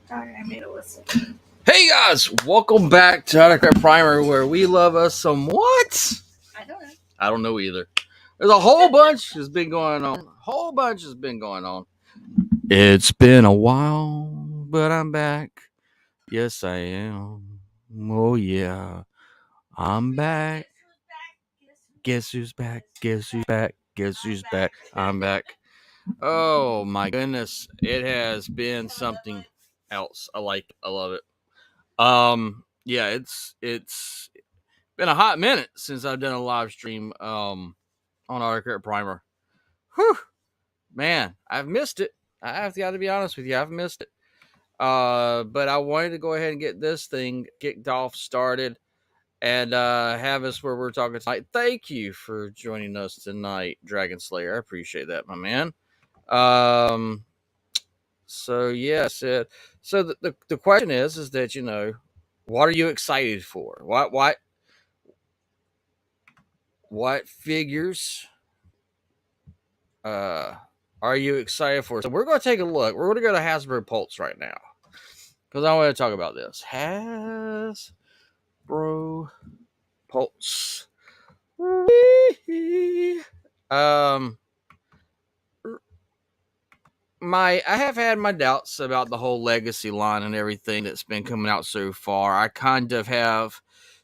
Sorry, I made a whistle. Hey guys, welcome back to Autocorrect Primer, where we love us some what? I don't know. I don't know either. There's a whole bunch has been going on. It's been a while, but I'm back. Yes, I am. Oh yeah, I'm back. Guess who's back? Guess who's back? Guess who's back? I'm back. Oh my goodness, it has been something else. I love it. Yeah, it's been a hot minute since I've done a live stream on Autocorrect Primer. Whew, man, I've missed it. I have to be honest with you, I've missed it. But I wanted to go ahead and get this thing kicked off, started, and have us where we're talking tonight. Thank you for joining us tonight, Dragon Slayer. I appreciate that, my man. So yes, so the question is that what are you excited for? What figures are you excited for? So we're going to take a look. We're going to go to Hasbro Pulse right now because I want to talk about this. Hasbro Pulse. I have had my doubts about the whole legacy line and everything that's been coming out so far. I kind of have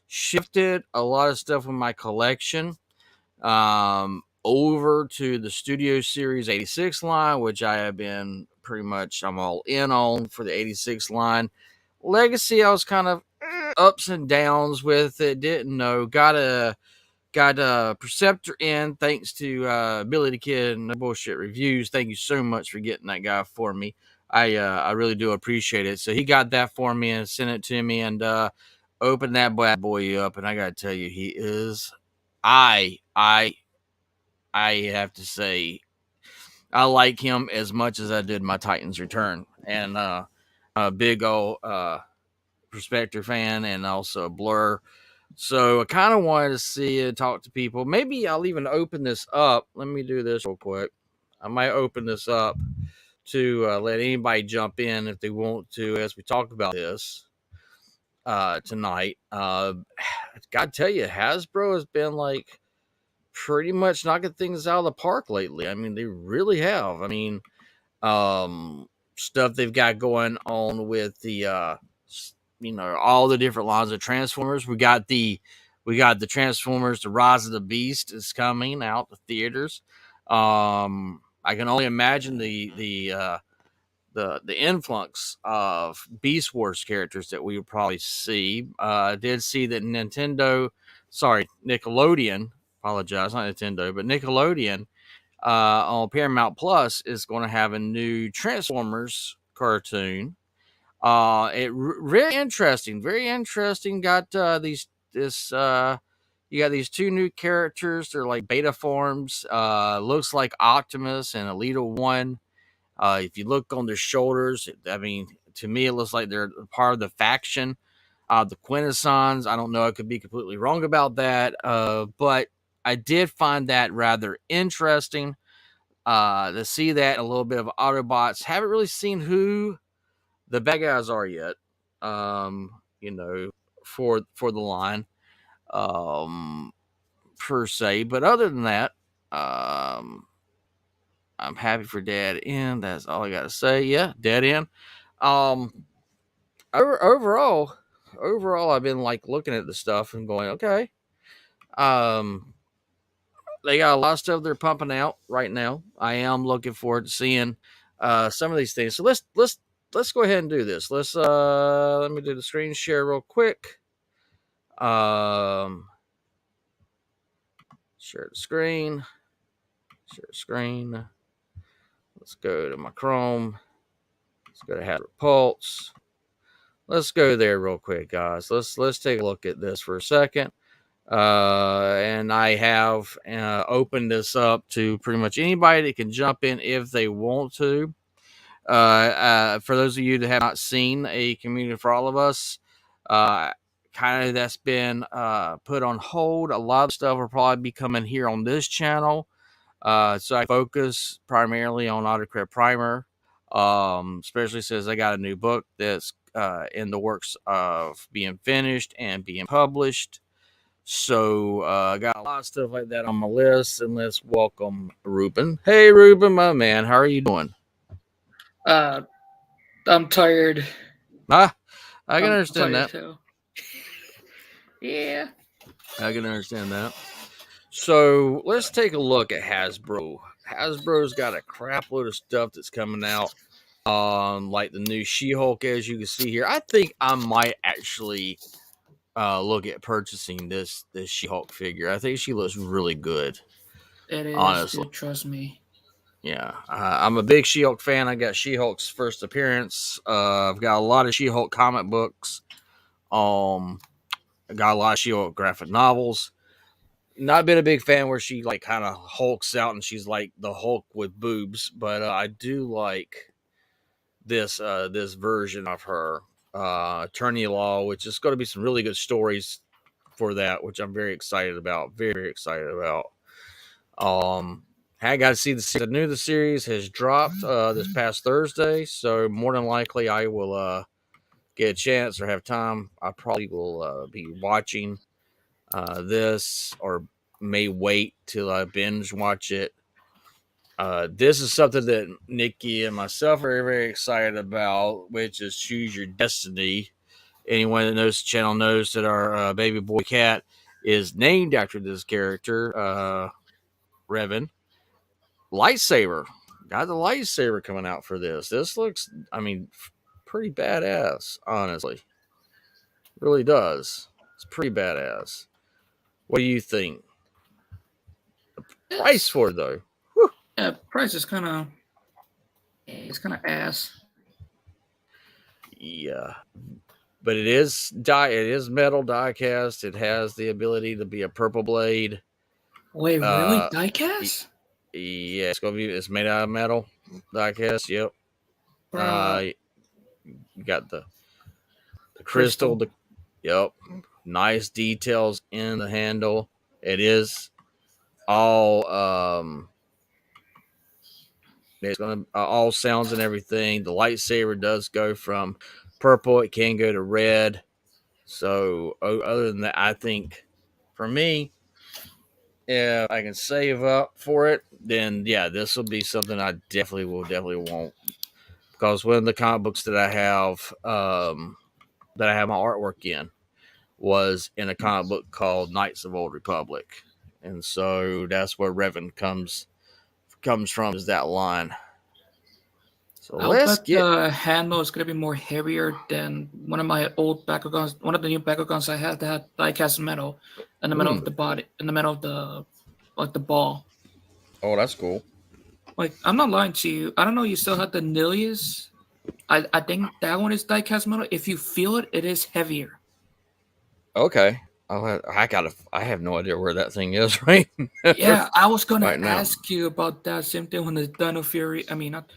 shifted a lot of stuff in my collection over to the Studio Series 86 line, which I have been I'm all in on for the 86 line. Legacy, I was kind of ups and downs with it. Didn't know. Got a Preceptor in thanks to Billy the Kid and the Bullshit Reviews. Thank you so much for getting that guy for me. I really do appreciate it. So he got that for me and sent it to me and opened that bad boy up. And I got to tell you, he is. I have to say, I like him as much as I did my Titans Return, and a big old Prospector fan, and also a Blur. So I kind of wanted to see and talk to people. Maybe I'll even open this up. Let me do this real quick. I might open this up to let anybody jump in if they want to as we talk about this tonight. Gotta tell you, Hasbro has been like pretty much knocking things out of the park lately. I mean, they really have. I mean, stuff they've got going on with the all the different lines of Transformers. We got the Transformers, the Rise of the Beast is coming out the theaters. I can only imagine the influx of Beast Wars characters that we would probably see. I did see that Nickelodeon, apologize, not Nintendo, but Nickelodeon on Paramount Plus is going to have a new Transformers cartoon. Very interesting, very interesting. Got you got these two new characters. They're like beta forms. Looks like Optimus and Elita One. If you look on their shoulders, I mean, to me, it looks like they're part of the faction. The Quintessons, I don't know. I could be completely wrong about that. But I did find that rather interesting to see that. A little bit of Autobots. Haven't really seen who the bad guys are yet. For the line, per se. But other than that, I'm happy for Dead End. That's all I got to say. Yeah, Dead End. Overall, I've been like looking at the stuff and going, okay. They got a lot of stuff they're pumping out right now. I am looking forward to seeing some of these things. So let's go ahead and do this. Let me do the screen share real quick. Share the screen. Share screen. Let's go to my Chrome. Let's go to Hasbro Pulse. Let's go there real quick, guys. Let's take a look at this for a second. And I have opened this up to pretty much anybody that can jump in if they want to. For those of you that have not seen a Community for All of Us, kind of that's been put on hold. A lot of stuff will probably be coming here on this channel. So I focus primarily on Autocorrect Primer. Especially since I got a new book that's in the works of being finished and being published. So I got a lot of stuff like that on my list, and let's welcome Ruben. Hey, Ruben, my man, how are you doing? I'm tired. Ah, I can I'm understand tired that. too. Yeah. I can understand that. So let's take a look at Hasbro. Hasbro's got a crap load of stuff that's coming out. Like the new She-Hulk, as you can see here. I think I might actually look at purchasing this She-Hulk figure. I think she looks really good, It is, honestly. dude. Trust me. Yeah, I'm a big She-Hulk fan. I got She-Hulk's first appearance. I've got a lot of She-Hulk comic books. I got a lot of She-Hulk graphic novels. Not been a big fan where she like kind of hulks out and she's like the Hulk with boobs, but I do like this version of her, Attorney Law, which is going to be some really good stories for that, which I'm very excited about. Very, very excited about. I got to see the new the series has dropped this past Thursday, so more than likely I will get a chance or have time. I probably will be watching this or may wait till I binge watch it. This is something that Nikki and myself are very, very excited about, which is Choose Your Destiny. Anyone that knows the channel knows that our baby boy cat is named after this character, Revan. Lightsaber. Got the lightsaber coming out for this. This looks, I mean, pretty badass, honestly. Really does. It's pretty badass. What do you think? Price for it, though. Whew. Yeah, price is kind of. It's kind of ass. Yeah. But it is metal die cast. It has the ability to be a purple blade. Wait, really? Diecast? Yeah, it's made out of metal die cast. Yep. Bruh. You got the crystal. Crystal. Yep. Nice details in the handle. It is all it's gonna all sounds and everything. The lightsaber does go from purple. It can go to red. So other than that, I think for me, if I can save up for it, then yeah, this will be something I definitely want, because one of the comic books that I have my artwork in was in a comic book called Knights of Old Republic, and so that's where Revan comes from, is that line. So I'll let's bet get the handle is gonna be more heavier than one of my old backer guns. One of the new backer guns I had that had diecast metal in the middle of the body, in the middle of the the ball. oh, that's cool. Like, I'm not lying to you. I don't know. You still have the Nilius. I think that one is diecast metal. If you feel it, it is heavier. Okay. I have no idea where that thing is right Yeah, I was gonna right now. ask you about that same thing when the Dino Fury. I mean, not.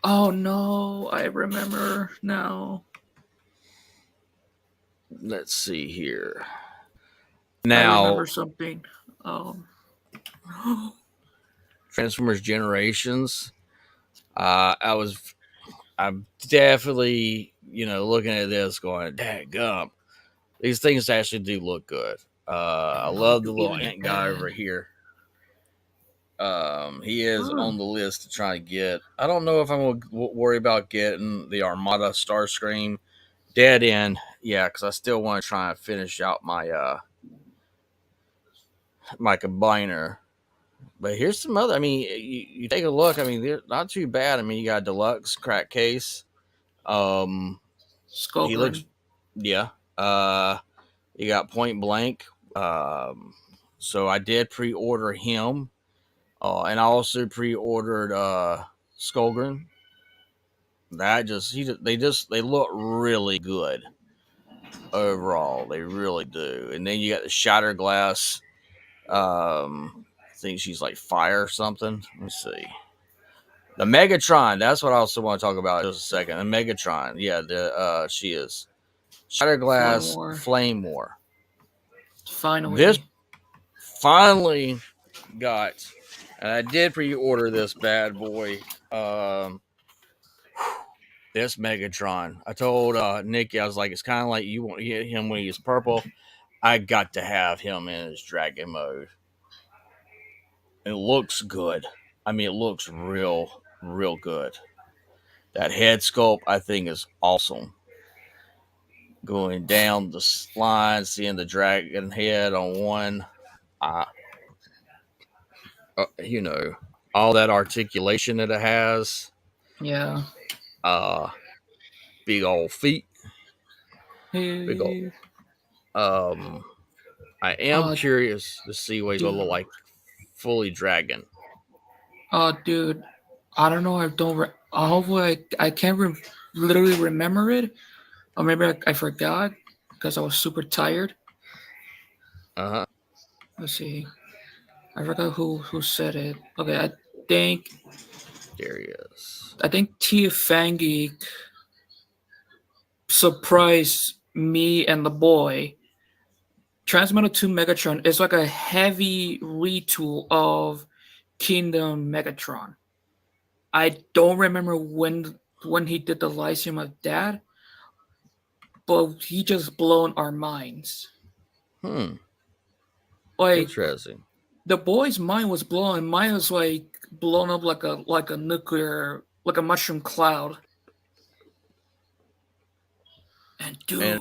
Oh no, I remember now. Let's see here. I Now, remember something. Um, Transformers Generations. I'm definitely, looking at this going, "Dadgum, these things actually do look good." I love the little even ant guy over then. here. He is Huh. on the list to try and get. I don't know if I'm going to worry about getting the Armada Starscream dead end. Yeah, because I still want to try and finish out my combiner. But here's some other. I mean, you take a look. I mean, they're not too bad. I mean, you got a deluxe crack case. Um, he looks, Skullgrin. yeah. You got Point Blank. So I did pre-order him, and I also pre-ordered Skullgrin. They look really good overall. They really do. And then you got the Shatter Glass. I think she's like fire or something. Let's see. The Megatron. That's what I also want to talk about in just a second. The Megatron. Yeah, she is Flame Shatterglass War. Flame War. This Finally. finally got, and I did pre-order this bad boy. this Megatron. I told Nikki, I was like, it's kind of like you want to get him when he's purple. I got to have him in his dragon mode. It looks good. I mean, it looks real good. That head sculpt, I think, is awesome. Going down the line, seeing the dragon head on one, you know, all that articulation that it has. Yeah. Big old feet. Big old. Hey. I am curious to see what he's gonna look like fully dragon. Dude, I don't know. I don't. Hopefully, I can't literally remember it, or maybe I forgot because I was super tired. Let's see. I forgot who said it. Okay, I think. There he is. I think Tia Fangi surprised me and the boy. Transmetal 2 Megatron is like a heavy retool of Kingdom Megatron. I don't remember when he did the Lyceum of Dad, but he just blown our minds. Like, interesting. The boy's mind was blown. Mine was like blown up like a nuclear, like a mushroom cloud. And dude,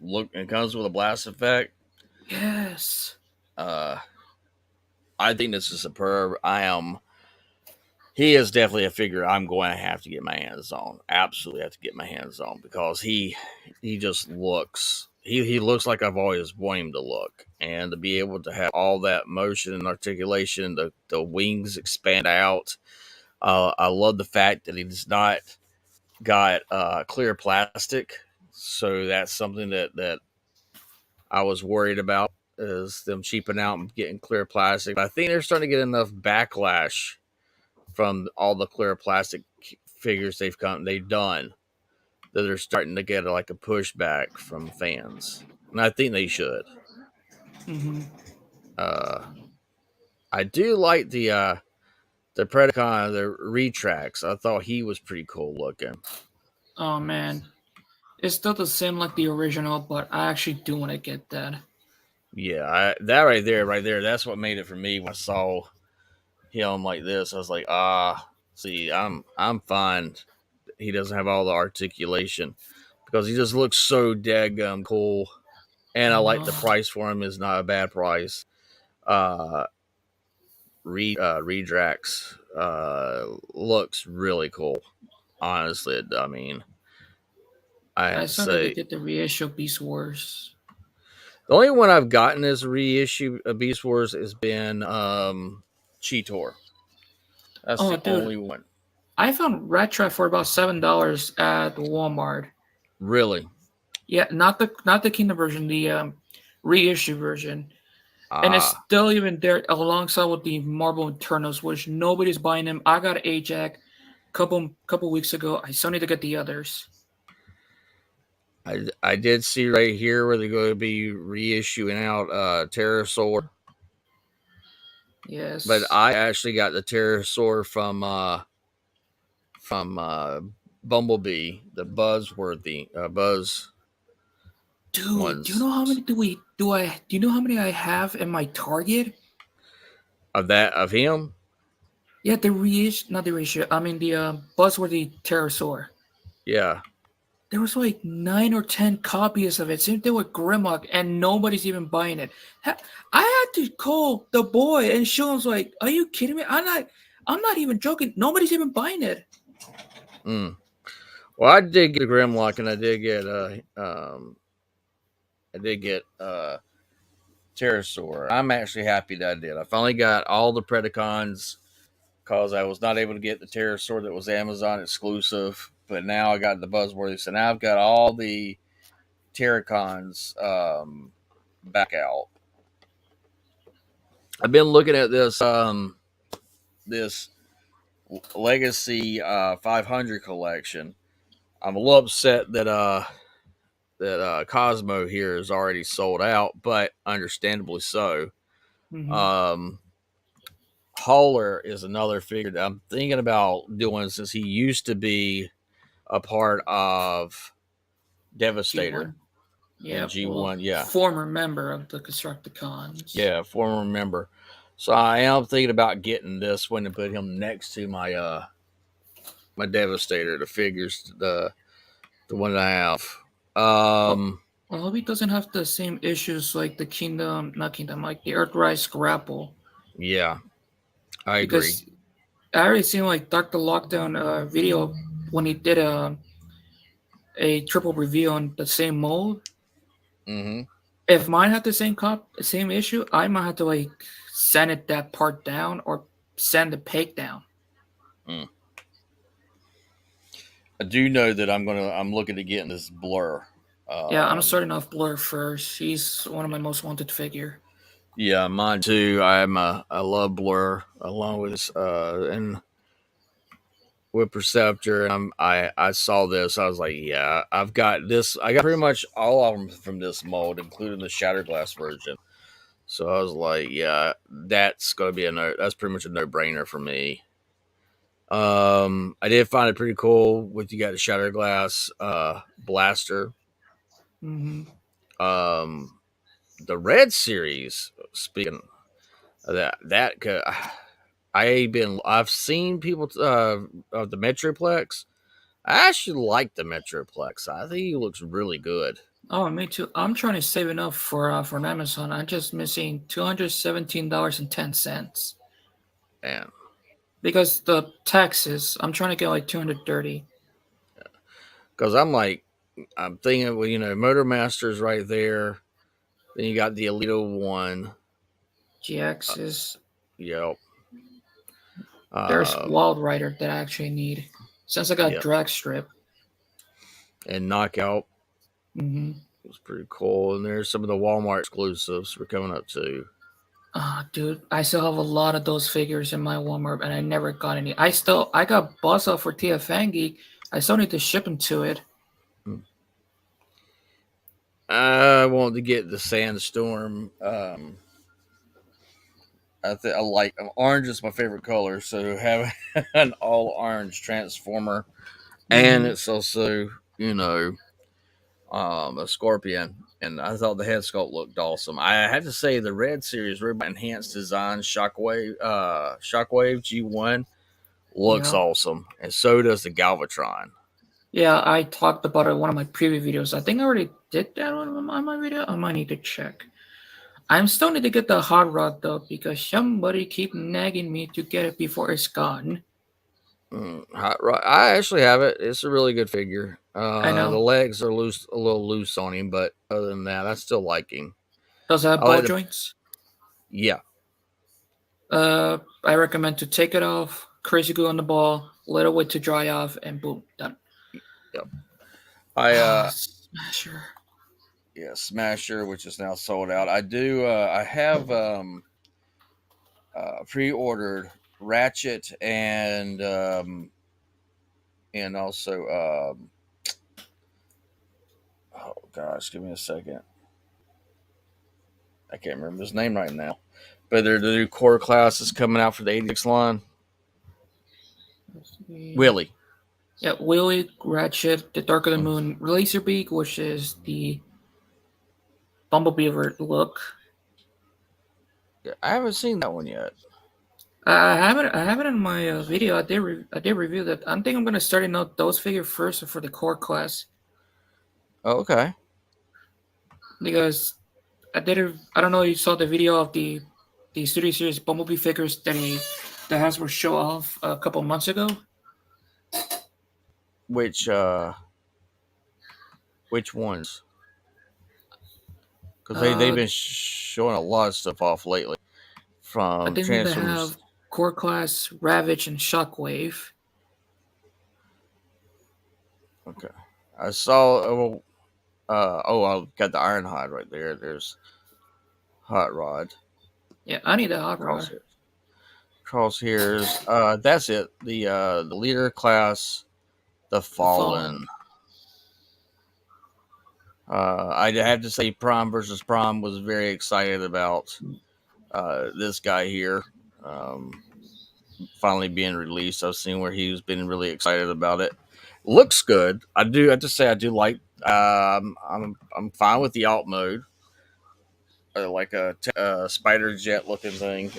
look, it comes with a blast effect. Yes. I think this is superb. He is definitely a figure I'm going to have to get my hands on. Absolutely have to get my hands on because he just looks. He looks like I've always wanted him to look, and to be able to have all that motion and articulation, the wings expand out. I love the fact that he's not got clear plastic, so that's something that I was worried about is them cheaping out and getting clear plastic. But I think they're starting to get enough backlash from all the clear plastic figures they've done that they're starting to get like a pushback from fans, and I think they should. I do like the Predacon, the Redrax. I thought he was pretty cool looking. Oh man, it's still the same like the original, but I actually do want to get that. Yeah, that right there, that's what made it for me when I saw him like this. I was like, see, I'm fine. He doesn't have all the articulation because he just looks so daggum cool, and I like the price for him is not a bad price. Redrax looks really cool. Honestly, I mean, I saw that they did the reissue Beast Wars. The only one I've gotten as a reissue of Beast Wars has been Cheetor. That's the only one. I found Retro for about $7 at Walmart. Really? Yeah, not the Kingdom version, the reissue version. And it's still even there alongside with the Marble Eternals, which nobody's buying them. I got Ajax couple weeks ago. I still need to get the others. I did see right here where they're going to be reissuing out Pterosaur. Yes. But I actually got the Pterosaur from Bumblebee, the Buzzworthy Buzz. Dude, ones. do you know how many do you know how many I have in my Target? Of him? Yeah, the reissue, not the reissue. I mean the Buzzworthy Pterosaur. Yeah. There was like 9 or 10 copies of it. Same thing with Grimlock, and nobody's even buying it. I had to call the boy and show him, like, "Are you kidding me? I'm not even joking. Nobody's even buying it." Well, I did get Grimlock, and I did get Pterosaur. I'm actually happy that I did. I finally got all the Predacons because I was not able to get the Pterosaur that was Amazon exclusive. But now I got the Buzzworthy, so now I've got all the Terracons back out. I've been looking at this this Legacy 500 collection. I'm a little upset that Cosmo here is already sold out, but understandably so. Mm-hmm. Hauler is another figure that I'm thinking about doing since he used to be a part of Devastator G1. in Yeah, well, G1. Yeah, former member of the Constructicons. yeah, former member. So I am thinking about getting this one and put him next to my my Devastator, the figures, the one that I have. Well, Um, I hope he doesn't have the same issues like the not Kingdom, like the Earthrise Grapple. yeah, I agree. Because I already seen like Dr. Lockdown video when he did a triple review on the same mold. Mm-hmm. If mine had the same issue, I might have to like sand it that part down or sand the peg down. Mm. I do know that I'm looking to get in this Blur. Yeah, I'm Um, starting off Blur first. He's one of my most wanted figure. yeah, mine too. I love Blur along with this and with Perceptor. I saw this. I was like, yeah, I've got this. I got pretty much all of them from this mold, including the Shatterglass version. So I was like, yeah, that's gonna be a no. That's pretty much a no brainer for me. I did find it pretty cool with you got a Shatterglass blaster. Hmm. Um, the Red series. Speaking of I've seen people of the Metroplex. I actually like the Metroplex. I think he looks really good. Oh, me too. I'm trying to save enough for an Amazon. I'm just missing $217.10 And because the taxes. I'm trying to get like 230. because I'm thinking, well, Motor Master's right there. Then you got the Alito one. GX is Yep. there's Um, Wild Rider that I actually need. Since I got yep. drag strip. And Knockout Mm-hmm. was pretty cool. And there's some of the Walmart exclusives we're coming up to. Dude, I still have a lot of those figures in my Walmart, and I never got any. I got Bossa for TFN Geek. I still need to ship them to it. I wanted to get the Sandstorm. I like orange is my favorite color, so having an all orange Transformer, and Mm-hmm. it's also a Scorpion, and I thought the head sculpt looked awesome. I have to say the Red Series Robot Enhanced Design Shockwave G1 looks Yeah. awesome, and so does the Galvatron. Yeah, I talked about it in one of my previous videos. I think I already did that on my video. I might need to check. I'm still need to get the hot rod though because somebody keep nagging me to get it before it's gone. Hot Rod. I actually have it. It's a really good figure. I The know. legs are a little loose on him, but other than that, I still like him. Does it have I ball like the joints? yeah, I recommend to take it off, crazy glue on the ball, let it wait to dry off, and boom, done. yeah. I Smasher. yeah, Smasher, which is now sold out. I do. I have pre-ordered Ratchet and also oh gosh, give me a second. I can't remember his name right now, but the new core class is coming out for the 86 line. Willie. Yeah, Willy, Ratchet, the Dark of the Moon, Laserbeak, which is the Bumblebee look. Yeah, I haven't seen that one yet. I have it in my video. I did review that. I think I'm gonna start out those figures first for the core class Oh, okay. because I don't know if you saw the video of the Studio Series Bumblebee figures that Hasbro show off a couple months ago. Which ones? Because they've Uh, been showing a lot of stuff off lately I from think they Transformers. have core class Ravage and Shockwave. Okay, I saw. I got the Ironhide right there. There's Hot Rod. Yeah, I need a hot rod. Crosshairs. Crosshairs. That's it. The leader class, the The Fallen. Fallen. I have to say, Prime versus Prime was very excited about this guy here. finally being released. I've seen where he's been really excited about it. Looks good. I do. I have to say, I do like. I'm fine with the alt mode, like a spider jet looking thing.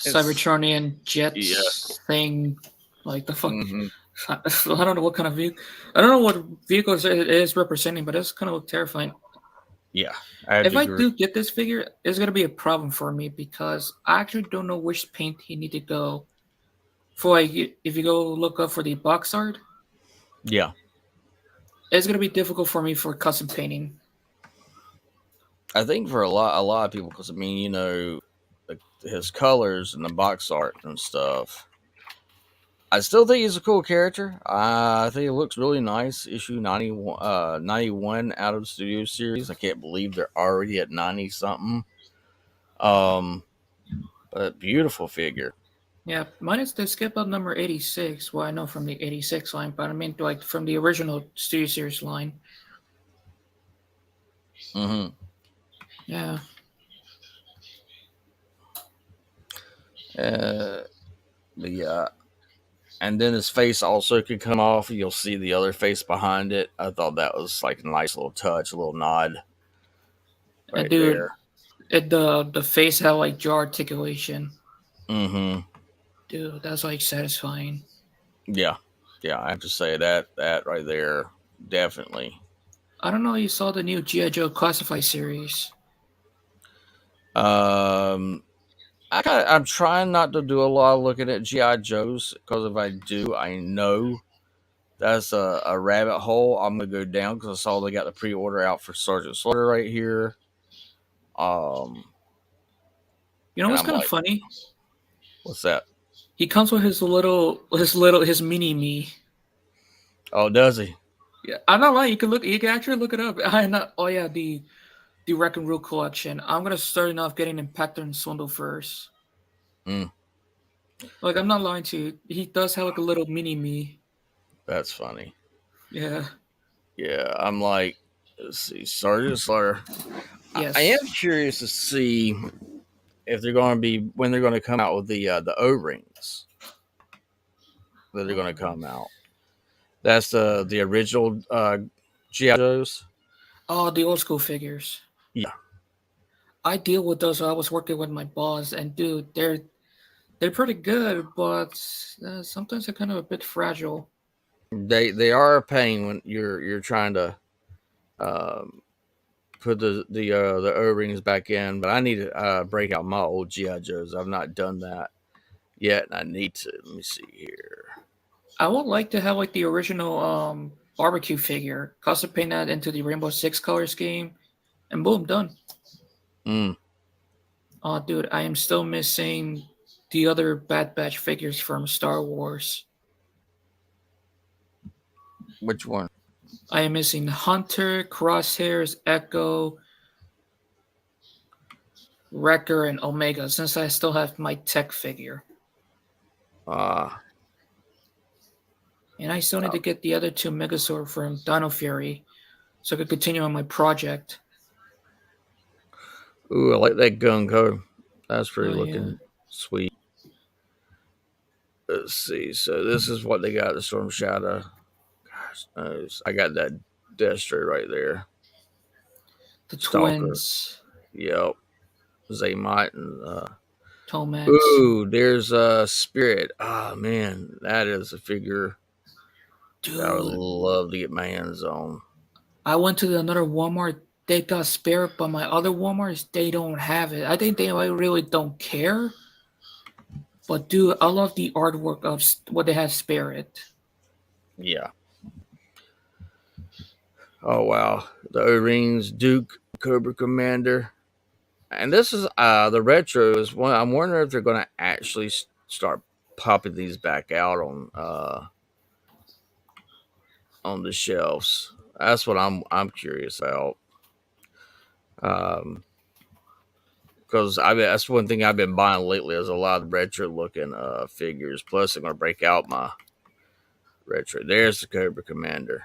It's Cybertronian yeah. jets thing, like the fuck. Hmm. I don't know what kind of vehicle. I don't know what vehicles it is representing, but it's kind of terrifying. Yeah, I had If to I agree. do get this figure, it's gonna be a problem for me because I actually don't know which paint you need to go for. Like, if you go look up for the box art, Yeah, it's gonna be difficult for me for custom painting. I think for a lot of people, because I mean, like his colors and the box art and stuff. I still think he's a cool character. I think it looks really nice. Issue 91, 91 out of the Studio Series. I can't believe they're already at 90 something. Um, but beautiful figure. Yeah, minus the skip up number 86. Well, I know from the 86 line, but I mean like from the original Studio Series line. Hmm. Yeah, Uh, but yeah, and then his face also could come off. You'll see the other face behind it. I thought that was like a nice little touch, a little nod and right dude, there. the face had like jaw articulation. Hmm. Dude, that's like satisfying. Yeah, yeah. I have to say that right there, definitely. I don't know if you saw the new GI Joe Classified series. Um, I'm trying not to do a lot of looking at GI Joes because if I do, I know that's a rabbit hole I'm gonna go down because I saw they got the pre-order out for Sergeant Slaughter right here. Um, You know and what's I'm kind of like, funny? what's that? He comes with his mini me. Oh, does he? Yeah, I'm not lying. You can actually look it up. I not. Oh yeah, the Wreck and Rule collection. I'm gonna start off getting Impactor and Swindle first. Mm, Like I'm not lying to you. He does have like a little mini me. that's funny. Yeah. Yeah, I'm like, let's see, Sergeant Slaughter. I am Yes. curious to see if they're going to be when they're going to come out with the O rings that they're going to come out. That's the original GI Joes. Oh, the old school figures. Yeah, I deal with those. I was working with my boss, and dude, they're pretty good, but sometimes they're kind of a bit fragile. they are a pain when you're trying to um, put the O rings back in. But I need to break out my old GI Joes. I've not done that yet, and I need to. Let me see here. I would like to have like the original barbecue figure, custom paint that into the Rainbow Six color scheme, and boom, done. Mm, Oh, dude, I am still missing the other Bad Batch figures from Star Wars. which one? I am missing Hunter, Crosshairs, Echo, Wrecker, and Omega, since I still have my tech figure. Uh, And I still need to get the other two Megazord from Dino Fury so I can continue on my project. ooh, I like that gun color. That's pretty Oh, yeah. looking sweet. Let's see. So this is what they got. The Storm Shadow. Gosh knows. I got that Destro right there. The Stalker. twins, Yep. Zaymot and Tomax. ooh, there's Spirit. Oh man, that is a figure that I would Dude, love to get my hands on. I went to another Walmart. They got Spirit, but my other Walmarts, they don't have it. I think they really don't care. But dude, I love the artwork of what they have Spirit. Yeah. Oh wow. The O rings, Duke, Cobra Commander. And this is the retros one. I'm wondering if they're gonna actually start popping these back out on the shelves. That's what I'm curious about. Um, because that's one thing I've been buying lately is a lot of retro looking figures. Plus, I'm gonna break out my retro. There's the Cobra Commander.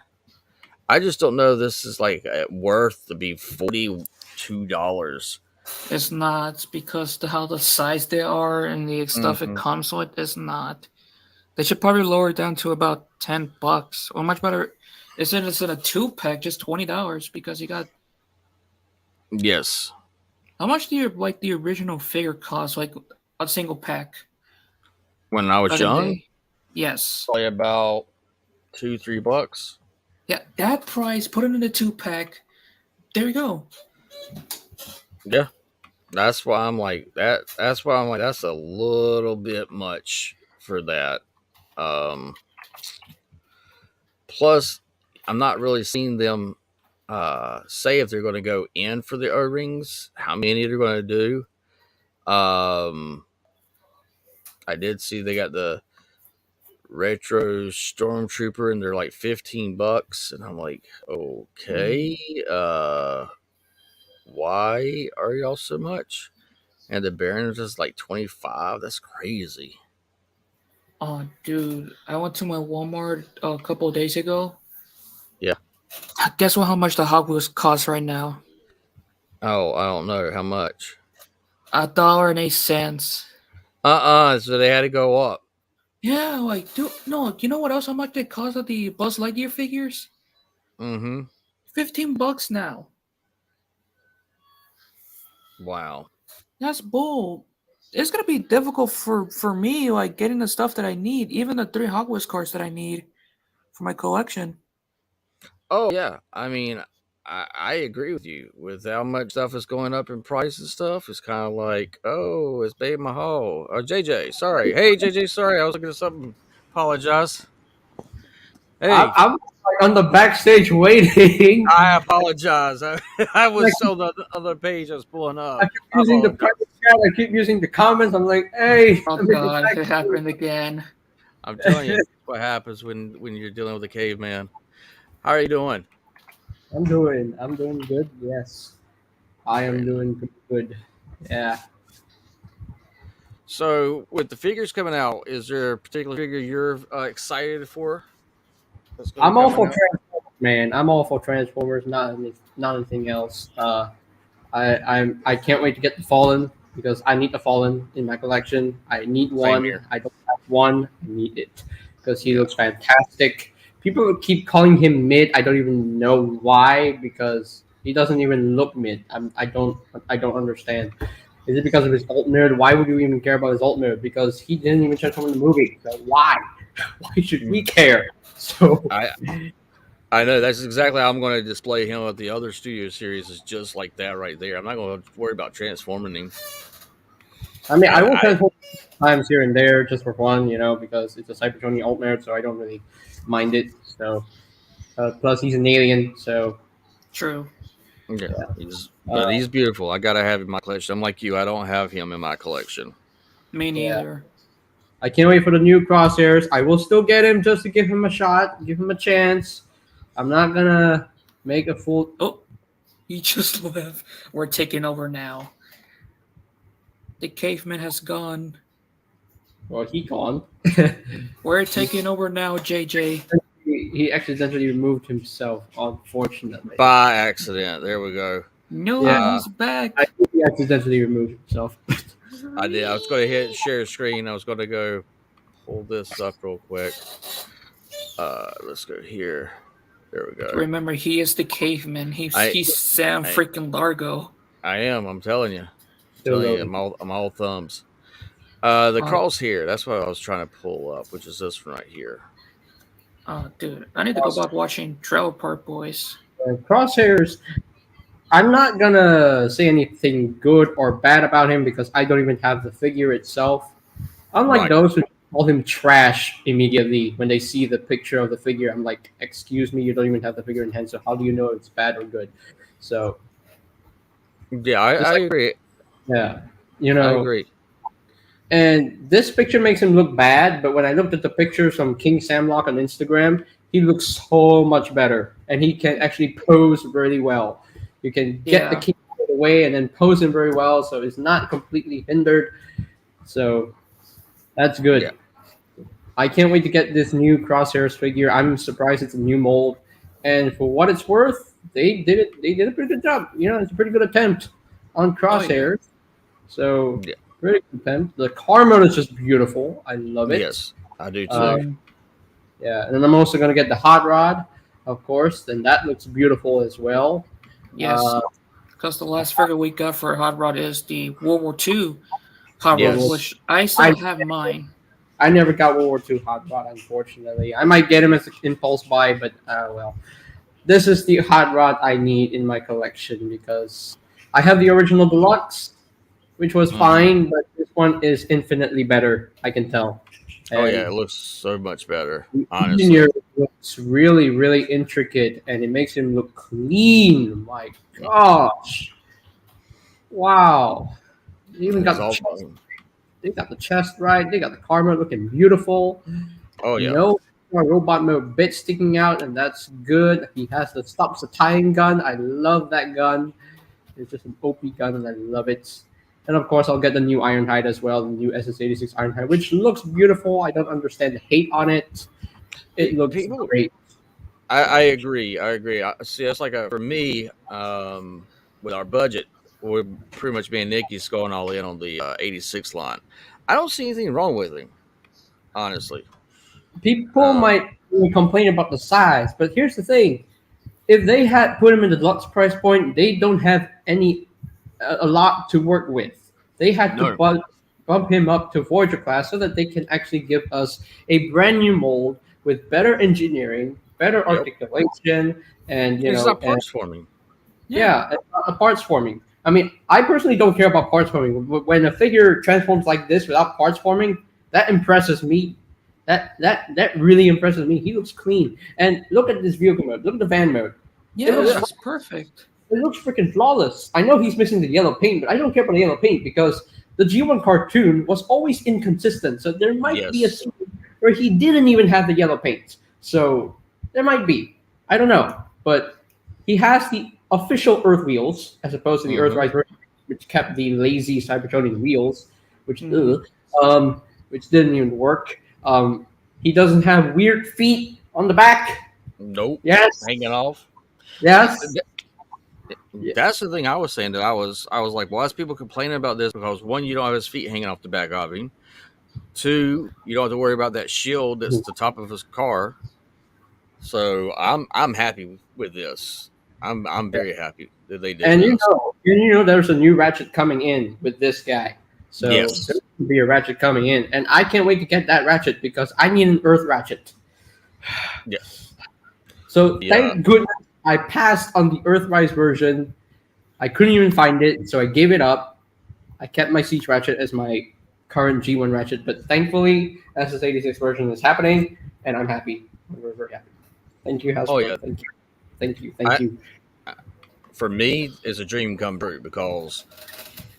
I just don't know if this is like worth to be $42. It's not because how the size they are and the stuff it comes with is not. They should probably lower it down to about $10. Or much better, instead it's in a 2-pack, just $20 because you got. Yes. How much do the original figure cost, like a single pack? When I was Back in the young, day? Yes. probably about $2-3. Yeah, that price, put it in a 2-pack. There you go. Yeah. That's why I'm like that. That's why I'm like that's a little bit much for that. Plus, I'm not really seeing them say if they're going to go in for the O-rings, how many they're going to do. I did see they got the retro Stormtrooper and they're like $15, and I'm like, okay, why are y'all so much? And the Baron's is like 25. That's crazy. Oh, dude, I went to my Walmart a couple of days ago. Yeah. Guess what? How much the Hot Wheels cost right now? Oh, I don't know how much. $1.08. So they had to go up. Yeah, like, dude, no, you know what else? How much they cost at the Buzz Lightyear figures? Mm-hmm. $15 now. Wow. That's bull. It's gonna be difficult for me, like getting the stuff that I need, even the 3 Hot Wheels cards that I need for my collection. Oh yeah, I mean, I agree with you. With how much stuff is going up in price and stuff, it's kind of like, oh, it's Babe Mahal. Oh, JJ, sorry. Hey, JJ, sorry. I was looking at something. Apologize. Hey, I'm like on the backstage waiting. I apologize. I was on the other page I was pulling up. I keep using the private chat. I keep using the comments. I'm like, hey. Oh God, it happened again. I'm telling you what happens when you're dealing with a caveman. How are you doing? I'm doing good. Yes, I am doing good. Yeah. So, with the figures coming out, is there a particular figure you're excited for? I'm all for Transformers, man. I'm all for Transformers, not anything else. I can't wait to get the Fallen because I need the Fallen in my collection. I need one. I don't have one. I need it because he looks fantastic. People keep calling him mid. I don't even know why because he doesn't even look mid. I don't understand. Is it because of his alt nerd? Why would you even care about his alt nerd? Because he didn't even transform in the movie. So why? Why should we care? So I know that's exactly how I'm going to display him at the other studio series. Is just like that right there. I'm not going to worry about transforming him. I mean, I will transform times here and there just for fun, because it's a Cybertronian alt nerd, so I don't really mind it. So plus he's an alien, so true. Yeah. He's beautiful. I gotta have him in my collection. I'm like you. I don't have him in my collection. Me neither. I can't wait for the new Crosshairs. I will still get him just to give him a shot, give him a chance. I'm not gonna make a full. Oh, he just left. We're taking over now. The caveman has gone. Well, he gone. We're taking over now, JJ. He accidentally removed himself, unfortunately. By accident. There we go. No, he's back. I think he accidentally removed himself. I did. I was going to hit share screen. I was going to go pull this up real quick. Let's go here. There we go. Remember, he is the caveman. He's Sam freaking Largo. I am. I'm telling you. I'm all thumbs. The crosshair. That's what I was trying to pull up, which is this one right here. Oh, dude. I need to go back watching Trailer Park Boys. Crosshairs. I'm not going to say anything good or bad about him because I don't even have the figure itself. Unlike those who call him trash immediately when they see the picture of the figure, I'm like, excuse me, you don't even have the figure in hand, so how do you know it's bad or good? So, yeah, I agree. Yeah, I agree. And this picture makes him look bad, but when I looked at the pictures from King Samlock on Instagram, he looks so much better, and he can actually pose really well. You can get the king out of the way and then pose him very well, so it's not completely hindered. So that's good. Yeah. I can't wait to get this new Crosshairs figure. I'm surprised it's a new mold, and for what it's worth, they did it. They did a pretty good job. It's a pretty good attempt. on Oh, yeah. crosshairs. So Yeah. pretty content. The car mode is just beautiful. I love it. Yes, I do too. Yeah, and then I'm also gonna get the hot rod, of course. Then that looks beautiful as well. Yes, because the last figure we got for Hot Rod is the World War II Hot Yes. Rod, which I still have mine. I never got World War II hot rod, unfortunately. I might get him as an impulse buy, but well. This is the hot rod I need in my collection because I have the original deluxe, which was fine, but this one is infinitely better. I can tell. Oh yeah, And it looks so much better. the Honestly, engineer looks really, really intricate, and it makes him look clean. My gosh! Wow! They even got It's the all chest. fun. They got the chest right. They got the karma looking beautiful. Oh yeah, No robot mode bit sticking out, and that's good. He has the stops the tying gun. I love that gun. It's just an OP gun, and I love it. And of course, I'll get the new Ironhide as well, the new SS86 Ironhide, which looks beautiful. I don't understand the hate on it. It looks People- great. I agree. See, that's like for me, with our budget, we're pretty much me and Nikki's going all in on the 86 line. I don't see anything wrong with him, honestly. People might complain about the size, but here's the thing: if they had put him in the deluxe price point, they don't have a lot to work with. They had to bump him up to Voyager class so that they can actually give us a brand new mold with better engineering, better articulation, and It's not parts forming. Yeah, parts forming. I mean, I personally don't care about parts forming. When a figure transforms like this without parts forming, that impresses me. That really impresses me. He looks clean. And look at this vehicle mode. Look at the van mode. Yeah, that's perfect. It looks freaking flawless. I know he's missing the yellow paint, but I don't care about the yellow paint because the G1 cartoon was always inconsistent. So there might be a scene where he didn't even have the yellow paint. So there might be. I don't know. But he has the official Earth wheels as opposed to the Earthrise version, which kept the lazy Cybertronian wheels, which didn't even work. He doesn't have weird feet on the back. Nope. Yes. Hanging off. Yes. That's the thing I was saying, that I was like, why is people complaining about this? Because one, you don't have his feet hanging off the back of him. Two, you don't have to worry about that shield that's the top of his car. So I'm happy with this. I'm very happy that they did. And this. you know, there's a new Ratchet coming in with this guy. So Yes. there will be a Ratchet coming in, and I can't wait to get that Ratchet because I need an Earth Ratchet. Yes. So thank goodness I passed on the Earthrise version. I couldn't even find it, so I gave it up. I kept my Siege Ratchet as my current G1 Ratchet, but thankfully SS86 version is happening, and I'm happy. We're very happy. Thank you, Hasbro. Oh, yeah. Thank you. For me, it's a dream come true because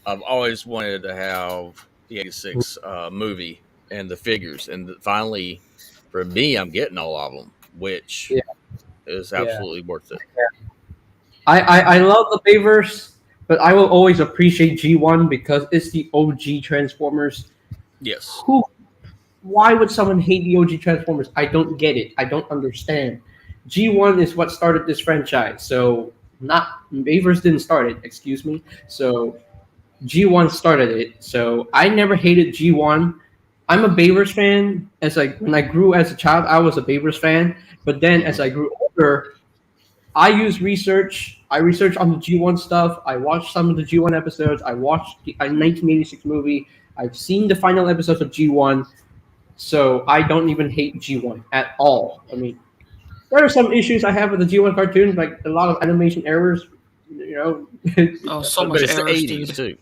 I've always wanted to have the 86 movie and the figures, and finally, for me, I'm getting all of them, which is absolutely worth it. I love the Bayverse, but I will always appreciate G1 because it's the OG Transformers. Yes. Why would someone hate the OG Transformers? I don't get it. I don't understand. G1 is what started this franchise, so not Bayverse didn't start it. Excuse me. So G1 started it. So I never hated G1. I'm a Bayverse fan. When I grew as a child, I was a Bayverse fan. But then as I grew older, I used research. I researched on the G1 stuff. I watched some of the G1 episodes. I watched the 1986 movie. I've seen the final episodes of G1. So I don't even hate G1 at all. I mean, there are some issues I have with the G1 cartoons, like a lot of animation errors. You know, So But much it's the errors, 80s dude. too.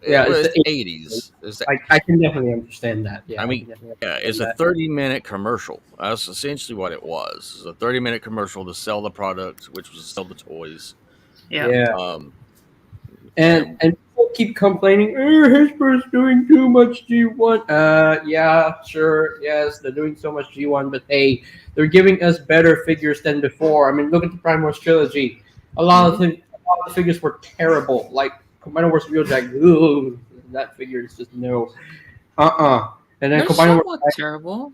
Yeah, Well, it's it's the the 80s. It's the I can definitely understand that. Yeah, I mean, it's a 30-minute commercial. That's essentially what it was. It's a 30-minute commercial to sell the product, which was to sell the toys. Yeah. And people keep complaining, Hasbro's doing too much G1. Yeah, sure, yes, they're doing so much G1, but hey, they're giving us better figures than before. I mean, look at the Prime Wars trilogy. A lot of the figures were terrible. Like Commander Wars Wheeljack, ugh, that figure is just no. And then They're Commander somewhat Wars, terrible.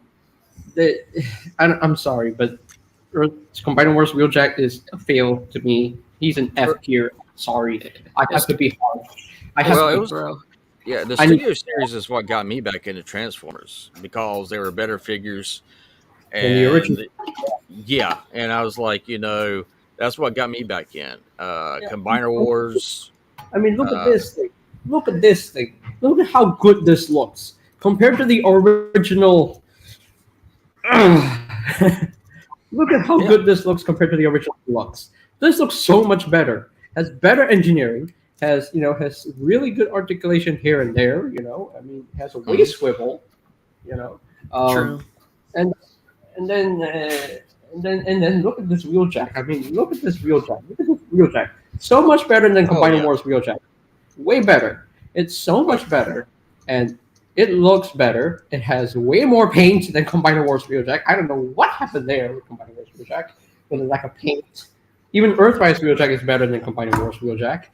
I'm sorry, but Commander Wars Wheeljack is a fail to me. He's an F tier. Sorry, I have to be hard. Yeah, the I need- Studio Series is what got me back into Transformers because they were better figures. Than the original. Yeah, and I was like, that's what got me back in. Combiner Wars. I mean, look at this thing. Look at this thing. Look at how good this looks compared to the original. Look at how good this looks compared to the original Deluxe. This looks so much better. Has better engineering. Has really good articulation here and there. I mean, has a waist swivel. True. And then look at this wheeljack. I mean, look at this wheeljack. Look at this wheeljack. So much better than Combiner Wars wheeljack. Way better. It's so much better, and it looks better. It has way more paint than Combiner Wars wheeljack. I don't know what happened there with Combiner Wars wheeljack, but there's like a paint. Even Earthrise wheeljack is better than Combiner Wars wheeljack,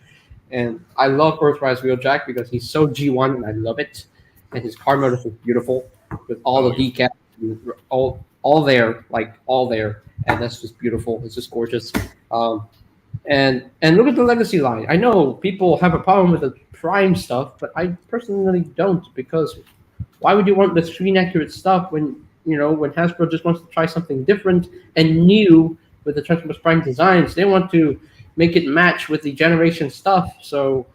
and I love Earthrise wheeljack because he's so G1, and I love it. And his car motors is beautiful with all the decals, all there, and that's just beautiful. It's just gorgeous. And look at the Legacy line. I know people have a problem with the Prime stuff, but I personally don't, because why would you want the screen accurate stuff when Hasbro just wants to try something different and new with the Transformers Prime designs? They want to make it match with the generation stuff. So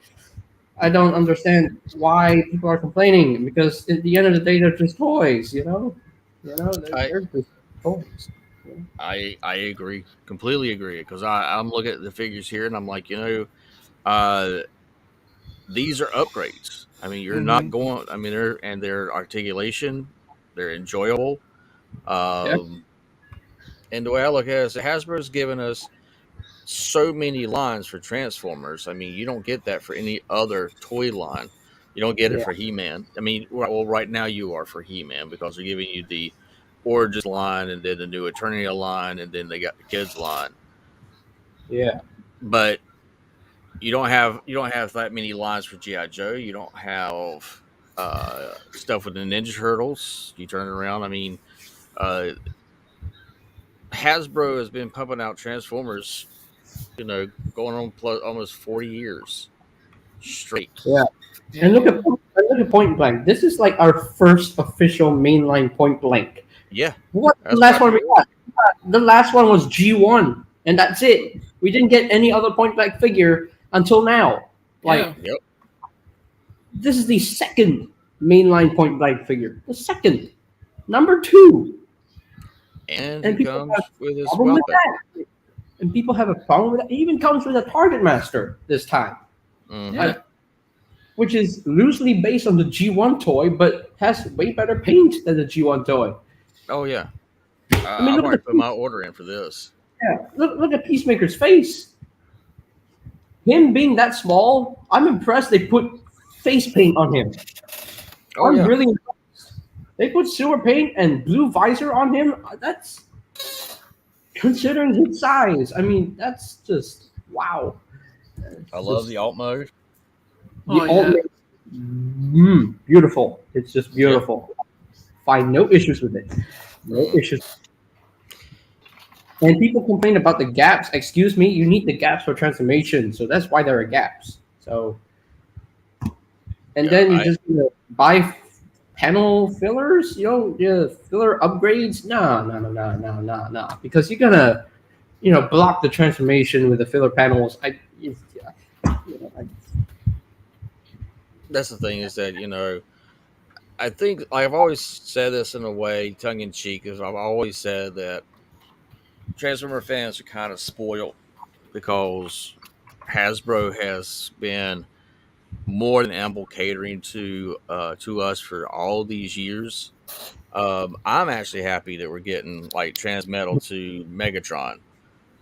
I don't understand why people are complaining, because at the end of the day, they're just toys. They're just toys. I agree, completely agree, because I'm looking at the figures here and I'm like, these are upgrades. I mean, you're not going. I mean, their articulation, they're enjoyable. And the way I look at it is, Hasbro's given us so many lines for Transformers. I mean, you don't get that for any other toy line. You don't get it for He-Man. I mean, well, right now you are for He-Man, because they're giving you the Origins line, and then the new Eternia line, and then they got the kids line. Yeah, but you don't have that many lines for G.I. Joe. You don't have stuff with the Ninja Turtles. You turn it around. I mean, Hasbro has been pumping out Transformers, going on almost 40 years straight. Yeah. And look at Point Blank. This is like our first official mainline Point Blank. Yeah. What the last one we got? The last one was G1, and that's it. We didn't get any other Point Blank figure until now. This is the second mainline Point Blank figure. The second. Number 2. And it comes with his weapon. And people have a problem with that. It even comes with a Target Master this time. Mm-hmm. Which is loosely based on the G1 toy, but has way better paint than the G1 toy. Oh, yeah. I might put my order in for this. Yeah, look at Peacemaker's face. Him being that small, I'm impressed they put face paint on him. I'm really impressed. They put silver paint and blue visor on him. That's, considering his size, I mean, that's just, wow. I love the alt mode. Beautiful. It's just beautiful. Find no issues with it. No issues. And people complain about the gaps. Excuse me, you need the gaps for transformation, so that's why there are gaps. So, and then you just buy panel fillers, filler upgrades. No, because you're gonna, block the transformation with the filler panels. That's the thing, is that, I think I've always said this in a way, tongue in cheek, is I've always said that Transformer fans are kind of spoiled because Hasbro has been more than ample catering to us for all these years. I'm actually happy that we're getting like Transmetal to Megatron.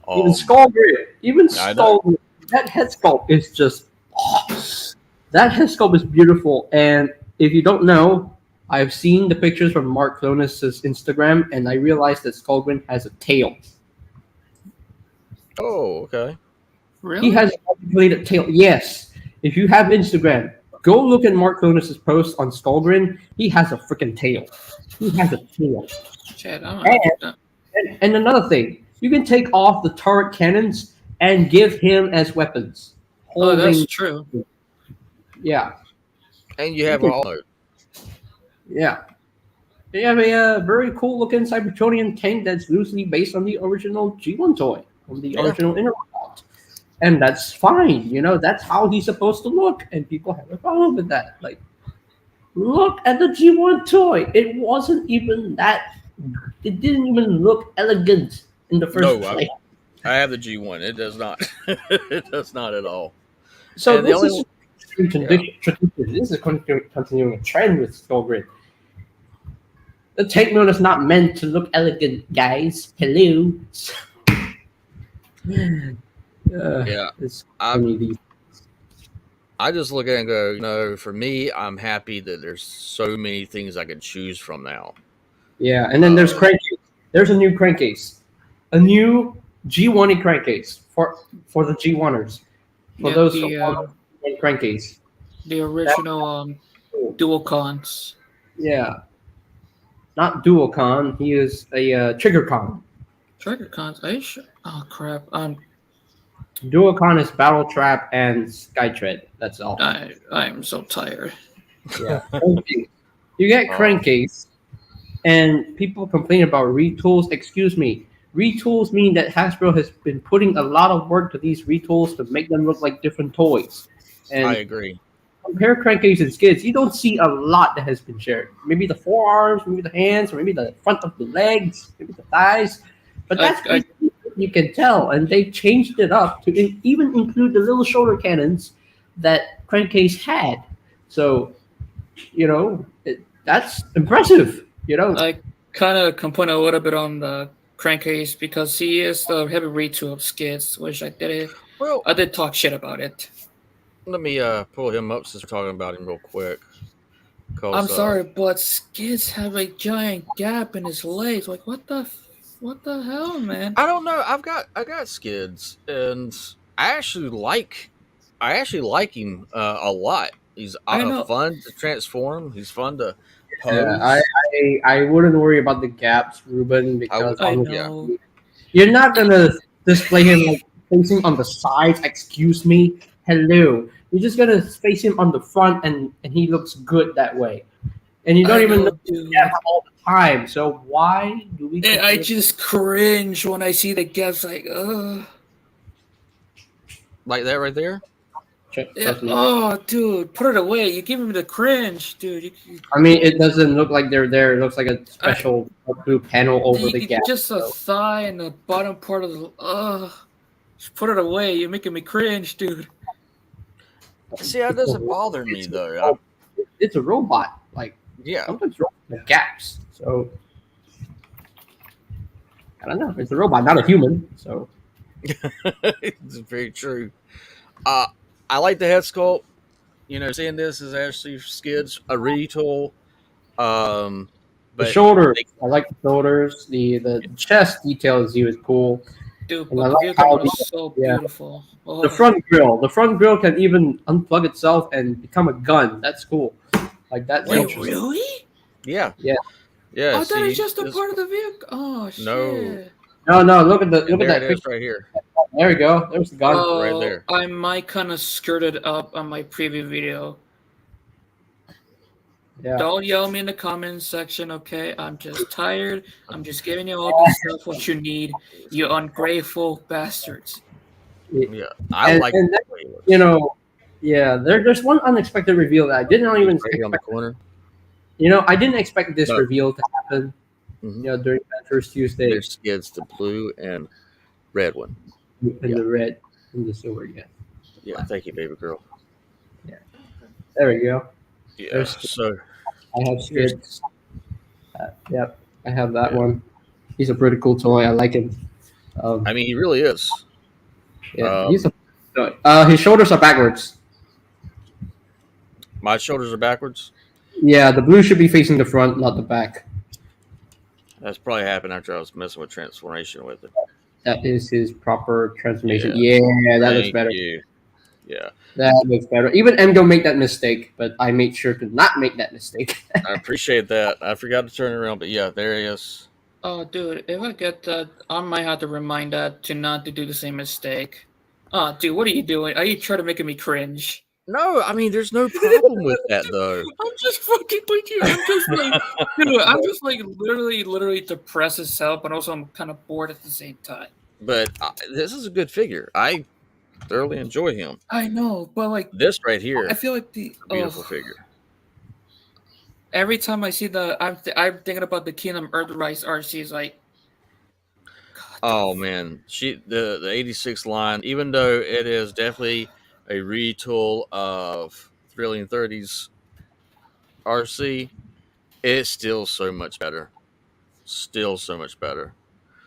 Even Skullgrid, that head sculpt is just that head sculpt is beautiful. And if you don't know, I've seen the pictures from Mark Clonis's Instagram, and I realized that Skullgrid has a tail. Oh, okay. Really? He has an articulated tail. Yes. If you have Instagram, go look at Mark Clonis's post on Skullgrid. He has a freaking tail. He has a tail. Chad, and another thing, you can take off the turret cannons and give him as weapons. Oh, that's holding. true. Yeah, And you have all mode. yeah. They have a very cool looking Cybertronian tank that's loosely based on the original G1 toy, from the Yeah. original Interlockout. And that's fine, you know, that's how he's supposed to look, and people have a problem with that. Like, look at the G1 toy. It wasn't even that, it didn't even look elegant in the first No, place. I have the G1. It does not. It does not at all. So And the this only- is this is continuing a trend with Skullgrid. The tank mode is not meant to look elegant, guys. Hello. Yeah. It's I'm- funny, these. I just look at it and go, for me, I'm happy that there's so many things I can choose from now. Yeah, and then there's crankcase. There's a new crankcase, a new G1 crankcase for the G1ers. For Yeah, those the, who want a crankcase. The original dual cons. Yeah, not dual con. He is a trigger con. Trigger cons. Oh crap. Dual con is battle trap and skytread. That's all. I'm so tired. Yeah. You get crankcase, and people complain about retools. Excuse me. Retools mean that Hasbro has been putting a lot of work to these retools to make them look like different toys. And I agree. compare crankcase and skids, you don't see a lot that has been shared. Maybe the forearms, maybe the hands, or maybe the front of the legs, maybe the thighs. But that's you can tell, and they changed it up to even include the little shoulder cannons that crankcase had. So, that's impressive. I kind of complain a little bit on the crankcase because he is the heavy retool of skids, which I did talk shit about it. Let me pull him up since we're talking about him real quick. I'm sorry, but skids have a giant gap in his legs. Like, what the hell, man? I don't know. I got skids, and I actually like him a lot. He's fun to transform. He's fun to pose. Yeah, I wouldn't worry about the gaps, Ruben, because I know. You're not gonna display him like facing on the sides. Excuse me. Hello. You're just gonna face him on the front, and he looks good that way. And you don't even know the gap all the time. So why do we? I just cringe when I see the gaps. Like, ugh. Like that right there. Oh, dude, put it away. You give him the cringe, dude. I mean, it doesn't look like they're there. It looks like a special blue panel over the gap. Just a thigh and the bottom part of the. Just put it away. You're making me cringe, dude. See, that doesn't bother me though. It's a robot. Like, something's wrong with the gaps. So I don't know. It's a robot, not a human. So it's very true. I like the head sculpt. Seeing this is actually skids a retool. But the shoulders, I like the shoulders. The chest detail is cool. Dude, but the vehicle is so beautiful. Oh. The front grill can even unplug itself and become a gun. That's cool. Like that's Wait, really? Yeah. Yeah. I thought it's just a part of the vehicle. Oh shit. No. Look at that picture right here. There we go. There's the gun right there. I might kind of skirted up on my previous video. Yeah. Don't yell me in the comments section, okay? I'm just tired. I'm just giving you all the stuff what you need. You ungrateful bastards. Yeah, I there's one unexpected reveal that I didn't even expect. On the corner. I didn't expect this reveal to happen. During that first Tuesday. There's skids, the blue and red one. And the red and the silver, Yeah, thank you, baby girl. Yeah. There we go. Yeah, so I have skids. Yep, I have that one. He's a pretty cool toy. I like him. I mean, he really is. Yeah, he's his shoulders are backwards. My shoulders are backwards? Yeah, the blue should be facing the front, not the back. That's probably happened after I was messing with transformation with it. That is his proper transformation. Yeah, that looks better. Yeah. That looks better. Even Emgo made that mistake, but I made sure to not make that mistake. I appreciate that. I forgot to turn it around, but yeah, there he is. Oh, dude, if I get that, I might have to remind that to not to do the same mistake. Oh, dude, what are you doing? Are you trying to make me cringe? No, I mean, there's no problem with that though. I'm just fucking with you. I'm just like, dude, I'm just like literally depressed as hell, but also I'm kind of bored at the same time. But this is a good figure. I thoroughly enjoy him. I know, but like This right here, I feel like the beautiful figure. every time I see I'm thinking about the Kingdom Earthrise RCs. Like, Oh man, the 86 line, even though it is definitely a retool of Thrilling 30s RC, it's still so much better. Still so much better.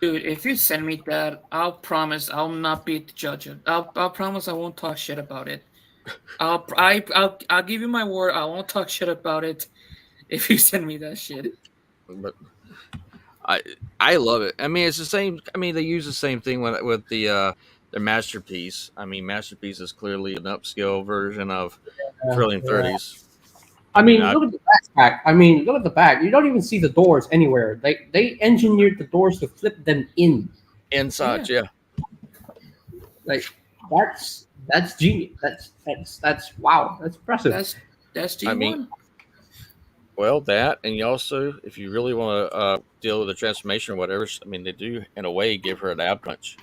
dude, if you send me that, I'll promise I'll not be the judge. I'll promise I won't talk shit about it. I'll give you my word. I won't talk shit about it if you send me that shit. But I love it. I mean, it's the same. I mean, they use the same thing with the Masterpiece. I mean, Masterpiece is clearly an upscale version of Thrilling 30s. I mean, look at the backpack. I mean, look at the back. You don't even see the doors anywhere. They engineered the doors to flip them in. Inside, yeah. Like that's genius. That's wow. That's impressive. That's G1. I mean, well, that, and you also, if you really want to deal with the transformation or whatever, I mean, they do in a way give her an ab punch.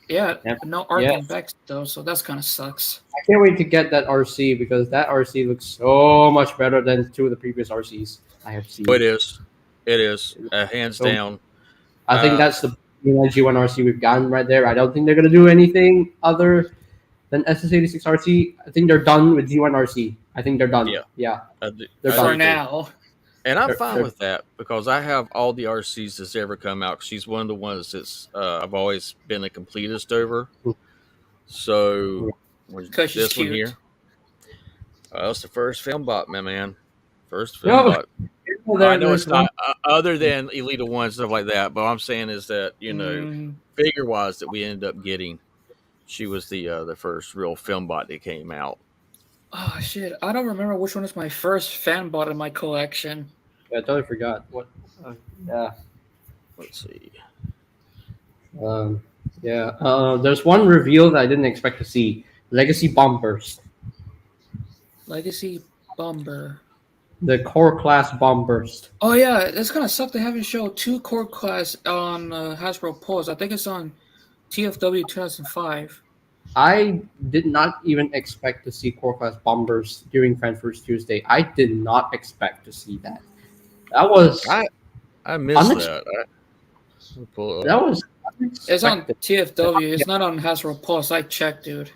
Yeah, Yep. no arcing back though, so that's kind of sucks. I can't wait to get that RC because that RC looks so much better than two of the previous RCs I have seen. It is, hands down. I think that's the G1 RC we've gotten right there. I don't think they're gonna do anything other than SS86 RC. I think they're done with G1 RC. I think they're done. Yeah. They're done for now. And I'm fine with that because I have all the RCs that's ever come out. She's one of the ones that's I've always been a completist over. So this one here, it's the first Filmbot, my man. First Filmbot. I know it's not other than Elite One stuff like that, but what I'm saying is that figure wise that we ended up getting, she was the first real Filmbot that came out. Oh shit! I don't remember which one is my first Fanbot in my collection. Yeah, I totally forgot. What? Yeah. Let's see. There's one reveal that I didn't expect to see. Legacy Bombers. Legacy Bomber. The core class Bombers. Oh yeah, it's kind of sucked they haven't showed two core class on Hasbro Pulse. I think it's on TFW 2005. I did not even expect to see core class Bombers during Frankfurt Tuesday. I did not expect to see that. That was I missed that. That was unexpected. It's on TFW. It's not on Hasbro Pulse. I checked, dude.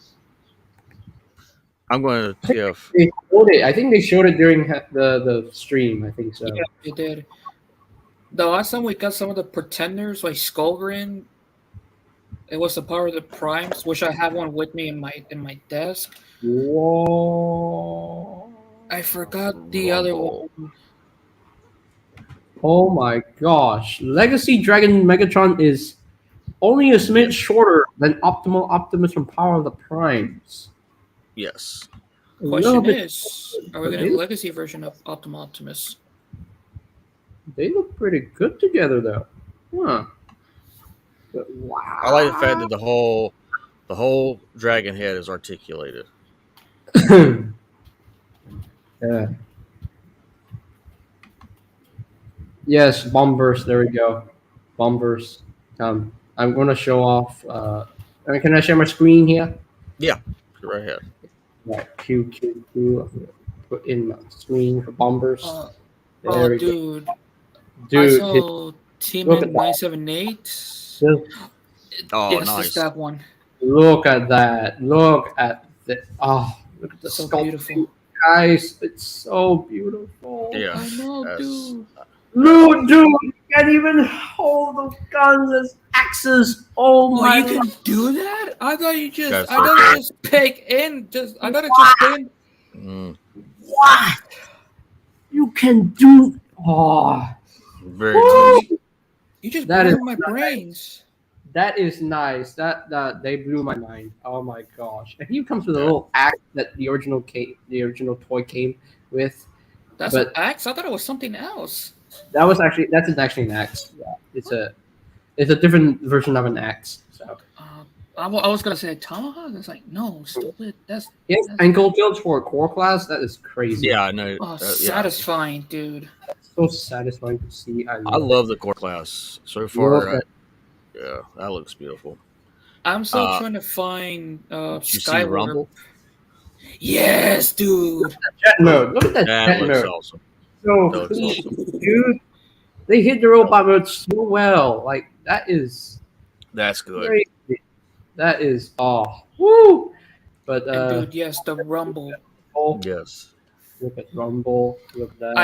I'm going to TF. They showed it. I think they showed it during the stream. I think so. Yeah, they did. The last time we got some of the Pretenders, like Skullgrin, it was the Power of the Primes, which I have one with me in my desk. Whoa! I forgot the other one. Oh my gosh! Legacy Dragon Megatron is only a smidge shorter than Optimal Optimus from Power of the Primes. Yes. Question is, are we going to have a Legacy version of Optimal Optimus? They look pretty good together, though. Huh. But wow! I like the fact that the whole dragon head is articulated. Yeah. Yes, Bombers. There we go. Bombers. I'm going to show off. Can I share my screen here? Yeah, go right ahead. Right. Q. Put in my screen for Bombers. There we go. Dude. I saw Team in 978. Oh, yes, nice. It's that one. Look at that. Look at the. Oh, look at the so sculpting. Beautiful. Guys, it's so beautiful. Yeah. I know, dude. No, dude, you can't even hold those guns as axes. Oh my! You can do that? I thought you just. That's I thought okay. you just pick in. I thought it just in. What? You can do. Oh, very nice. You just blew my brains. That is nice. That they blew my mind. Oh my gosh! And he comes with a little axe that the original toy came with. That's an axe. I thought it was something else. That's actually an axe. Yeah, it's a different version of an axe. So I was gonna say Tomahawk. It's like no, stupid. That's ankle tilts for a core class. That is crazy. Yeah, I know. satisfying, dude. So satisfying to see. I love the core class so far. Yeah, that looks beautiful. I'm still trying to find You see Skyward. Rumble? Yes, dude. Jet mode. Look at that jet looks mode. awesome. So That looks clean, awesome. dude. They hit the robot mode so well. Like that's good. crazy. That is woo. But and dude, yes, the Rumble. Yes. Look at Rumble. Look at that.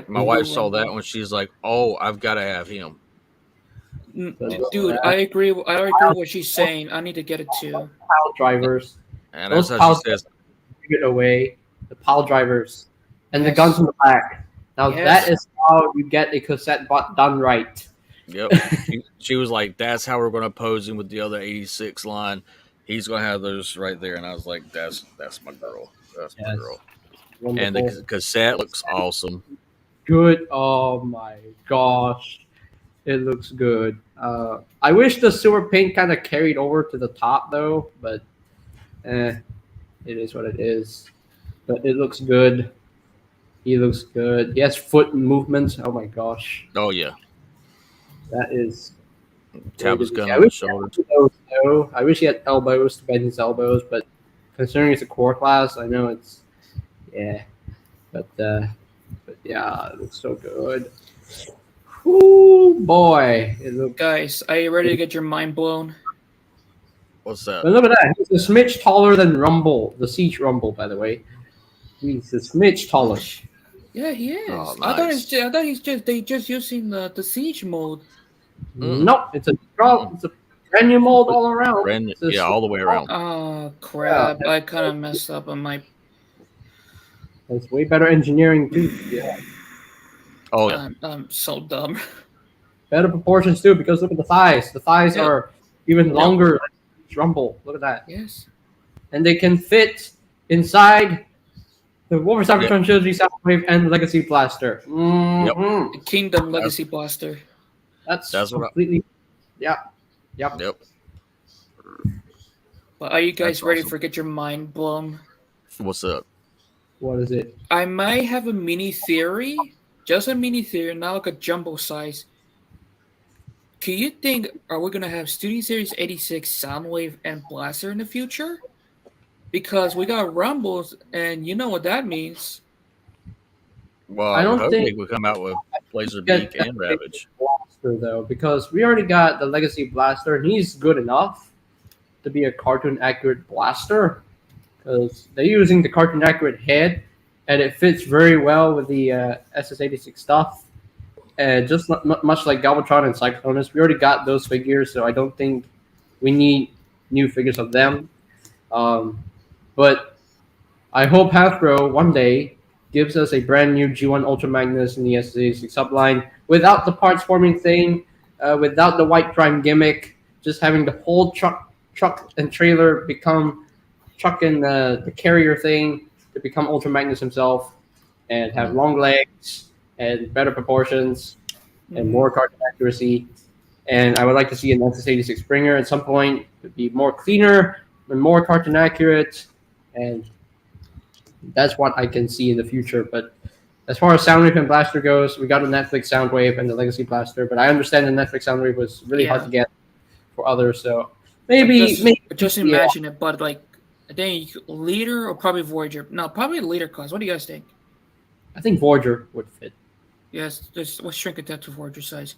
My wife saw that when she's like, "Oh, I've got to have him." Dude, I agree. I agree with what she's saying. I need to get it too. Pile drivers. And that's how she says. Give it away. The pile drivers and the guns in the back. Now that is how you get a cassette bot done right. Yep. she was like, "That's how we're going to pose him with the other 86 line. He's going to have those right there." And I was like, "That's my girl. That's my girl." Wonderful. And the cassette looks awesome. Good. Oh my gosh, it looks good. I wish the sewer paint kind of carried over to the top though, but it is what it is. But it looks good. He looks good. He has foot movements. Oh my gosh. Oh yeah. That is. Tap his gun on his shoulder. I wish he had elbows to bend his elbows, but considering it's a core class, I know it's but yeah, it looks so good. Ooh boy, it looks. Guys, are you ready to get your mind blown? What's that? But look at that. He's a smidge taller than Rumble, the Siege Rumble, by the way. He's a smidge taller. Yeah, he is. Oh, nice. I thought they just using the siege mode. Nope, it's a brand new mold all around. All the way around. Oh crap! I kind of messed up on my. That's way better engineering too. Yeah. Oh yeah. I'm so dumb. Better proportions too, because look at the thighs. The thighs are even longer than Rumble. Look at that. Yes. And they can fit inside the Wolverine Cybertron Trilogy, Shockwave, and Legacy Blaster. Mm-hmm. The Kingdom Legacy Blaster. That's completely. Yep. But are you guys ready for get your mind blown? What's up? What is it? I might have a mini theory, just a mini theory, not like a jumbo size. Can you think, are we going to have Studio Series 86 Soundwave and Blaster in the future? Because we got Rumbles, and you know what that means. Well, I don't think we come out with Laserbeak and Ravage. Blaster, though, because we already got the Legacy Blaster, and he's good enough to be a cartoon-accurate blaster. Because they're using the cartoon-accurate head, and it fits very well with the SS86 stuff. And just much like Galvatron and Cyclonus, we already got those figures, so I don't think we need new figures of them. But I hope Hasbro one day gives us a brand new G1 Ultra Magnus in the SS86 subline without the parts forming thing, without the white prime gimmick, just having the whole truck and trailer become truck and the carrier thing to become Ultra Magnus himself, and have long legs and better proportions and more cartoon accuracy. And I would like to see an SS86 Springer at some point to be more cleaner and more cartoon accurate. And that's what I can see in the future. But as far as Soundwave and Blaster goes, we got a Netflix Soundwave and the Legacy Blaster. But I understand the Netflix Soundwave was really hard to get for others. So maybe just imagine it. But like, I think Leader or probably Voyager. No, probably Leader class. What do you guys think? I think Voyager would fit. Yes, let's shrink it down to Voyager size.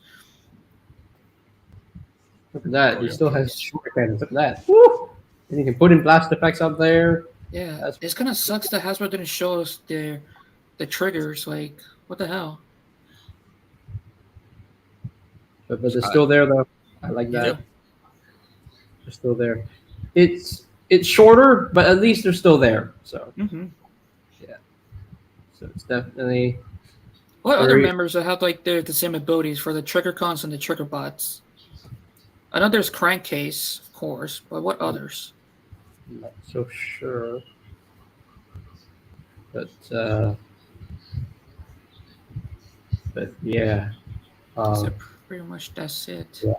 Look at that. He still has short cannons. Look at that. Woo! And you can put in blast effects up there. Yeah, it's kind of sucks that Hasbro didn't show us the triggers. Like, what the hell? But they're still there, though. I like that. Yep. They're still there. It's shorter, but at least they're still there. So, yeah. So it's definitely. What other members have like the same abilities for the trigger cons and the trigger bots? I know there's Crankcase, of course, but what others? I'm not so sure. But yeah. So pretty much that's it. Yeah.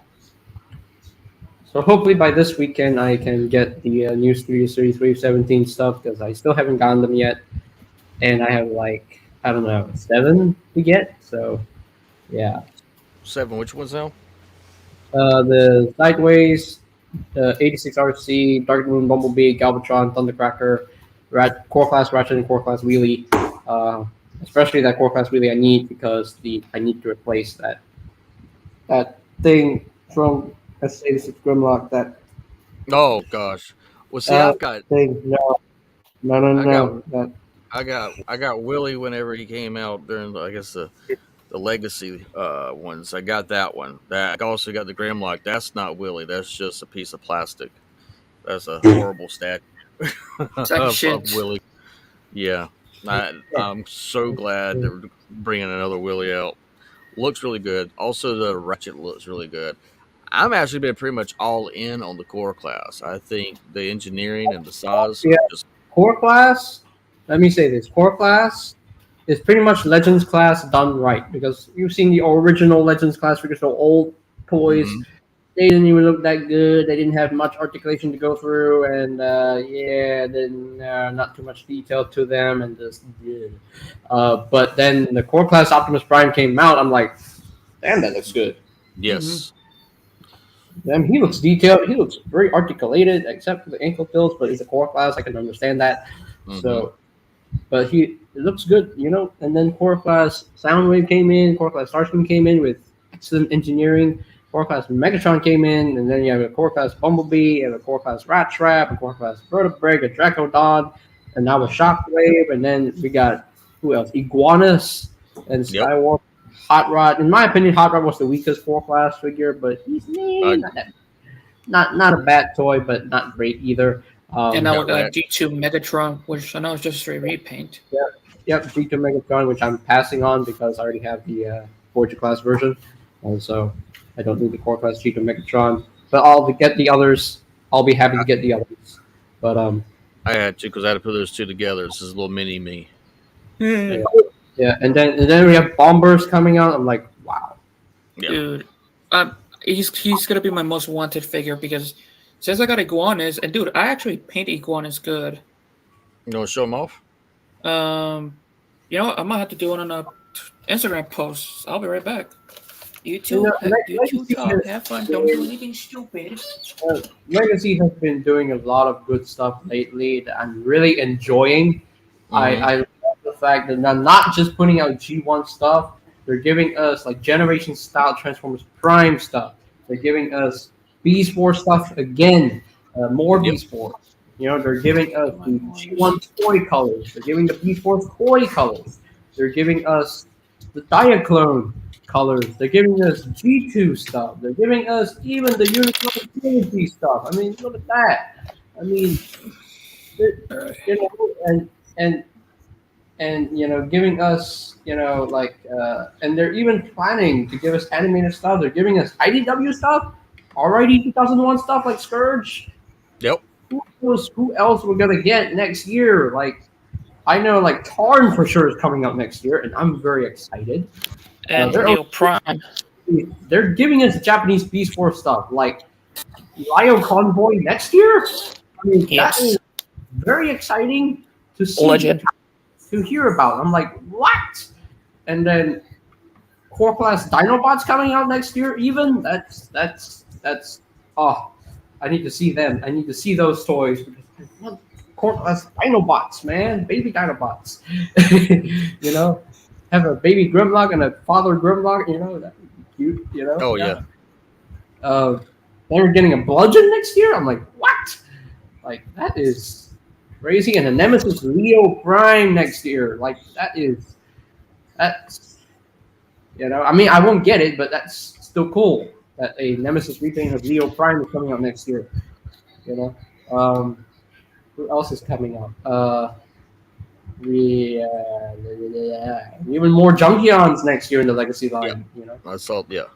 So hopefully by this weekend I can get the new Studio Series Wave 17 stuff because I still haven't gotten them yet, and I have like I don't know 7 to get. So yeah, 7. Which ones now? the Sideways, the 86 RC, Dark Moon, Bumblebee, Galvatron, Thundercracker, Core Class Ratchet, and Core Class Wheelie. Especially that Core Class Wheelie I need because I need to replace that thing from S86 Grimlock. That Oh gosh. Well, see, I've got thing. No, no, no, I got no. That I got Willie whenever he came out during I guess the legacy ones. I got that one. That I also got the Grimlock. That's not Willie. That's just a piece of plastic. That's a horrible statue It's like of shit. Willie. Yeah, I'm so glad they're bringing another Willie out. Looks really good. Also, the Ratchet looks really good. I'm actually been pretty much all in on the core class. I think the engineering and the size yeah. are just Core Class. Let me say this: Core Class is pretty much Legends Class done right because you've seen the original Legends Class figures, so old toys. mhm. They didn't even look that good. They didn't have much articulation to go through, and then not too much detail to them, and just yeah. But then the Core Class Optimus Prime came out. I'm like, damn, that looks good. Yes. Damn, he looks detailed. He looks very articulated, except for the ankle tilts. But he's a Core Class. I can understand that. Mm-hmm. So, but it looks good, you know. And then Core Class Soundwave came in. Core Class Starscream came in with excellent engineering. Core Class Megatron came in, and then you have a Core Class Bumblebee, you have a Core Class Rat Trap, a Core Class Vertebrae, a Dracodon, and now a Shockwave, and then we got who else? Iguanus and Yep. Skywalker. Hot Rod. In my opinion, Hot Rod was the weakest 4 class figure, but he's not a bad toy, but not great either. And now we got got G2 Megatron, which I know is just straight repaint. Yep, G2 Megatron, which I'm passing on because I already have the Forger class version, and so I don't need the core class G2 Megatron. But I'll get the others. I'll be happy to get the others. But I had to because I had to put those two together. This is a little mini me. yeah, and then we have Bombers coming out. I'm like, wow, Yeah. Dude, he's gonna be my most wanted figure because since I got Iguanas, and dude, I actually paint Iguanas good. You want to show them off? You know what? I might have to do it on a Instagram post. I'll be right back. You two, You know, you two talk, have fun, don't do anything stupid. Legacy has been doing a lot of good stuff lately that I'm really enjoying. I love the fact that they're not just putting out G1 stuff, they're giving us like Generation style Transformers Prime stuff. They're giving us Beast Wars stuff again, more Yep. Beast Wars. You know, they're giving us the G1 toy colors. They're giving the Beast Wars toy colors. They're giving us the Diaclone colors. They're giving us G2 stuff. They're giving us even the Unicorn Trinity stuff. I mean, look at that. I mean, you know, and you know, giving us, you know, like, and they're even planning to give us animated stuff. They're giving us IDW stuff, already 2001 stuff like Scourge. Yep. Who else we're gonna get next year? Like, I know like Tarn for sure is coming out next year, and I'm very excited. And they're Neo Prime. They're giving us Japanese Beast Wars stuff like Lio Convoy next year. I mean, Yes. that is very exciting to see, Legend. to hear about. I'm like, what? And then Core Class Dinobots coming out next year. Even that's oh, I need to see them. I need to see those toys because I want Core Class Dinobots, man, baby Dinobots. You know, have a baby Grimlock and a father Grimlock. You know, that would be cute. You know. Oh yeah. They're getting a Bludgeon next year. I'm like, what? Like that is crazy. And a Nemesis Leo Prime next year. Like that's you know. I mean, I won't get it, but that's still cool. That a Nemesis repaint of Leo Prime is coming out next year. You know. Who else is coming out? Even more Junkions next year in the Legacy line. You know. I saw. Yeah.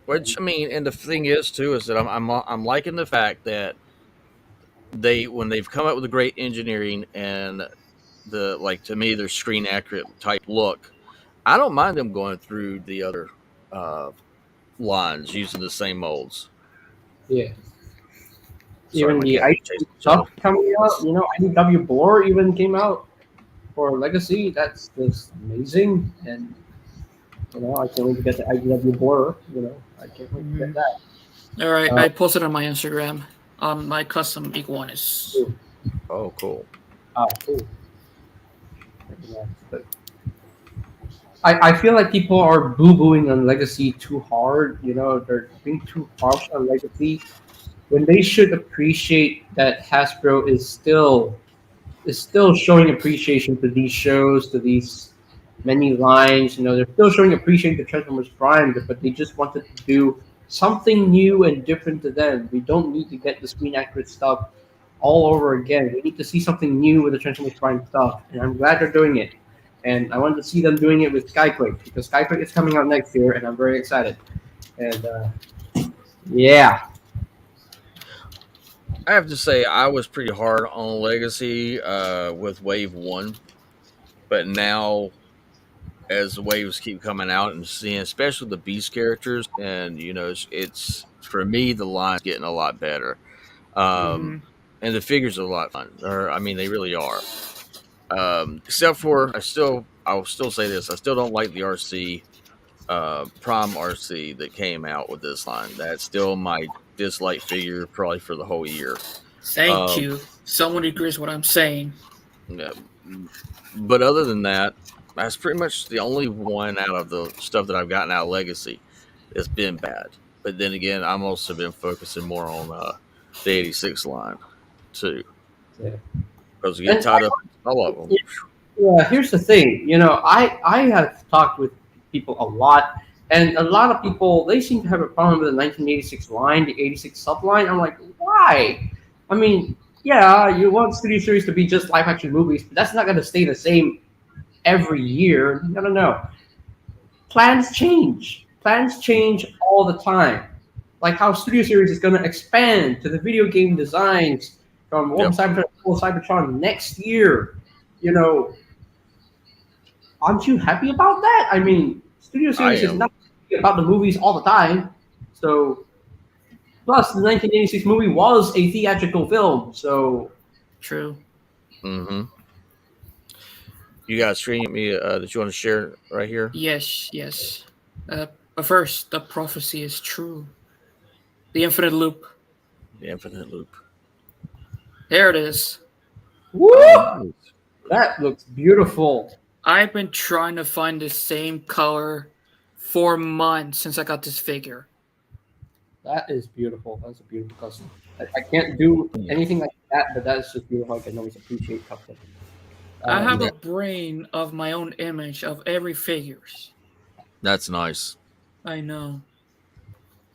Which I mean, and the thing is too is that I'm liking the fact that when they've come up with a great engineering and the like to me their screen accurate type look, I don't mind them going through the other lines using the same molds. Yeah. Sorry, Even my the cat ice chasing stuff coming out, IDW Boar even came out for Legacy. That's just amazing, and I can't wait to get the IDW Boar. I can't wait to get that. All right, Uh, I posted on my Instagram on my custom iguanas. Oh, cool. cool. Yeah, but I feel like people are boo-booing on Legacy too hard. They're being too harsh on Legacy when they should appreciate that Hasbro is still showing appreciation to these shows, to these many lines. They're still showing appreciation to Transformers Prime, but they just wanted to do something new and different to them. We don't need to get the screen accurate stuff all over again. We need to see something new with the Transformers Prime stuff, and I'm glad they're doing it. And I want to see them doing it with Skyquake because Skyquake is coming out next year, and I'm very excited. And yeah, I have to say, I was pretty hard on Legacy with Wave 1, but now as the waves keep coming out and seeing, especially the Beast characters, and it's for me, the line's getting a lot better. Mhm. And the figures are a lot fun. I mean, they really are. Except for, I will still say this: I still don't like the RC Prime RC that came out with this line. That's still my dislike figure, probably for the whole year. Thank Um, you. Someone agrees what I'm saying. yeah, but other than that, that's pretty much the only one out of the stuff that I've gotten out of Legacy that's been bad. But then again, I'm also been focusing more on the 86 line too, yeah. because we get tied up in all of them. Yeah, here's the thing. I have talked with people a lot, and a lot of people they seem to have a problem with the 1986 line, the 86 subline. I'm like, why? I mean, yeah, you want Studio Series to be just live action movies, but that's not going to stay the same every year. No. Plans change. Plans change all the time. Like how Studio Series is going to expand to the video game designs from Yep. Cybertron next year. You know, aren't you happy about that? I mean, Studio I Series is am. not about the movies all the time. So, plus the 1986 movie was a theatrical film. So, True. Mm-hmm. You got a screen me that you want to share right here? Yes. But first, the prophecy is true. The infinite loop. The infinite loop. There it is. woo! Oh, nice. That looks beautiful. I've been trying to find the same color for months since I got this figure. That is beautiful. That's a beautiful custom. I can't do anything like that, but that's just beautiful. I can always appreciate custom. I have yeah. a brain of my own image of every figures. That's nice. I know.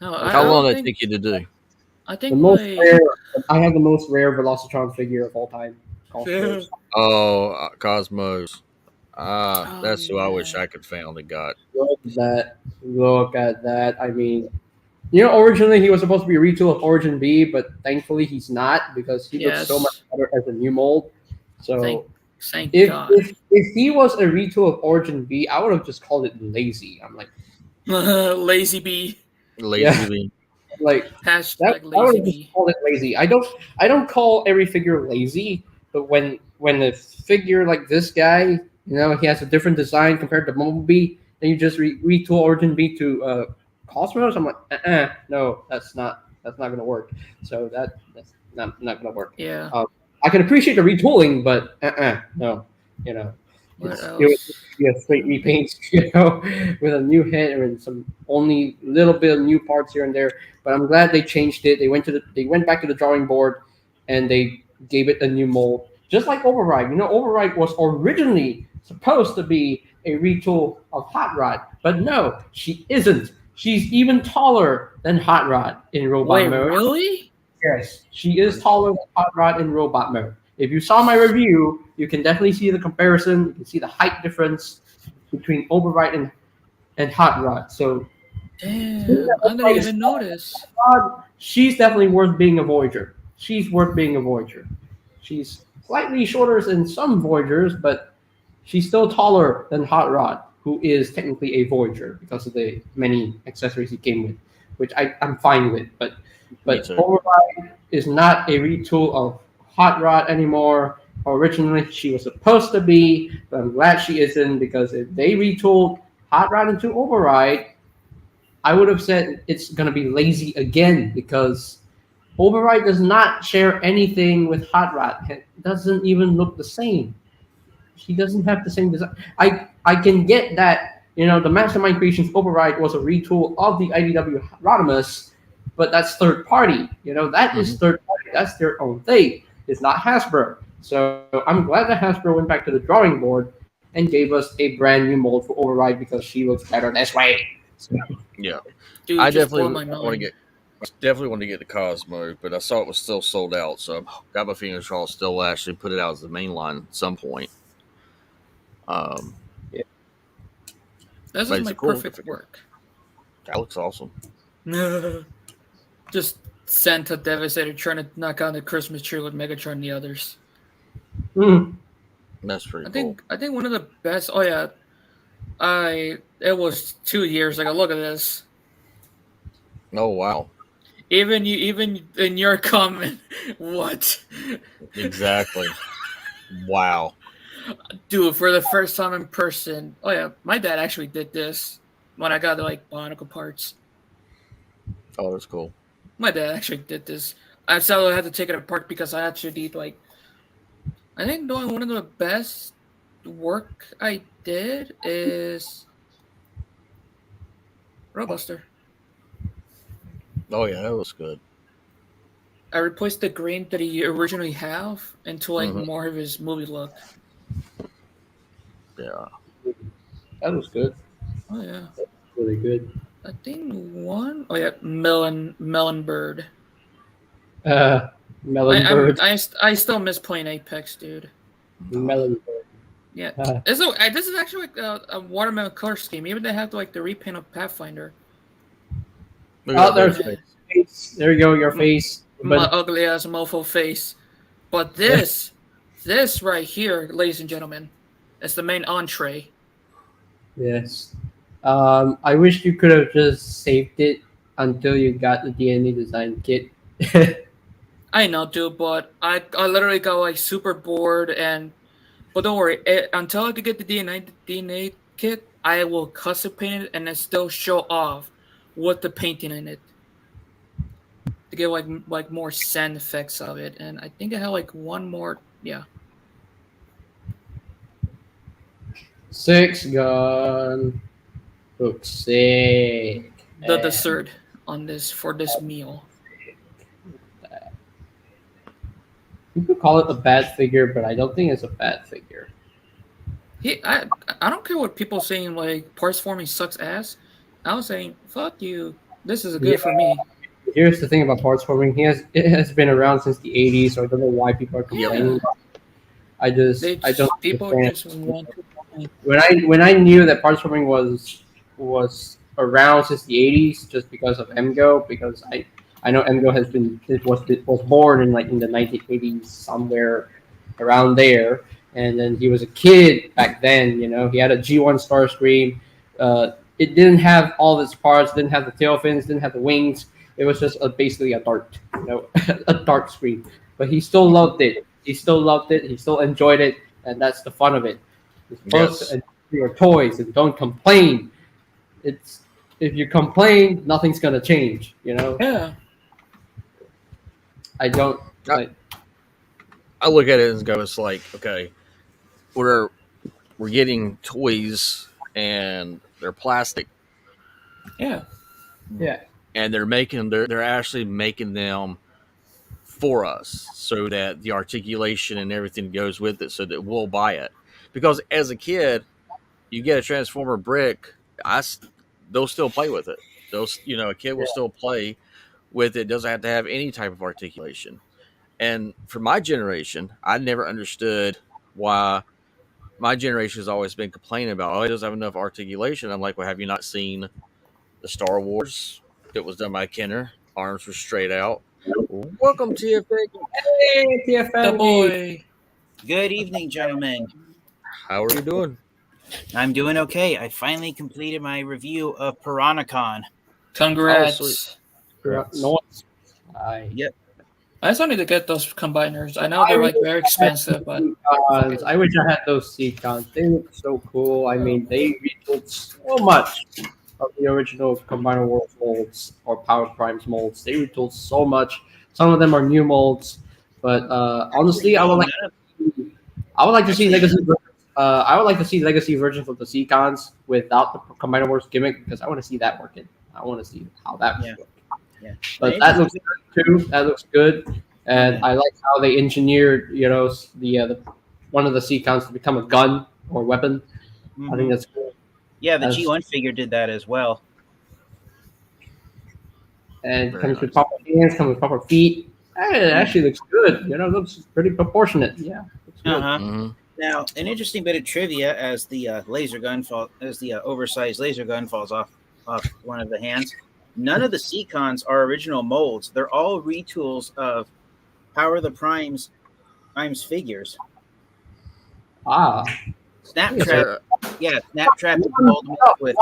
No, How I long don't did that think. take you to do? I The think most my. rare. I have the most rare Velocitron figure of all time. Cosmos. Oh, Cosmos. Oh That's who I wish yeah. I could found and got. Look at that. Look at that. I mean, originally he was supposed to be a retool of Origin B, but thankfully he's not because he looks so much Yes. better as a new mold. Thank. So Thank if God. if he was a retool of Origin B, I would have just called it lazy. I'm like, Lazy bee. yeah, Lazy Lee. like that. Hashtag I would lazy have just bee. called it lazy. I don't call every figure lazy, but when a figure like this guy, he has a different design compared to Bumblebee, then you just retool Origin B to Cosmos. I'm like, no, that's not gonna work. So that's not gonna work. Yeah. I can appreciate the retooling, but no, you know, What it would else? be a straight repaint, with a new head and some only little bit of new parts here and there. But I'm glad they changed it. They went back to the drawing board, and they gave it a new mold, just like Override. Override was originally supposed to be a retool of Hot Rod, but no, she isn't. She's even taller than Hot Rod in robot Wait, mode. really? Yes, she is taller than Hot Rod in robot mode. If you saw my review, you can definitely see the comparison. You can see the height difference between Override and Hot Rod. So Damn, I didn't even notice. Rod, she's definitely worth being a Voyager. She's worth being a Voyager. She's slightly shorter than some Voyagers, but she's still taller than Hot Rod, who is technically a Voyager because of the many accessories he came with, which I'm fine with. But But too. Override is not a retool of Hot Rod anymore. Originally, she was supposed to be, but I'm glad she isn't because if they retooled Hot Rod into Override, I would have said it's going to be lazy again because Override does not share anything with Hot Rod. It doesn't even look the same. He doesn't have the same design. I can get that, the Mastermind Creations Override was a retool of the IDW Rodimus, but that's third party. That is third party. That's their own thing. It's not Hasbro. So I'm glad that Hasbro went back to the drawing board and gave us a brand new mold for Override because she looks better this way. So, Yeah, Dude, I just definitely blow my want to mind. get the Cosmo, but I saw it was still sold out, so I got my fingers crossed. Still actually put it out as the main line at some point. yeah. This But is it's my a cool perfect figure. work. That looks awesome. Just Santa Devastator trying to knock on the Christmas tree with Megatron and the others. Mhm. That's pretty I cool. think one of the best. Oh yeah, it was 2 years ago. Look at this. Oh wow! Even in your comment, what? Exactly. Wow. Dude, for the first time in person. Oh yeah, my dad actually did this when I got like Bionicle parts. Oh, that's cool. My dad actually did this. I sadly had to take it apart because I actually did like. I think doing one of the best work I did is Roadbuster. Oh yeah, that was good. I replaced the green that he originally have into like Mhm. more of his movie look. Yeah. That was good. Oh yeah, Really good. I think one. Oh yeah, Melon Bird. Melon Bird. I still miss playing Apex, dude. Melon Bird. Yeah, Uh, this is actually like a watermelon color scheme. Even they have like the repaint of Pathfinder. Look Oh, at there's that. your face. There you go, your face. My But ugly ass mofo face. But this right here, ladies and gentlemen, is the main entree. yes, I wish you could have just saved it until you got the DNA design kit. I know, dude, but I literally got like super bored but don't worry, until I could get the DNA kit, I will custom paint it and then still show off with the painting in it to get like more sand effects of it. And I think I have like one more, yeah, Six gun. Looks sick. the dessert on this for this meal. You could call it a bad figure, but I don't think it's a bad figure. I don't care what people saying like parts forming sucks ass. I was saying fuck you. This is good for me. Here's the thing about parts forming. It has been around since the 80s, so I don't know why people are complaining. I don't People understand. just want to complain. When I knew that parts forming was around since the 80s, just because of MGO, because I know MGO was born in like in the 1980s somewhere around there, and then he was a kid back then. He had a G1 Starscream. It didn't have all its parts, didn't have the tail fins, didn't have the wings. It was just basically a dart, a dart screen. But he still loved it. He still loved it. He still enjoyed it, and that's the fun of it. You're supposed to enjoy your toys and don't complain. It's if you complain, nothing's gonna change. Yeah. I don't. I look at it and go, it's like, okay, we're getting toys and they're plastic. Yeah. Yeah. And they're actually making them for us so that the articulation and everything goes with it so that we'll buy it. Because as a kid, you get a Transformer brick, they'll still play with it. A kid will still play with it. Doesn't have to have any type of articulation. And for my generation, I never understood why my generation has always been complaining about, oh, it doesn't have enough articulation. I'm like, well, have you not seen the Star Wars that was done by Kenner? Arms were straight out. Welcome to your Hey, The TFL boy. Good evening, gentlemen. How are you doing? I'm doing okay. I finally completed my review of Piranacon. Congrats. Oh, sweet. No, Yep. I still need to get those combiners. I know they're like very expensive, but I wish I had those Seacons. They look so cool. I mean, they retooled so much of the original Combiner Wars molds or Power Primes molds. They retooled so much. Some of them are new molds, but honestly, I would like to see legacy. I would like to see legacy versions of the Seacons without the Combiner Wars gimmick because I want to see that working. I want to see how that would work. Yeah. But that looks good too. That looks good, and I like how they engineered, the one of the Seacons to become a gun or weapon. Mm-hmm. I think that's cool. Yeah, the G1 figure did that as well. And it comes with proper hands, comes with proper feet. It actually looks good. It looks pretty proportionate. Yeah. Looks good. Mm-hmm. Now, an interesting bit of trivia as the oversized laser gun falls off one of the hands. None of the Seacons are original molds. They're all retools of Power of the Primes figures. Snaptrap, Snaptrap is mold with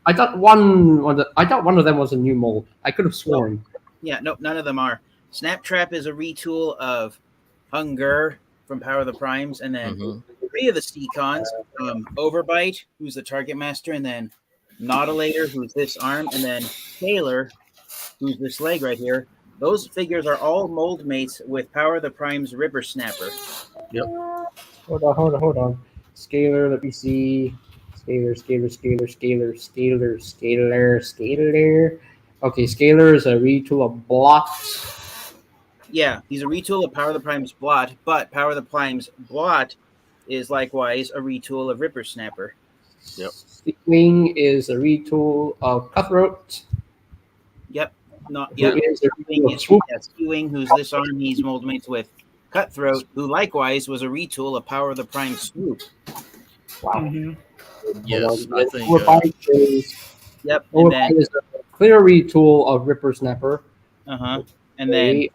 I thought one of them was a new mold. I could have sworn. Yeah, nope, none of them are. Snaptrap is a retool of Hunger from Power of the Primes, and then 3 of the Seacons, Overbite, who's the target master, and then Nautilator, who's this arm, and then Taylor, who's this leg right here. Those figures are all mold mates with Power of the Prime's Ripper Snapper. Yep. Hold on. Scalar, let me see. Scalar. Okay, Scalar is a retool of Blot. Yeah, he's a retool of Power of the Prime's Blot, but Power of the Prime's Blot is likewise a retool of Ripper Snapper. Yep. Wing is a retool of Cutthroat. Yep. Skewing, who's this arm, he's mold mates with Cutthroat, who likewise was a retool of Power of the Prime's Swoop. Wow. Mm-hmm. Yes, I think. Yep. And then is a clear retool of Ripper Snapper. And then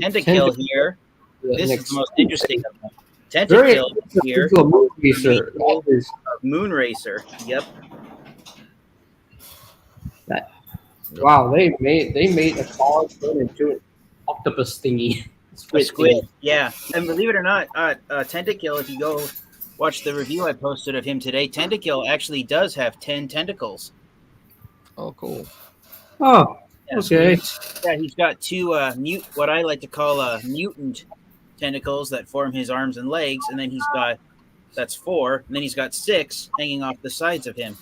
Tentakill here. This is the most interesting of them. Tentakill here. Moonracer. Yep. Wow, they made a car turn into an octopus thingy. Squid. Yeah. And believe it or not, Tentakill, if you go watch the review I posted of him today, Tentakill actually does have 10 tentacles. Oh, cool. Oh, okay. Yeah, he's got 2 what I like to call mutant tentacles that form his arms and legs, and then that's 4, and then he's got 6 hanging off the sides of him.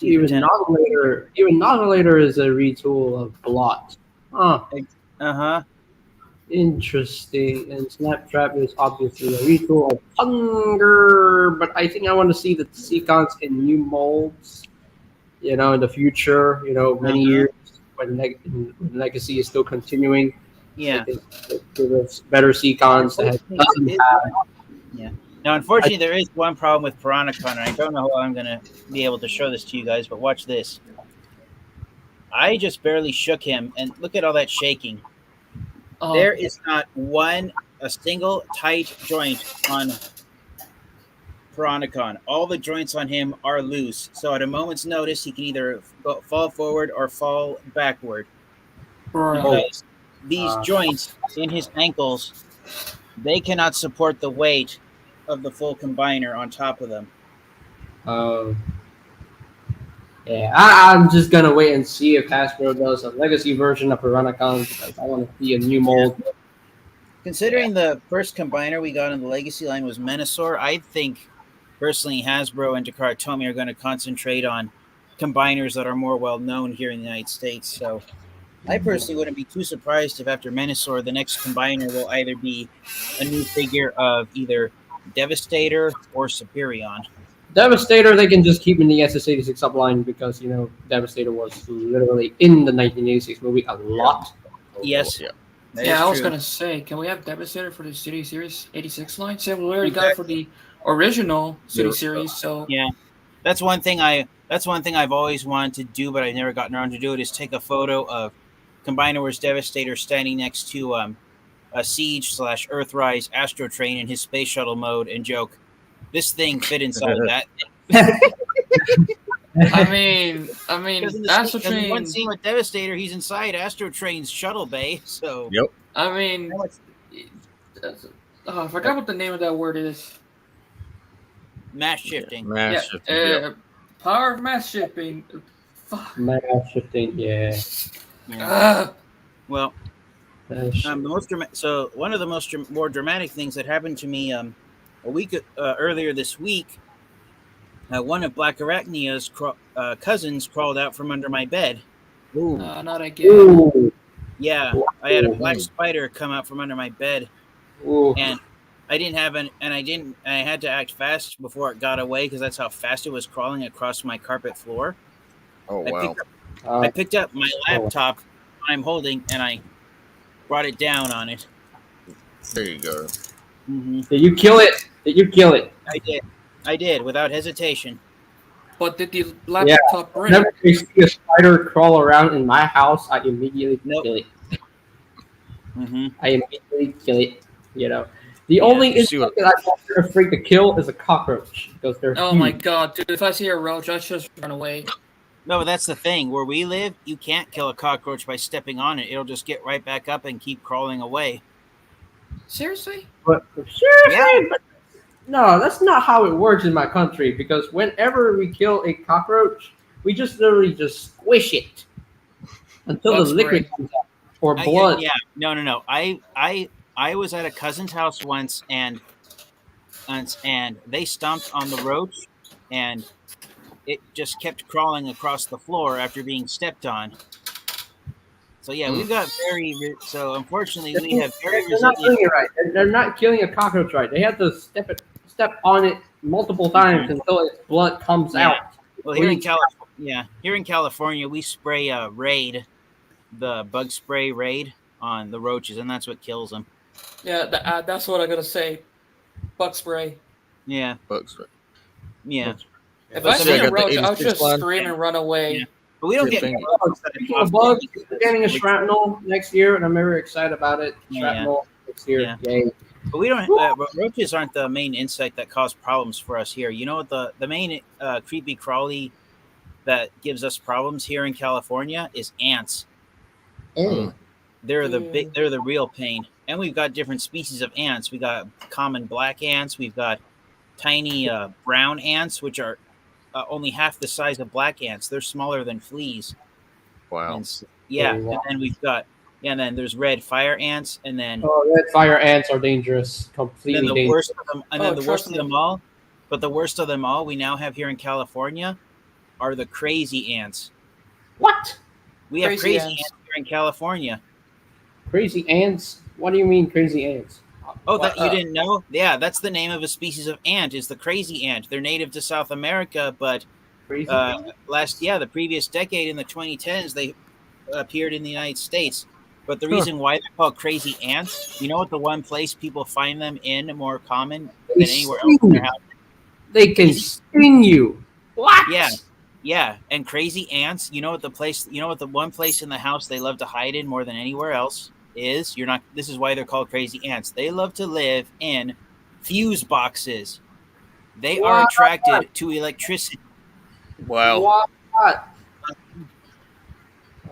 Even Nautilator is a retool of Blot. Interesting. And Snaptrap is obviously a retool of Hunger, but I think I want to see the Seacons in new molds. In the future, many years when Legacy is still continuing. Yeah. I think there's better Seacons that doesn't have. Yeah. Now, unfortunately, there is one problem with Piranacon, and I don't know how I'm going to be able to show this to you guys, but watch this. I just barely shook him, and look at all that shaking. Oh. There is not a single tight joint on Piranacon. All the joints on him are loose, so at a moment's notice, he can either fall forward or fall backward. Because these joints in his ankles, they cannot support the weight of the full combiner on top of them. Yeah, I'm just gonna wait and see if Hasbro does a legacy version of Piranacon because I want to see a new mold. Considering the first combiner we got in the legacy line was Menasor, I think personally Hasbro and Takara Tomy are going to concentrate on combiners that are more well known here in the United States. So I personally wouldn't be too surprised if after Menasor, the next combiner will either be a new figure of either Devastator or Superion. Devastator, they can just keep in the SS86 subline because, Devastator was literally in the 1986 movie a lot. Yes. Yeah, I was going to say, can we have Devastator for the City Series 86 line? Same we already got for the original City Series, so... Yeah. That's one thing I've always wanted to do, but I've never gotten around to do it, is take a photo of Combiner Wars Devastator standing next to a Siege/Earthrise Astro Train in his space shuttle mode and joke, this thing fit inside of that. I mean, Because in Astro in one Train. scene with Devastator, he's inside Astro Train's shuttle bay. So Yep. I mean, I forgot what the name of that word is. mass shifting. Mass shifting. Yep. Power of mass shifting. Fuck. Mass shifting, yeah. Well, so one of the more dramatic things that happened to me a week earlier this week, one of Black Arachnia's cousins crawled out from under my bed. Ooh. Not again. Ooh. Yeah, I had a black spider come out from under my bed, Ooh. and I had to act fast before it got away because that's how fast it was crawling across my carpet floor. Oh wow! I picked up my laptop I'm holding and I brought it down on it. There you go. Mm-hmm. Did you kill it? I did without hesitation. But did the laptop break? Whenever I see a spider crawl around in my house, I immediately kill it. Mm-hmm. I immediately kill it. You know, the only insect that I'm afraid to kill is a cockroach because they're huge. My god, dude! If I see a roach, I just run away. No, but that's the thing. Where we live, you can't kill a cockroach by stepping on it. It'll just get right back up and keep crawling away. Seriously? Seriously? But no, that's not how it works in my country. Because whenever we kill a cockroach, we just literally just squish it until the liquid comes out or blood. No. I was at a cousin's house once, and they stomped on the roach, and it just kept crawling across the floor after being stepped on. So yeah, we've got so unfortunately we have very They're not doing it right. They're not killing a cockroach right. They have to step on it multiple times until its blood comes out. Well, here in California, we spray Raid, the bug spray Raid on the roaches, and that's what kills them. Yeah, that's what I'm gonna say. Bug spray. Yeah. Bug spray. Yeah. If I see a roach, I'll just scream and run away. Yeah. But we don't get speaking of bugs, we're getting a shrapnel next year, and I'm very excited about it. Shrapnel next year. Yeah. Yay. But we don't. Roaches aren't the main insect that cause problems for us here. You know what the main creepy crawly that gives us problems here in California is ants. They're the real pain. And we've got different species of ants. We got common black ants. We've got tiny brown ants, which are only half the size of black ants. They're smaller than fleas. Wow. And then we've got and then there's red fire ants, and then red fire ants are dangerous, completely dangerous. Worst of them, and then the worst of them all. But the worst of them all we now have here in California are the crazy ants. What? We have crazy ants here in California. Crazy ants? What do you mean crazy ants? Oh, that you didn't know? Yeah, that's the name of a species of ant, is the crazy ant. They're native to South America, but the previous decade in the 2010s, they appeared in the United States. But the reason why they're called crazy ants, you know what the one place people find them in more common than anywhere else in their house? They can sting you. What? Yeah. And crazy ants, you know what the one place in the house they love to hide in more than anywhere else is? This is why they're called crazy ants. They love to live in fuse boxes. They are attracted to electricity. Wow. What?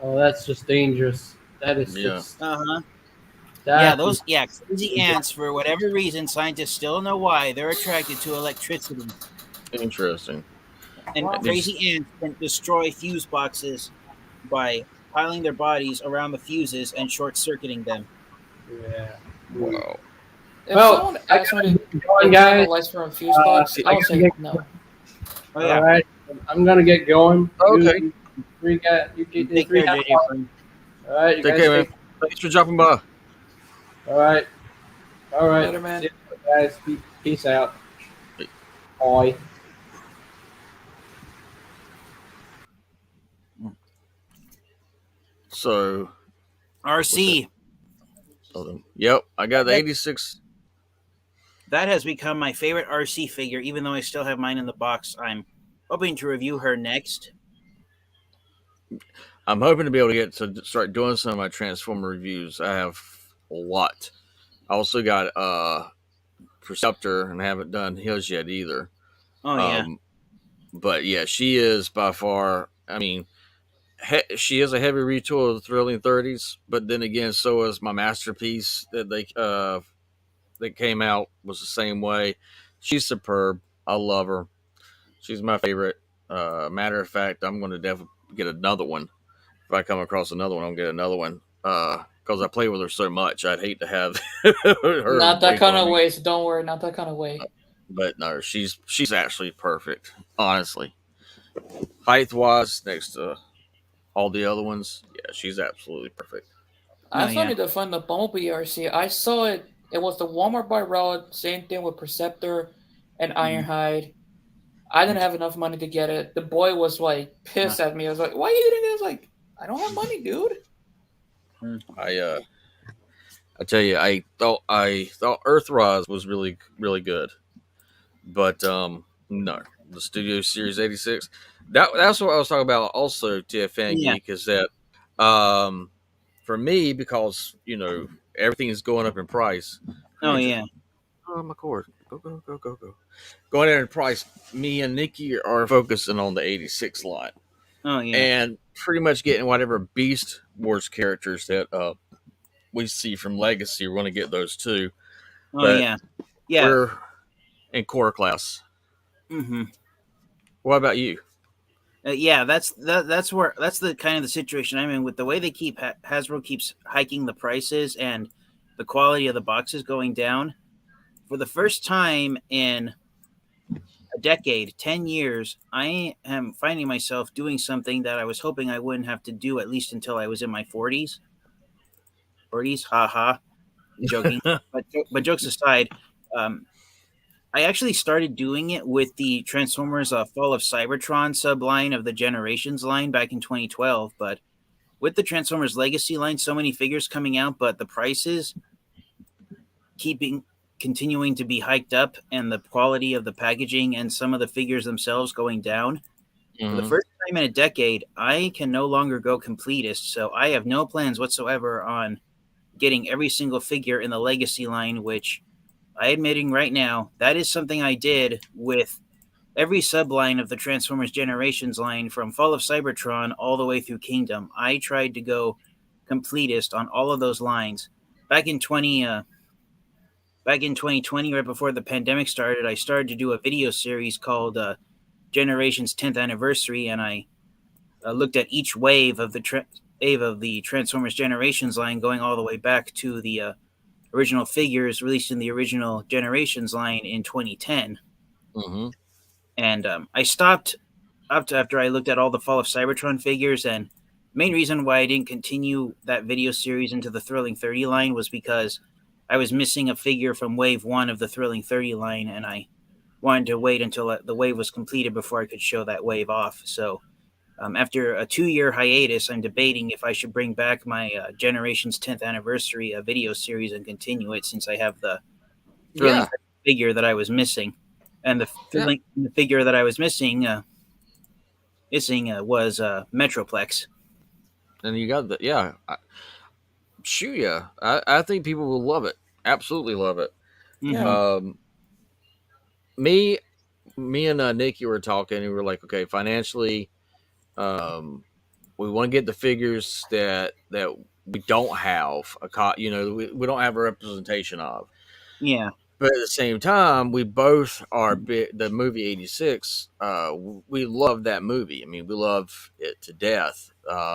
Oh, that's just dangerous. That is just crazy ants, for whatever reason, scientists still know why, they're attracted to electricity. Interesting. And crazy ants can destroy fuse boxes by piling their bodies around the fuses and short-circuiting them. Yeah. Wow. If someone asked me to guys, lights from a fuse box, I would say no. Oh, yeah. All right, I'm gonna get going. Okay. You three guys. All right, you Take guys. care, man. Thanks for dropping by. All right. Later, man. See you guys. Peace out. Bye. So, RC. Yep, I got the 86. That has become my favorite RC figure, even though I still have mine in the box. I'm hoping to review her next. I'm hoping to be able to get to start doing some of my Transformer reviews. I have a lot. I also got Perceptor, and I haven't done his yet either. Oh, yeah. But yeah, she is by far. I mean, she is a heavy retool of the Thrilling 30s, but then again, so is my masterpiece that came out was the same way. She's superb. I love her. She's my favorite. Matter of fact, I'm going to definitely get another one. If I come across another one, I'll get another one. Because I play with her so much, I'd hate to have her Not that break kind on of me. way. So don't worry. Not that kind of way. But no, she's actually perfect. Honestly, height wise, next to all the other ones, yeah, she's absolutely perfect. I Oh, still yeah. need to find the Bumblebee RC. I saw it. It was the Walmart by route. Same thing with Perceptor and Ironhide. I didn't have enough money to get it. The boy was like pissed at me. I was like, "Why are you getting it?" I was like, "I don't have money, dude." I tell you, I thought Earthrise was really good, but no, the Studio Series 86. That's what I was talking about. Also, TFN Yeah. Geek is that for me, because everything is going up in price. Oh, Ranger, yeah. oh, my cord, go. Going in price. Me and Nikki are focusing on the 86 line Oh, yeah. and pretty much getting whatever Beast Wars characters that we see from Legacy. We're going to get those too. Oh, But yeah. Yeah. we're in core class. Mm-hmm. What about you? Yeah, that's the kind of the situation I'm in with the way they keep Hasbro keeps hiking the prices and the quality of the boxes going down. For the first time in a decade, 10 years, I am finding myself doing something that I was hoping I wouldn't have to do at least until I was in my 40s. 40s, haha, joking. But jokes aside, um, I actually started doing it with the Transformers Fall of Cybertron subline of the Generations line back in 2012. But with the Transformers Legacy line, so many figures coming out, but the prices continuing to be hiked up and the quality of the packaging and some of the figures themselves going down. For the first time in a decade, I can no longer go completist, so I have no plans whatsoever on getting every single figure in the Legacy line, which I admitting right now, that is something I did with every subline of the Transformers Generations line from Fall of Cybertron all the way through Kingdom. I tried to go completist on all of those lines. Back in 2020, right before the pandemic started, I started to do a video series called Generations 10th Anniversary, and I looked at each wave of the Transformers Generations line, going all the way back to the original figures released in the original Generations line in 2010. Mm-hmm. And I stopped after I looked at all the Fall of Cybertron figures. And the main reason why I didn't continue that video series into the Thrilling 30 line was because I was missing a figure from Wave 1 of the Thrilling 30 line, and I wanted to wait until the wave was completed before I could show that wave off. So after a 2-year hiatus, I'm debating if I should bring back my Generations 10th Anniversary video series and continue it, since I have the Thrilling figure that I was missing. And the figure that I was missing was Metroplex. And you got the I think people will love it. Absolutely love it. Yeah. Me and Nikki were talking, and we were like, okay, financially, we want to get the figures that we don't have we don't have a representation of. Yeah. But at the same time, we both are the movie 86. We love that movie. I mean, we love it to death.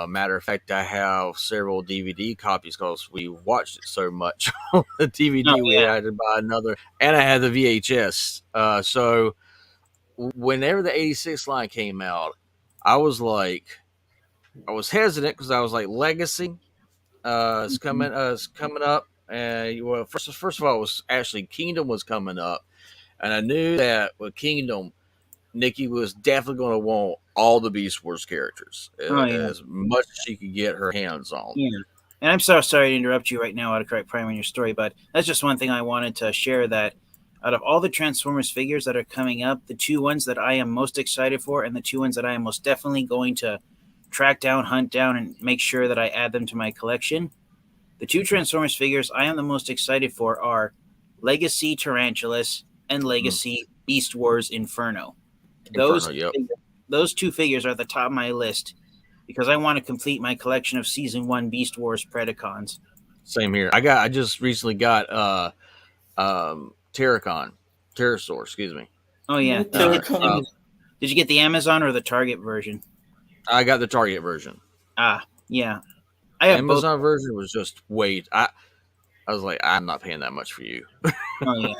Matter of fact, I have several DVD copies because we watched it so much on the DVD. We had to buy another, and I had the VHS. So whenever the 86 line came out, I was hesitant because I was like, Legacy is coming up. And well, first of all, it was actually Kingdom was coming up, and I knew that with Kingdom, Nikki was definitely going to want all the Beast Wars characters as much as she could get her hands on. Yeah. And I'm so sorry to interrupt you right now, Autocorrect Primer, in your story, but that's just one thing I wanted to share, that out of all the Transformers figures that are coming up, the two ones that I am most excited for and the two ones that I am most definitely going to track down, hunt down, and make sure that I add them to my collection, the two Transformers figures I am the most excited for are Legacy Tarantulas and Legacy Beast Wars Inferno. Those Inferno, yep. those two figures are at the top of my list because I want to complete my collection of Season 1 Beast Wars Predacons. Same here. I just recently got Terracon Pterosaur, excuse me. Oh yeah. Terracon. Did you get the Amazon or the Target version? I got the Target version. Yeah. I The have Amazon both. version was just wait. I was like, I'm not paying that much for you. Oh yeah.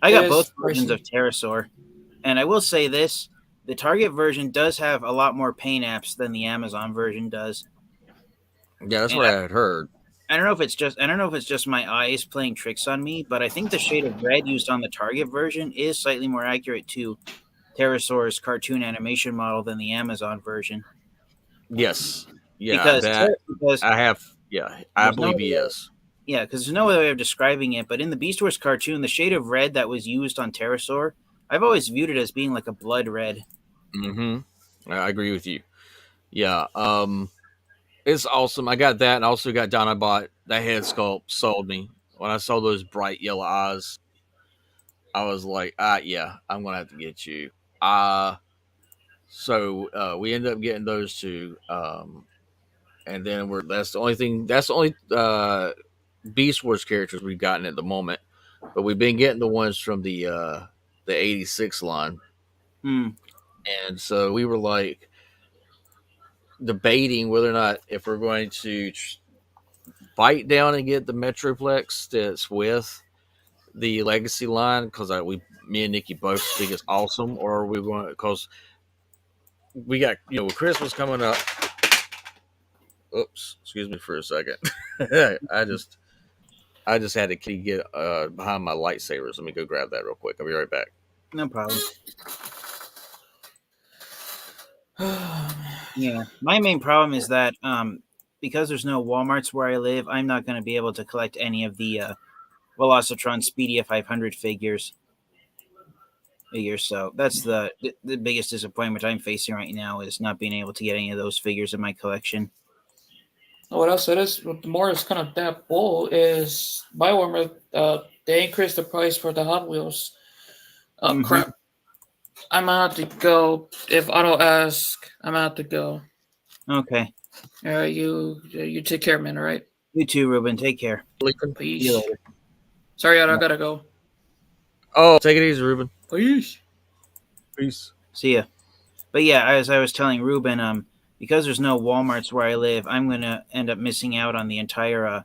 I got It both is versions of Pterosaur. And I will say this, the Target version does have a lot more paint apps than the Amazon version does. Yeah, that's And what I had heard. I don't know if it's just my eyes playing tricks on me, but I think the shade of red used on the Target version is slightly more accurate to Pterosaur's cartoon animation model than the Amazon version. Yes. Yeah, Because I have. Yeah, I there's believe no he is. Yeah, because there's no other way of describing it, but in the Beast Wars cartoon, the shade of red that was used on Pterosaur, I've always viewed it as being like a blood red. Mm-hmm. I agree with you. Yeah. It's awesome. I got that, and I also got Dinobot. That head sculpt sold me. When I saw those bright yellow eyes, I was like, yeah, I'm gonna have to get you. So we ended up getting those two. And then that's the only Beast Wars characters we've gotten at the moment. But we've been getting the ones from the 86 line. And so we were like debating whether or not if we're going to bite down and get the Metroplex that's with the Legacy line, because me and Nikki both think it's awesome, or are we going, because we got, Christmas coming up. Oops, excuse me for a second. I just had to get behind my lightsabers. Let me go grab that real quick. I'll be right back. No problem. Yeah, my main problem is that because there's no Walmarts where I live, I'm not going to be able to collect any of the Velocitron Speedia 500 figures. So that's the biggest disappointment I'm facing right now, is not being able to get any of those figures in my collection. What else it is, the more it's kind of that bull is Warmer. They increased the price for the Hot Wheels. Crap. I'm out to go. If Otto asks, I'm out to go. Okay. You take care, man. All right. You too, Ruben. Take care. Peace. See you later. Sorry, Otto. I gotta go. Oh, take it easy, Ruben. Peace. Peace. See ya. But yeah, as I was telling Ruben, because there's no Walmarts where I live, I'm gonna end up missing out on the entire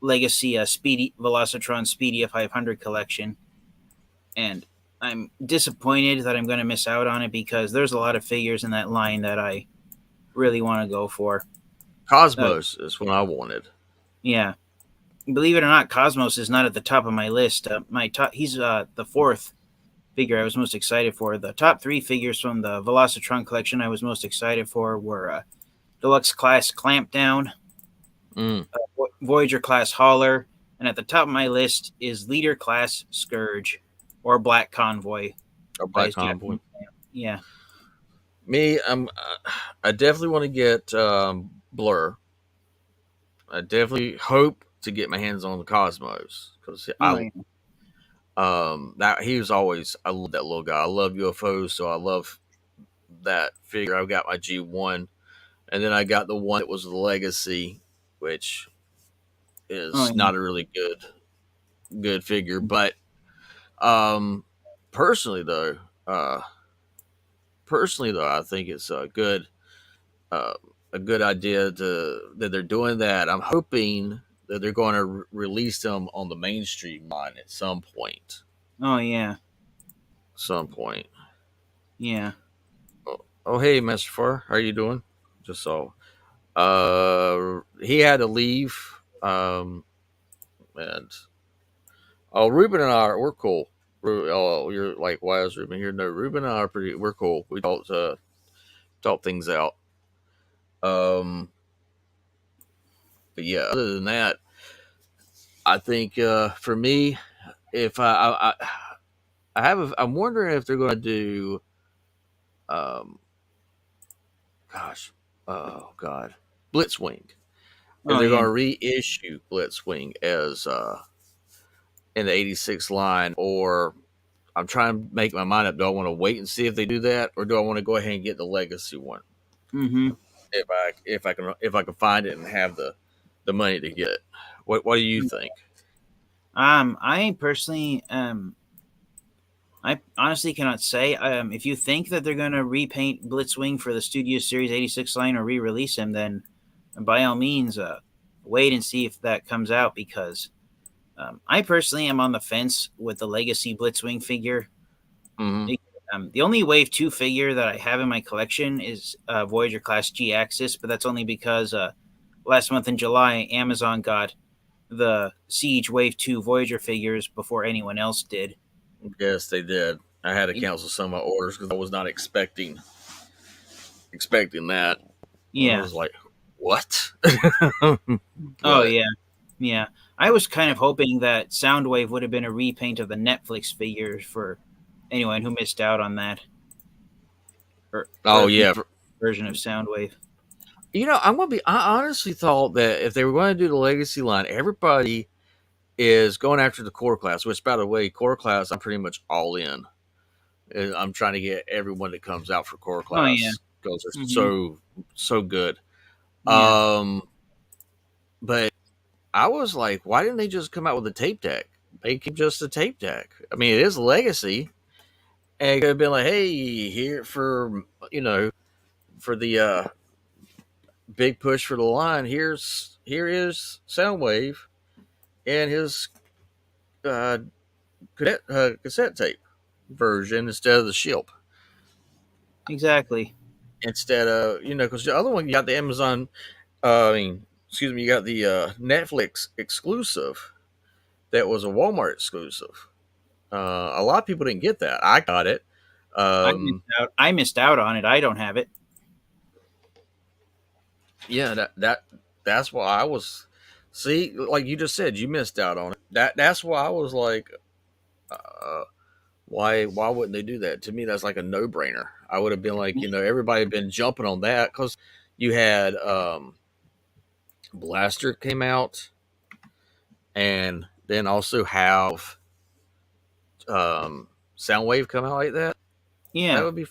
Legacy Velocitron Speedia 500 collection, and I'm disappointed that I'm going to miss out on it because there's a lot of figures in that line that I really want to go for. Cosmos is what I wanted. Yeah. Believe it or not, Cosmos is not at the top of my list. He's the fourth figure I was most excited for. The top three figures from the Velocitron collection I was most excited for were Deluxe Class Clampdown, Voyager Class Hauler, and at the top of my list is Leader Class Scourge, or Black Convoy. Or Black Convoy. Yeah. Me, I definitely want to get Blur. I definitely hope to get my hands on the Cosmos, because that he was always, I love that little guy. I love UFOs, so I love that figure. I've got my G1, and then I got the one that was the Legacy, which is not a really good figure. But personally though, I think it's a good idea that they're doing that. I'm hoping that they're going to release them on the mainstream line at some point. Oh yeah. Some point. Yeah. Oh hey, Master Far, how are you doing? Just so he had to leave. And Ruben and we're cool. You're like, why is Ruben here? No, Ruben and I we're cool. We talk things out. But yeah, other than that, I think for me, if I'm wondering if they're going to do, Blitzwing. If they're going to reissue Blitzwing as in the 86 line, or I'm trying to make my mind up. Do I want to wait and see if they do that, or do I want to go ahead and get the legacy one Mm-hmm. if I can find it and have the money to get it? What do you think? I personally, I honestly cannot say. If you think that they're going to repaint Blitzwing for the Studio Series 86 line or re-release him, then by all means, wait and see if that comes out, because I personally am on the fence with the Legacy Blitzwing figure. Mm-hmm. The only Wave 2 figure that I have in my collection is Voyager Class G Axis, but that's only because last month in July, Amazon got the Siege Wave 2 Voyager figures before anyone else did. Yes, they did. I had to cancel some of my orders because I was not expecting that. Yeah. I was like, what? Oh, yeah. Yeah. I was kind of hoping that Soundwave would have been a repaint of the Netflix figures for anyone who missed out on that. Yeah. Version of Soundwave. You know, I honestly thought that if they were going to do the Legacy line, everybody is going after the core class, which, by the way, core class, I'm pretty much all in. I'm trying to get everyone that comes out for core class because they're so good. Yeah. But I was like, why didn't they just come out with a tape deck? Make it just a tape deck. I mean, it is Legacy. And it could have been like, hey, here for the big push for the line, here is Soundwave and his cassette tape version instead of the Shilp. Exactly. Instead of, because the other one, you got the Amazon, you got the Netflix exclusive that was a Walmart exclusive. A lot of people didn't get that. I got it. I missed out on it. I don't have it. Yeah, that's why I was. See, like you just said, you missed out on it. That's why I was like, why wouldn't they do that? To me, that's like a no brainer. I would have been like, everybody had been jumping on that because you had Blaster came out, and then also have Soundwave come out like that. Yeah, that would be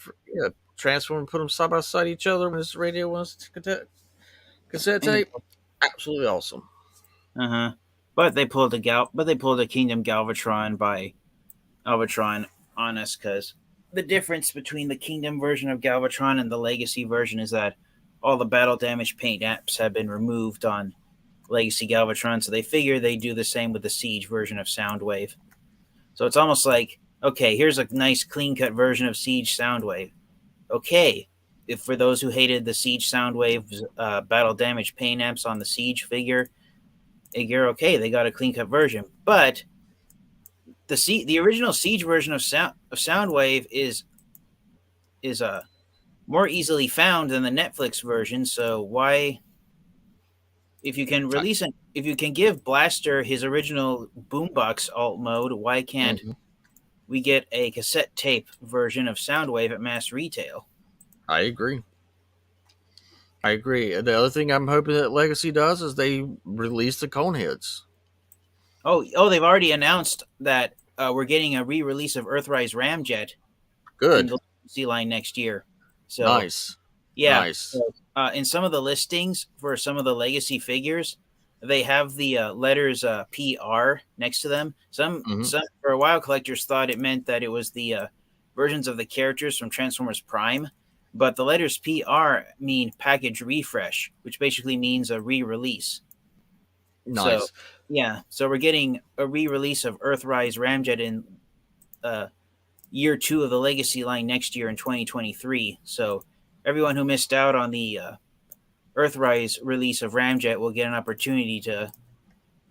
transform and put them side by side each other when this radio was cassette tape. Absolutely awesome. But they pulled a Kingdom Galvatron by Galvatron on us, because the difference between the Kingdom version of Galvatron and the Legacy version is that all the battle damage paint apps have been removed on Legacy Galvatron, so they figure they do the same with the Siege version of Soundwave. So it's almost like, okay, here's a nice clean-cut version of Siege Soundwave. Okay, if for those who hated the Siege Soundwave battle damage paint apps on the Siege figure, you're okay, they got a clean-cut version. But the original Siege version of Soundwave is more easily found than the Netflix version. So why, if you can give Blaster his original boombox alt mode, why can't we get a cassette tape version of Soundwave at mass retail? I agree. The other thing I'm hoping that Legacy does is they release the cone heads. Oh, they've already announced that we're getting a re-release of Earthrise Ramjet. Good. In the Legacy line next year. So nice. Yeah. Nice. So, in some of the listings for some of the Legacy figures, they have the letters PR next to them. Some for a while, collectors thought it meant that it was the versions of the characters from Transformers Prime, but the letters PR mean package refresh, which basically means a re-release. Nice. So we're getting a re-release of Earthrise Ramjet in year 2 of the Legacy line next year in 2023. So everyone who missed out on the Earthrise release of Ramjet will get an opportunity to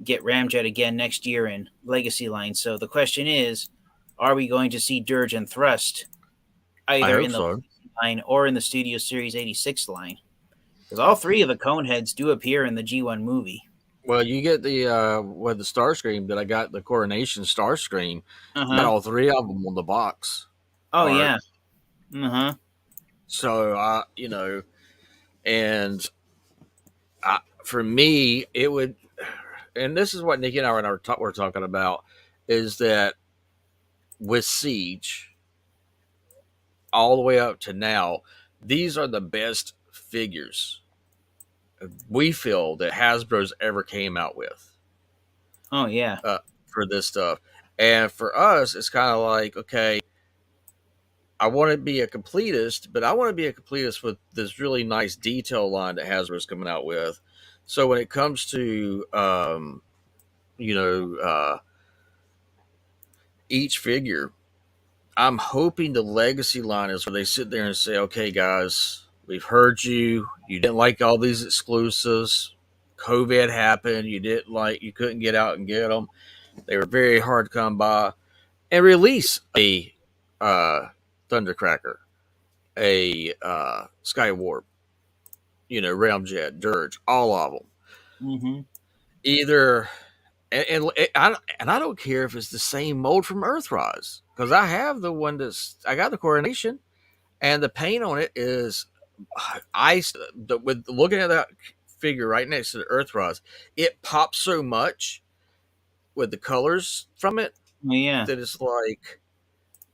get Ramjet again next year in Legacy line. So the question is, are we going to see Dirge and Thrust either in the Legacy line or in the Studio Series 86 line? Because all 3 of the Coneheads do appear in the G1 movie. Well, you get the the Starscream that I got, the Coronation Starscream. You got all 3 of them on the box. Oh art. Yeah. So and for me, it would, and this is what Nikki and I were talking about, is that with Siege all the way up to now, these are the best figures we feel that Hasbro's ever came out with. Oh yeah. For this stuff. And for us, it's kind of like, okay, I want to be a completist, but I want to be a completist with this really nice detail line that Hasbro's coming out with. So when it comes to, each figure, I'm hoping the legacy line is where they sit there and say, okay, guys, we've heard you. You didn't like all these exclusives. COVID happened. You couldn't get out and get them. They were very hard to come by. And release a Thundercracker, a Skywarp, Ramjet, Dirge, all of them. Mm-hmm. Either, and I don't care if it's the same mold from Earthrise, because I have the one I got the Coronation, and the paint on it is ice. With looking at that figure right next to the Earthrise, it pops so much with the colors from it. Oh, yeah. That it's like,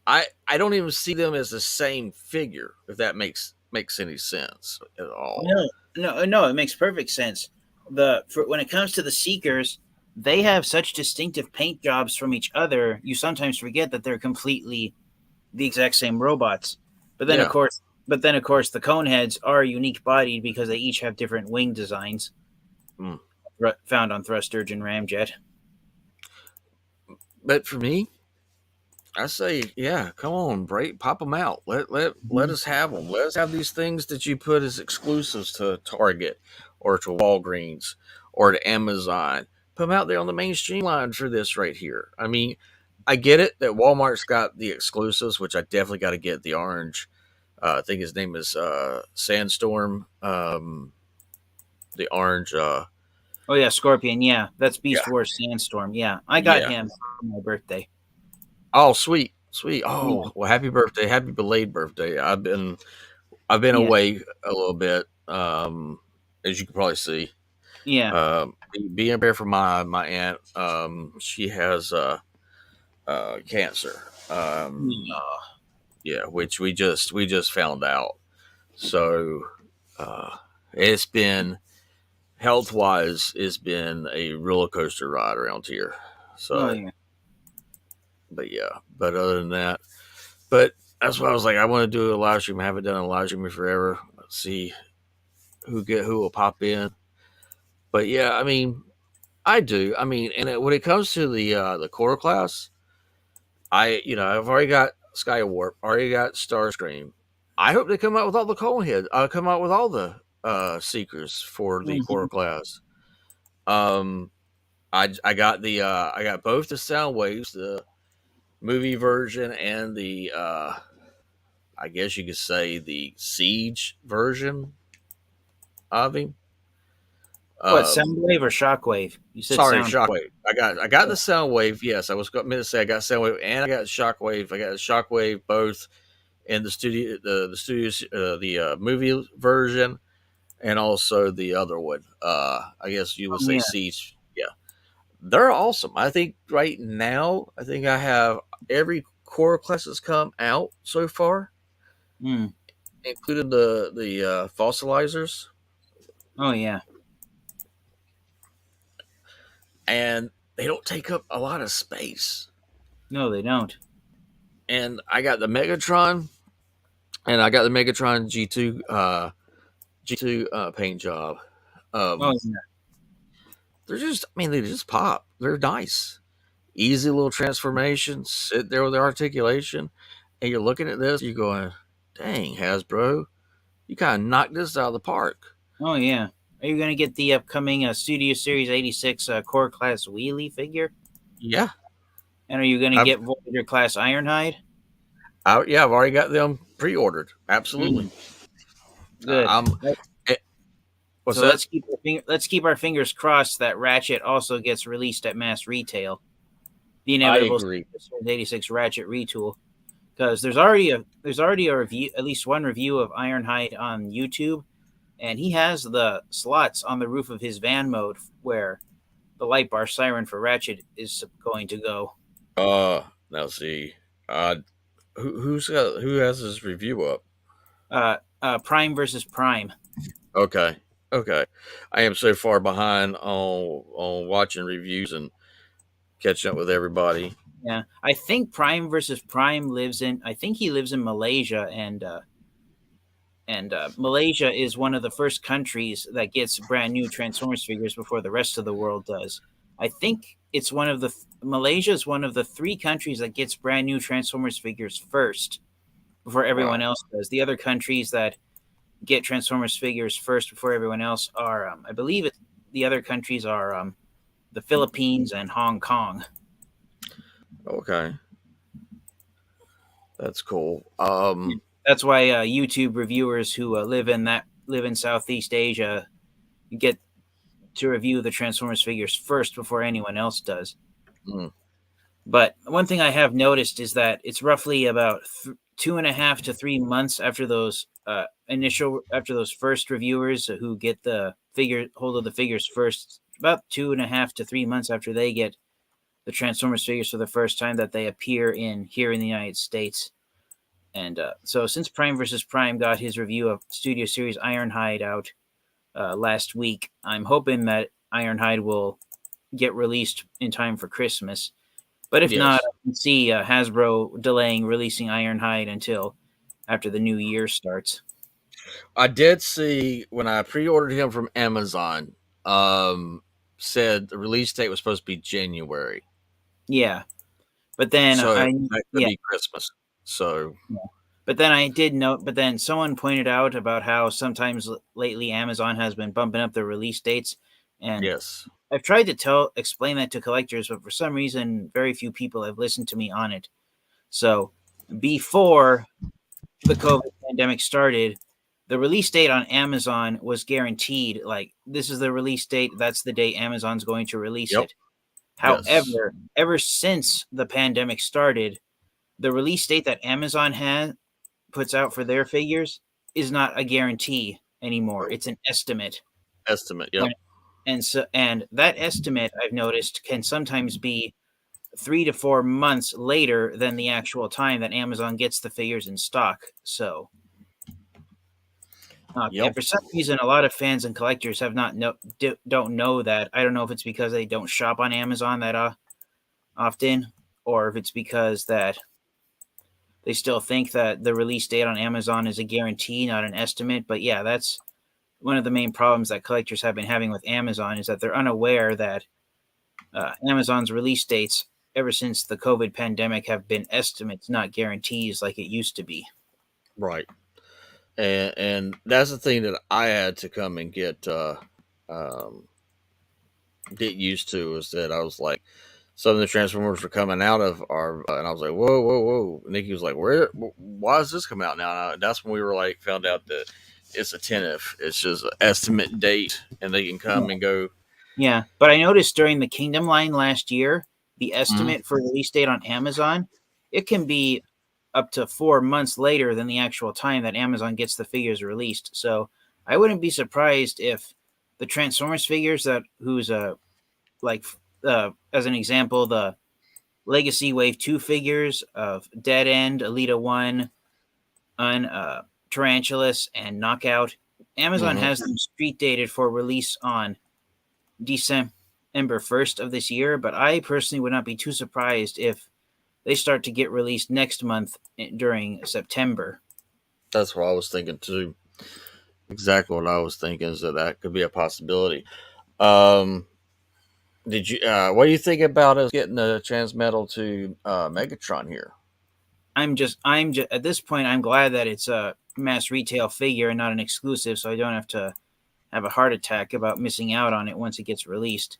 I don't even see them as the same figure, if that makes any sense at all. No, it makes perfect sense. When it comes to the Seekers, they have such distinctive paint jobs from each other, you sometimes forget that they're completely the exact same robots. But then, of course, the Coneheads are unique bodied because they each have different wing designs found on Thrust, Dirge, and Ramjet. But for me, I say, yeah, come on, pop them out. Let us have them. Let us have these things that you put as exclusives to Target or to Walgreens or to Amazon. Put them out there on the mainstream line for this right here. I mean, I get it that Walmart's got the exclusives, which I definitely got to get the orange. I think his name is Sandstorm. The orange. Oh yeah, Scorpion. Yeah, that's Beast Wars Sandstorm. Yeah, I got him for my birthday. Oh, sweet. Oh, well, happy birthday. Happy belated birthday. I've been away a little bit, as you can probably see. Yeah. Being there for my aunt, she has cancer. Yeah, which we just found out. So it's been, health-wise, it's been a roller coaster ride around here. So but other than that, that's why I was like, I want to do a live stream. I haven't done a live stream forever. Let's see who will pop in. But yeah, I mean, I do. I mean, and when it comes to the core class, I've already got Skywarp, already got Starscream. I hope they come out with all the Coneheads. Come out with all the Seekers for the core class. I got both the Soundwaves, the movie version, and the I guess you could say the Siege version of him. What, Soundwave or Shockwave? You said Shockwave. I got the Soundwave. Yes, I was going to say I got Soundwave and I got Shockwave. I got the Shockwave both in the studio, the movie version, and also the other one. I guess you would say Siege. Yeah, they're awesome. I think right now, I have every core class that's come out so far, including the fossilizers. Oh yeah. And they don't take up a lot of space. No, they don't. And I got the Megatron, and I got the Megatron G2 paint job. They just pop. They're nice. Easy little transformations. Sit there with the articulation, and you're looking at this, you're going, dang, Hasbro, you kind of knocked this out of the park. Oh, yeah. Are you going to get the upcoming Studio Series 86 Core Class Wheelie figure? Yeah. And are you going to get Voyager Class Ironhide? I've already got them pre-ordered. Absolutely. Good. What's so that? Let's keep our fingers crossed that Ratchet also gets released at mass retail. The inevitable Series 86 Ratchet retool. Because there's already a review, at least one review of Ironhide on YouTube. And he has the slots on the roof of his van mode where the light bar siren for Ratchet is going to go. Now see. Uh, who has his review up? Prime versus Prime. Okay, okay. I am so far behind on watching reviews and catching up with everybody. Yeah, I think Prime versus Prime lives in. I think he lives in Malaysia, and Malaysia is one of the first countries that gets brand new Transformers figures before the rest of the world does. I think it's one of the Malaysia is one of the 3 countries that gets brand new Transformers figures first before everyone Wow. else does. The other countries that get Transformers figures first before everyone else are, I believe, the other countries are the Philippines and Hong Kong. Okay, that's cool. That's why YouTube reviewers who live in Southeast Asia get to review the Transformers figures first before anyone else does. Mm, But one thing I have noticed is that it's roughly about 2.5 to 3 months after those after those first reviewers who get the hold of the figures first. About 2.5 to 3 months after they get the Transformers figures for the first time that they appear here in the United States. And so since Prime versus Prime got his review of Studio Series Ironhide out last week, I'm hoping that Ironhide will get released in time for Christmas. But if not, yes, I can see Hasbro delaying releasing Ironhide until after the new year starts. I did see when I pre-ordered him from Amazon. Said the release date was supposed to be January, Yeah, but then so that could be Christmas. So yeah. But then I did note. But then someone pointed out about how sometimes lately Amazon has been bumping up their release dates, and yes, I've tried to explain that to collectors, but for some reason, very few people have listened to me on it. So before the COVID pandemic started, the release date on Amazon was guaranteed. Like, this is the release date. That's the date Amazon's going to release yep, it. yes, However, ever since the pandemic started, the release date that Amazon puts out for their figures is not a guarantee anymore. oh, It's an estimate. estimate. Yep, And that estimate, I've noticed, can sometimes be 3 to 4 months later than the actual time that Amazon gets the figures in stock. So, and yep. for some reason, a lot of fans and collectors have not don't know that. I don't know if it's because they don't shop on Amazon that often, or if it's because that they still think that the release date on Amazon is a guarantee, not an estimate. But yeah, that's one of the main problems that collectors have been having with Amazon is that they're unaware that Amazon's release dates ever since the COVID pandemic have been estimates, not guarantees like it used to be. Right. And that's the thing that I had to come and um, get used to is that I was like, some of the Transformers were coming out of our, and I was like, whoa, whoa, whoa. Nikki was like, why does this come out now? And that's when we were like, found out that it's a tentative. It's just an estimate date, and they can come and go. Yeah, but I noticed during the Kingdom line last year, the Mhm. estimate for release date on Amazon, it can be up to 4 months later than the actual time that Amazon gets the figures released. So I wouldn't be surprised if the Transformers figures that who's like as an example, the Legacy Wave 2 figures of Dead End, Elita 1, Tarantulas, and Knockout. Amazon Mhm. has them street dated for release on December 1st of this year, but I personally would not be too surprised if they start to get released next month during September. That's what I was thinking too. Exactly what I was thinking is that could be a possibility. Um, did you? What do you think about us getting the Transmetal to Megatron here? I'm just at this point, I'm glad that it's a mass retail figure and not an exclusive, so I don't have to have a heart attack about missing out on it once it gets released.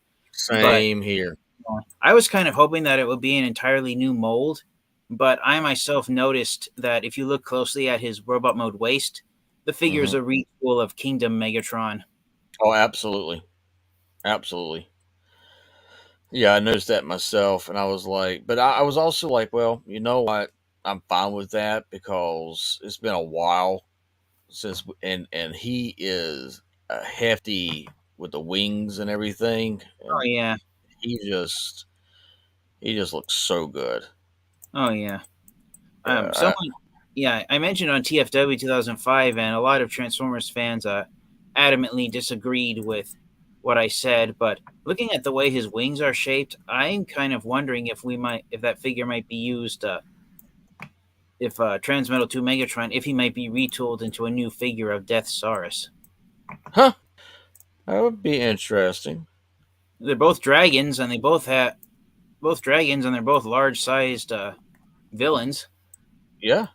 But Same here. I was kind of hoping that it would be an entirely new mold, but I myself noticed that if you look closely at his robot mode waist, the figure is Hmm. a retool of Kingdom Megatron. Oh, absolutely, absolutely. Yeah, I noticed that myself, and I was like, but I was also like, well, you know what? I'm fine with that because it's been a while since, and he is hefty with the wings and everything, Oh and yeah, he just he just looks so good. oh yeah. Someone, I mentioned on TFW 2005, and a lot of Transformers fans adamantly disagreed with what I said. But looking at the way his wings are shaped, I'm kind of wondering if that figure might be used, if Transmetal 2 Megatron, if he might be retooled into a new figure of Deathsaurus. Huh? That would be interesting. They're both dragons, and they're both large-sized villains. Yeah.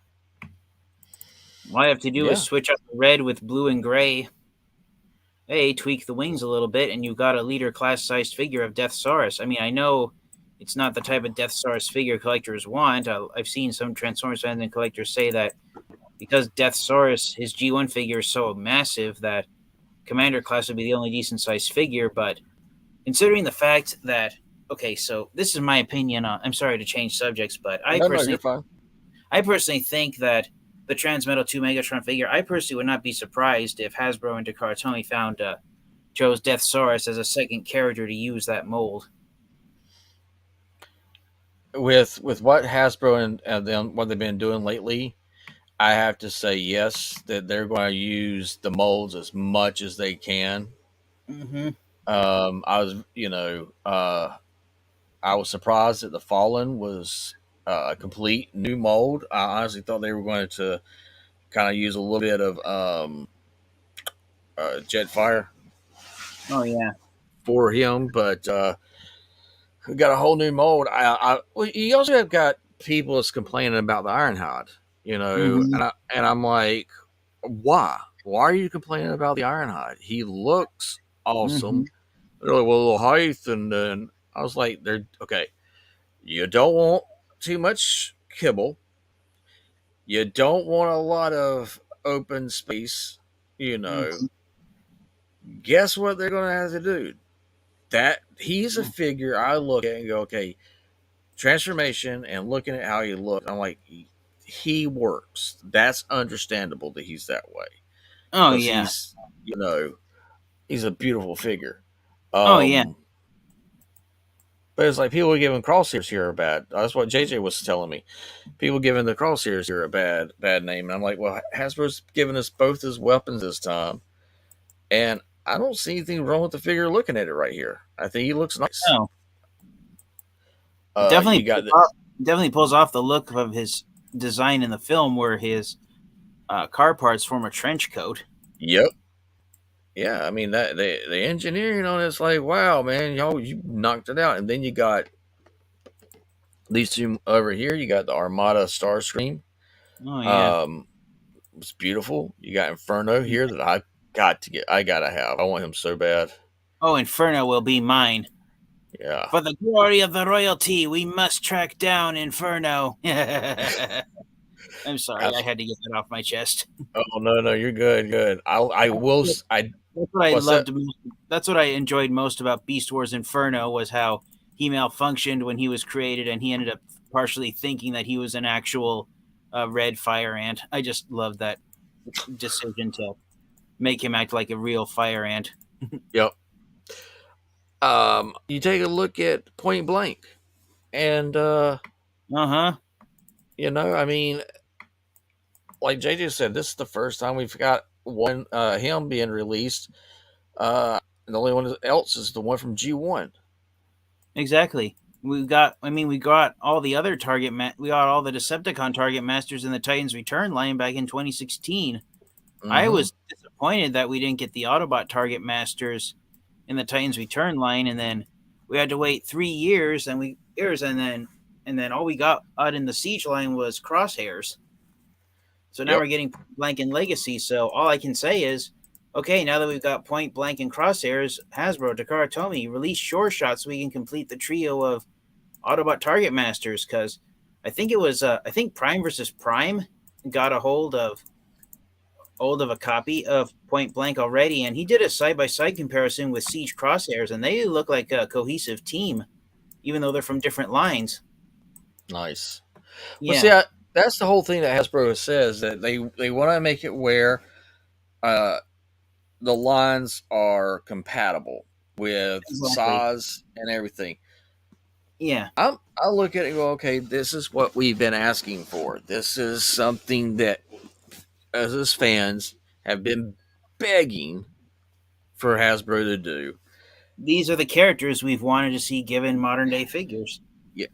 All I have to do is switch up the red with blue and gray. Hey, tweak the wings a little bit, and you've got a leader class-sized figure of Deathsaurus. I mean, I know it's not the type of Deathsaurus figure collectors want. I've seen some Transformers fans and collectors say that because Deathsaurus, his G1 figure, is so massive that Commander class would be the only decent-sized figure. But considering the fact that, okay, so this is my opinion. I'm sorry to change subjects, but I personally think that the Transmetal 2 Megatron figure, I personally would not be surprised if Hasbro and Takara Tomy chose Deathsaurus as a second character to use that mold. With what Hasbro and them, what they've been doing lately, I have to say yes, that they're going to use the molds as much as they can. Mm-hmm. I was surprised that the Fallen was a complete new mold. I honestly thought they were going to kind of use a little bit of Jetfire. Oh yeah, for him, but we got a whole new mold. You also have got people that's complaining about the Ironhide, and I'm like, why? Why are you complaining about the Ironhide? He looks awesome. They're like, well, height, and then I was like, they're okay. You don't want too much kibble. You don't want a lot of open space. Guess what they're going to have to do? That he's a figure I look at and go, okay, transformation and looking at how he looks, I'm like, he works. That's understandable that he's that way. Oh yeah, he's a beautiful figure. Oh yeah. But it's like people giving crosshairs here are bad. That's what JJ was telling me. People giving the crosshairs here a bad name, and I'm like, well, Hasbro's giving us both his weapons this time, and I don't see anything wrong with the figure looking at it right here. I think he looks nice. No. Definitely pulls off the look of his design in the film where his car parts form a trench coat. Yep. Yeah, I mean, that the engineering on it's like, wow, man, you knocked it out. And then you got these two over here. You got the Armada Starscream. Oh, yeah. It's beautiful. You got Inferno here that I gotta have. I want him so bad. Oh, Inferno will be mine. Yeah. For the glory of the royalty, we must track down Inferno. I'm sorry, I had to get that off my chest. Oh no, you're good. That's what I enjoyed most about Beast Wars Inferno was how he malfunctioned when he was created, and he ended up partially thinking that he was an actual red fire ant. I just love that decision to make him act like a real fire ant. Yep. You take a look at Point Blank, and I mean, like JJ said, this is the first time we've got him being released. The only one else is the one from G1. Exactly. We got all the other we got all the Decepticon Target Masters in the Titans Return line back in 2016. Mm-hmm. I was disappointed that we didn't get the Autobot Target Masters in the Titans Return line, and then we had to wait 3 years, and then all we got out in the Siege line was Crosshairs. So now we're getting Point Blank and Legacy. So all I can say is, okay, now that we've got Point Blank and Crosshairs, Hasbro, Takara Tomy, release Sure Shot so we can complete the trio of Autobot Target Masters. Because I think it was, Prime versus Prime got a hold of a copy of Point Blank already, and he did a side-by-side comparison with Siege Crosshairs, and they look like a cohesive team, even though they're from different lines. Nice. Yeah. Well, see, that's the whole thing that Hasbro says, that they want to make it where the lines are compatible with size and everything. Yeah. I look at it and go, okay, this is what we've been asking for. This is something that us as fans have been begging for Hasbro to do. These are the characters we've wanted to see given modern day figures. Yeah,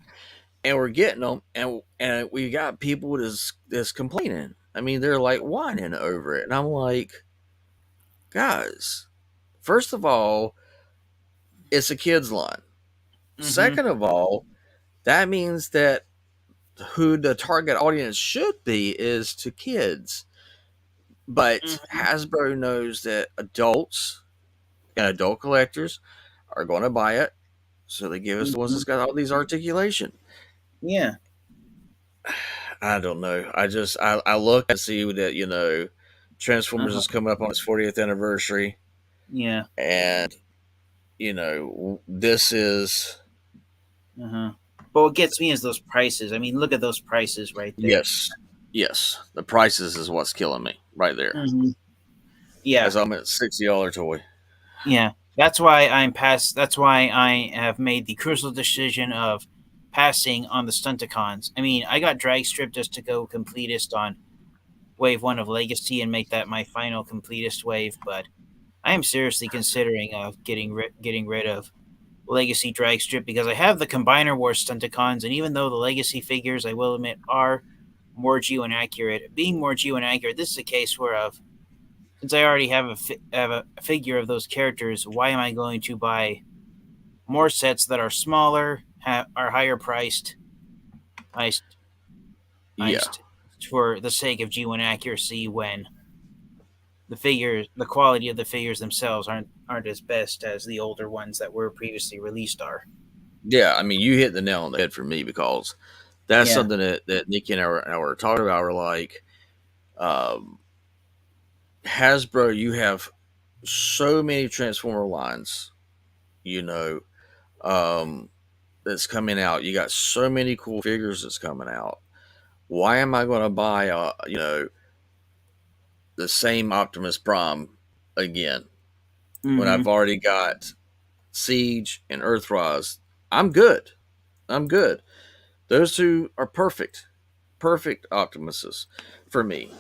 and we're getting them, and we got people that's complaining. I mean, they're like whining over it, and I'm like, guys, first of all, it's a kids line. Second of all, that means that who the target audience should be is to kids. But Hasbro knows that adults and adult collectors are going to buy it, so they give us the ones that's got all these articulation. Yeah. I don't know. I look and see that Transformers is coming up on its 40th anniversary. Yeah. And this is. But what gets me is those prices. I mean, look at those prices right there. Yes. The prices is what's killing me right there. Yeah. As I'm at $60 toy. Yeah. That's why That's why I have made the crucial decision of passing on the Stunticons. I mean, I got drag stripped just to go completist on Wave 1 of Legacy and make that my final completist wave, but I am seriously considering getting rid of Legacy drag strip because I have the Combiner Wars Stunticons, and even though the Legacy figures, I will admit, are more geo inaccurate, being more geo inaccurate, this is a case where since I already have a figure of those characters, why am I going to buy more sets that are smaller, are higher priced, for the sake of geo inaccuracy when the quality of the figures themselves aren't as best as the older ones that were previously released are. Yeah, I mean, you hit the nail on the head for me because that's something that Nikki and I were talking about. We're like, Hasbro, you have so many Transformer lines, that's coming out. You got so many cool figures that's coming out. Why am I going to buy, the same Optimus Prime again when I've already got Siege and Earthrise? I'm good. Those two are perfect Optimuses for me.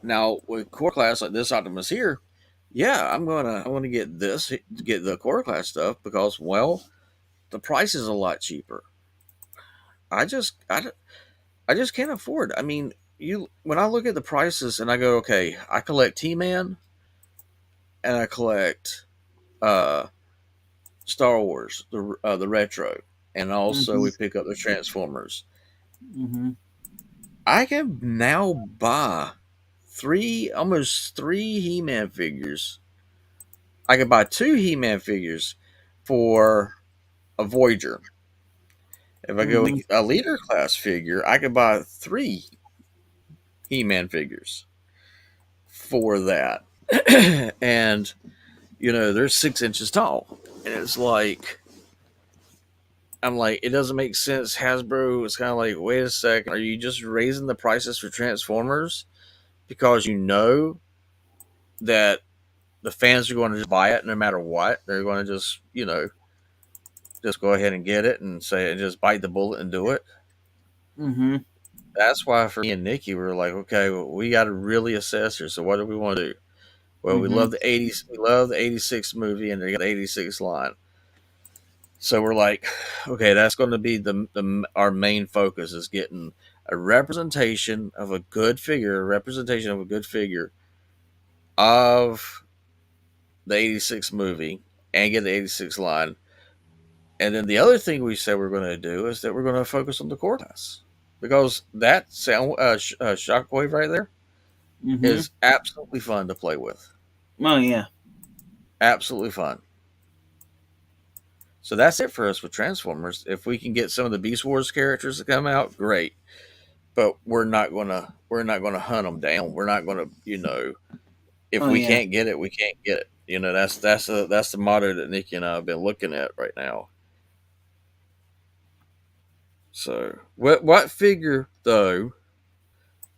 Now with core class like this Optimus here, yeah, I want to get the core class stuff because the price is a lot cheaper. I just can't afford. I mean, when I look at the prices and I go, okay, I collect T-Man and I collect Star Wars, the retro, and also we pick up the Transformers. I can now buy almost three He-Man figures. I can buy 2 He-Man figures for a Voyager. If I go with a leader class figure, I could buy 3 He-Man figures for that. And, they're 6 inches tall. And it's like, I'm like, it doesn't make sense. Hasbro is kind of like, wait a second, are you just raising the prices for Transformers because you know that the fans are going to just buy it no matter what? They're going to just, just go ahead and get it and just bite the bullet and do it. That's why for me and Nikki, we were like, okay, well, we got to really assess here. So what do we want to do? Well, we love the 80s. We love the 86 movie and they got the 86 line. So we're like, okay, that's going to be our main focus is getting a representation of a good figure, of the 86 movie and get the 86 line. And then the other thing we said we're going to do is that we're going to focus on the core class because that Shockwave right there is absolutely fun to play with. Oh, yeah. Absolutely fun. So that's it for us with Transformers. If we can get some of the Beast Wars characters to come out, great. But we're not gonna hunt them down. We're not gonna, if we can't get it, we can't get it. That's the motto that Nikki and I have been looking at right now. So, what figure though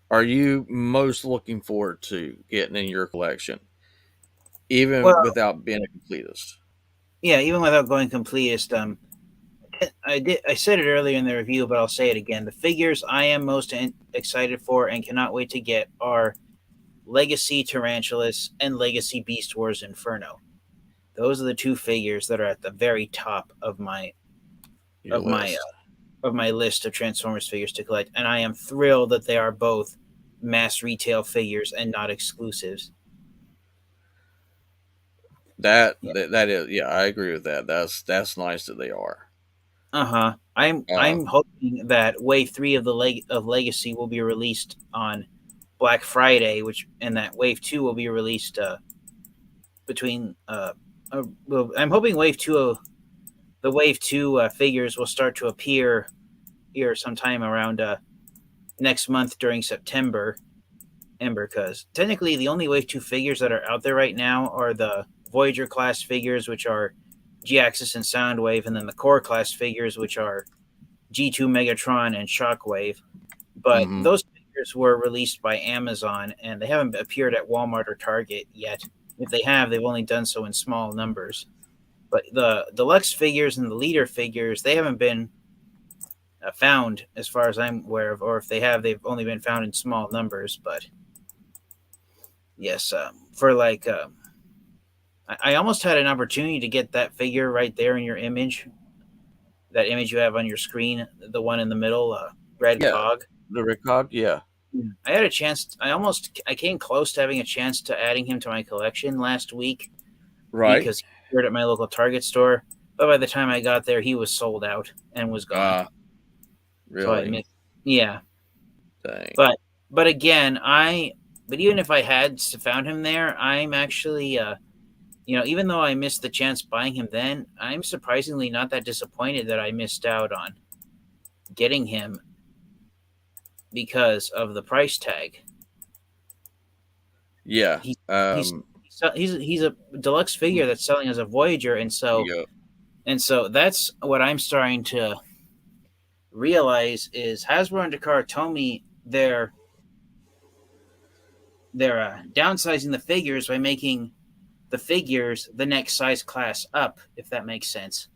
are you most looking forward to getting in your collection, even without being a completist? Yeah, even without going completist, I said it earlier in the review, but I'll say it again. The figures I am most excited for and cannot wait to get are Legacy Tarantulas and Legacy Beast Wars Inferno. Those are the two figures that are at the very top of my list of Transformers figures to collect, and I am thrilled that they are both mass retail figures and not exclusives. That is, yeah, I agree with that. That's nice that they are. I'm hoping that Wave 3 of Legacy will be released on Black Friday, and that Wave 2 will be released between. I'm hoping Wave 2 figures will start to appear here sometime around next month during September. Because technically the only Wave 2 figures that are out there right now are the Voyager class figures, which are G-Axis and Soundwave, and then the Core class figures, which are G2 Megatron and Shockwave. But those figures were released by Amazon, and they haven't appeared at Walmart or Target yet. If they have, they've only done so in small numbers. But the deluxe figures and the leader figures, they haven't been found as far as I'm aware of, or if they have, they've only been found in small numbers. But yes, I almost had an opportunity to get that figure right there in your image. That image you have on your screen, the one in the middle, red cog. The red cog, yeah. I had a chance. I came close to having a chance to adding him to my collection last week. Right. Because he appeared at my local Target store. But by the time I got there, he was sold out and was gone. Really? So yeah. Dang. But again, but even if I had found him there, I'm actually, even though I missed the chance buying him then, I'm surprisingly not that disappointed that I missed out on getting him because of the price tag. Yeah. He's a deluxe figure that's selling as a Voyager, and so that's what I'm starting to realize is Hasbro and Takara Tomy, they're downsizing the figures by making the figures the next size class up, if that makes sense.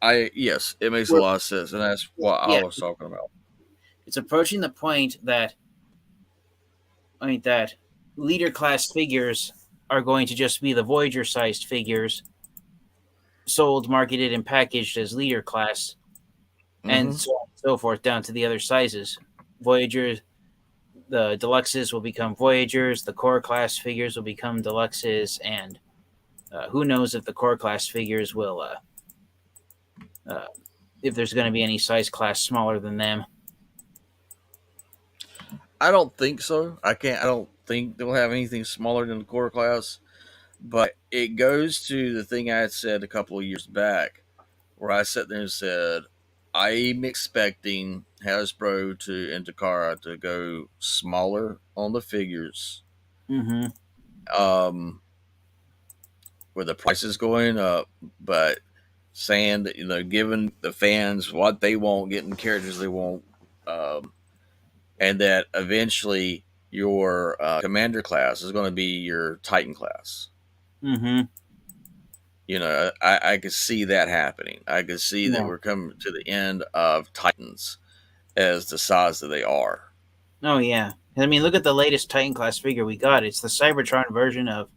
Yes, it makes a lot of sense, and that's what I was talking about. It's approaching the point that leader class figures are going to just be the Voyager sized figures sold, marketed, and packaged as leader class, and so on and so forth down to the other sizes. Voyagers, the deluxes will become Voyagers, the core class figures will become deluxes, and who knows if the core class figures will, if there's going to be any size class smaller than them. I don't think so. I don't think they'll have anything smaller than the core class, but it goes to the thing I had said a couple of years back, where I sat there and said, I'm expecting Hasbro and Takara to go smaller on the figures. With the prices going up, but saying that, giving the fans what they want, getting characters they want, and that eventually your Commander class is going to be your Titan class. I could see that happening. I could see that we're coming to the end of Titans as the size that they are. Oh, yeah. I mean, look at the latest Titan class figure we got. It's the Cybertron version of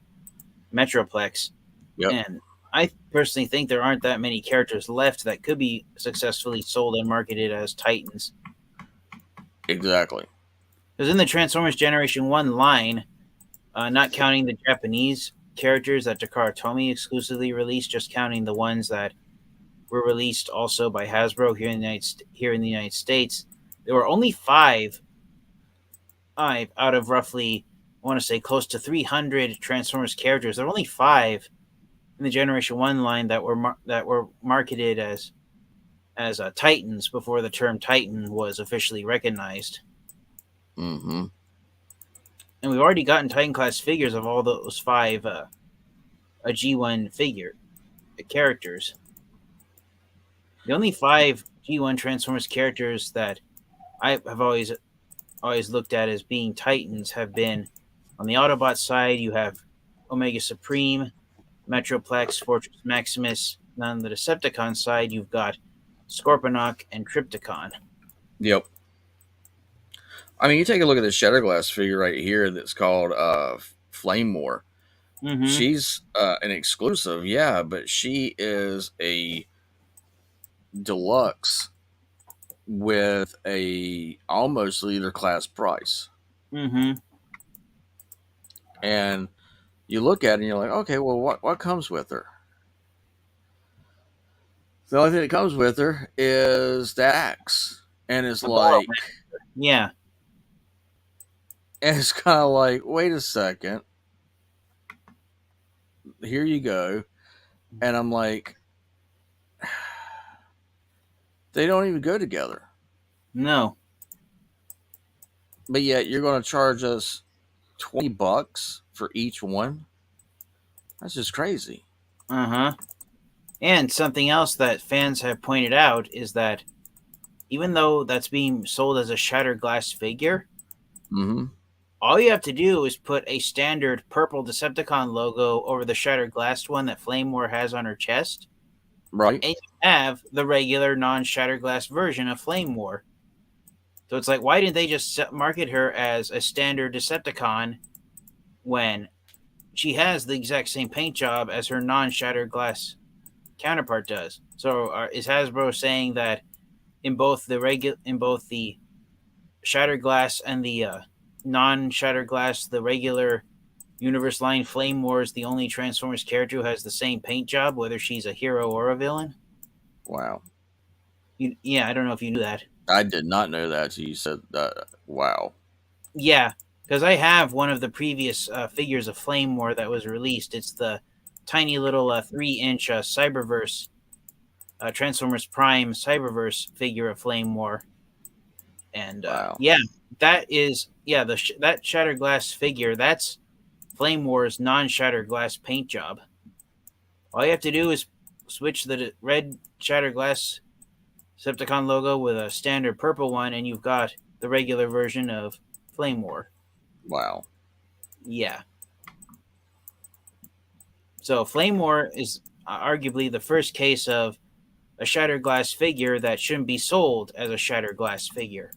Metroplex. Yep. And I personally think there aren't that many characters left that could be successfully sold and marketed as Titans. Exactly. Because in the Transformers Generation 1 line, not counting the Japanese characters that Takara Tomy exclusively released, just counting the ones that were released also by Hasbro here in the United States, there were only five out of roughly, I want to say, close to 300 Transformers characters. There were only 5 in the Generation 1 line that were marketed as Titans before the term Titan was officially recognized. And we've already gotten Titan class figures of all those 5 a G1 characters. The only 5 G1 Transformers characters that I have always looked at as being Titans have been, on the Autobot side, you have Omega Supreme, Metroplex, Fortress Maximus, on the Decepticon side, you've got Scorponok and Tripticon. Yep. I mean, you take a look at this Shatterglass figure right here that's called Flame War. Mm-hmm. She's an exclusive, yeah, but she is a deluxe with a almost leader class price. Mm-hmm. And you look at it and you're like, okay, well, what comes with her? The only thing that comes with her is that axe. And it's like, yeah. And it's kind of like, wait a second. Here you go. And I'm like, they don't even go together. No. But yet you're going to charge us $20 for each one? That's just crazy. Uh-huh. And something else that fans have pointed out is that even though that's being sold as a shattered glass figure, Mm-hmm. all you have to do is put a standard purple Decepticon logo over the shattered glass one that Flame War has on her chest. Right. And you have the regular non-shattered glass version of Flame War. So it's like, why didn't they just market her as a standard Decepticon when she has the exact same paint job as her non-shattered glass counterpart does? So is Hasbro saying that in both the shattered glass and the non-shattered glass, the regular universe line Flame War is the only Transformers character who has the same paint job, whether she's a hero or a villain? Wow. Yeah, I don't know if you knew that. I did not know that. You said that. Wow. Yeah, because I have one of the previous figures of Flame War that was released. It's the tiny little 3-inch Cyberverse Transformers Prime Cyberverse figure of Flame War. And wow. yeah, that is that Shattered Glass figure. That's Flame War's non-Shattered Glass paint job. All you have to do is switch the red Shattered Glass Decepticon logo with a standard purple one, and you've got the regular version of Flame War. Wow. Yeah. So Flame War is arguably the first case of a Shattered Glass figure that shouldn't be sold as a Shattered Glass figure.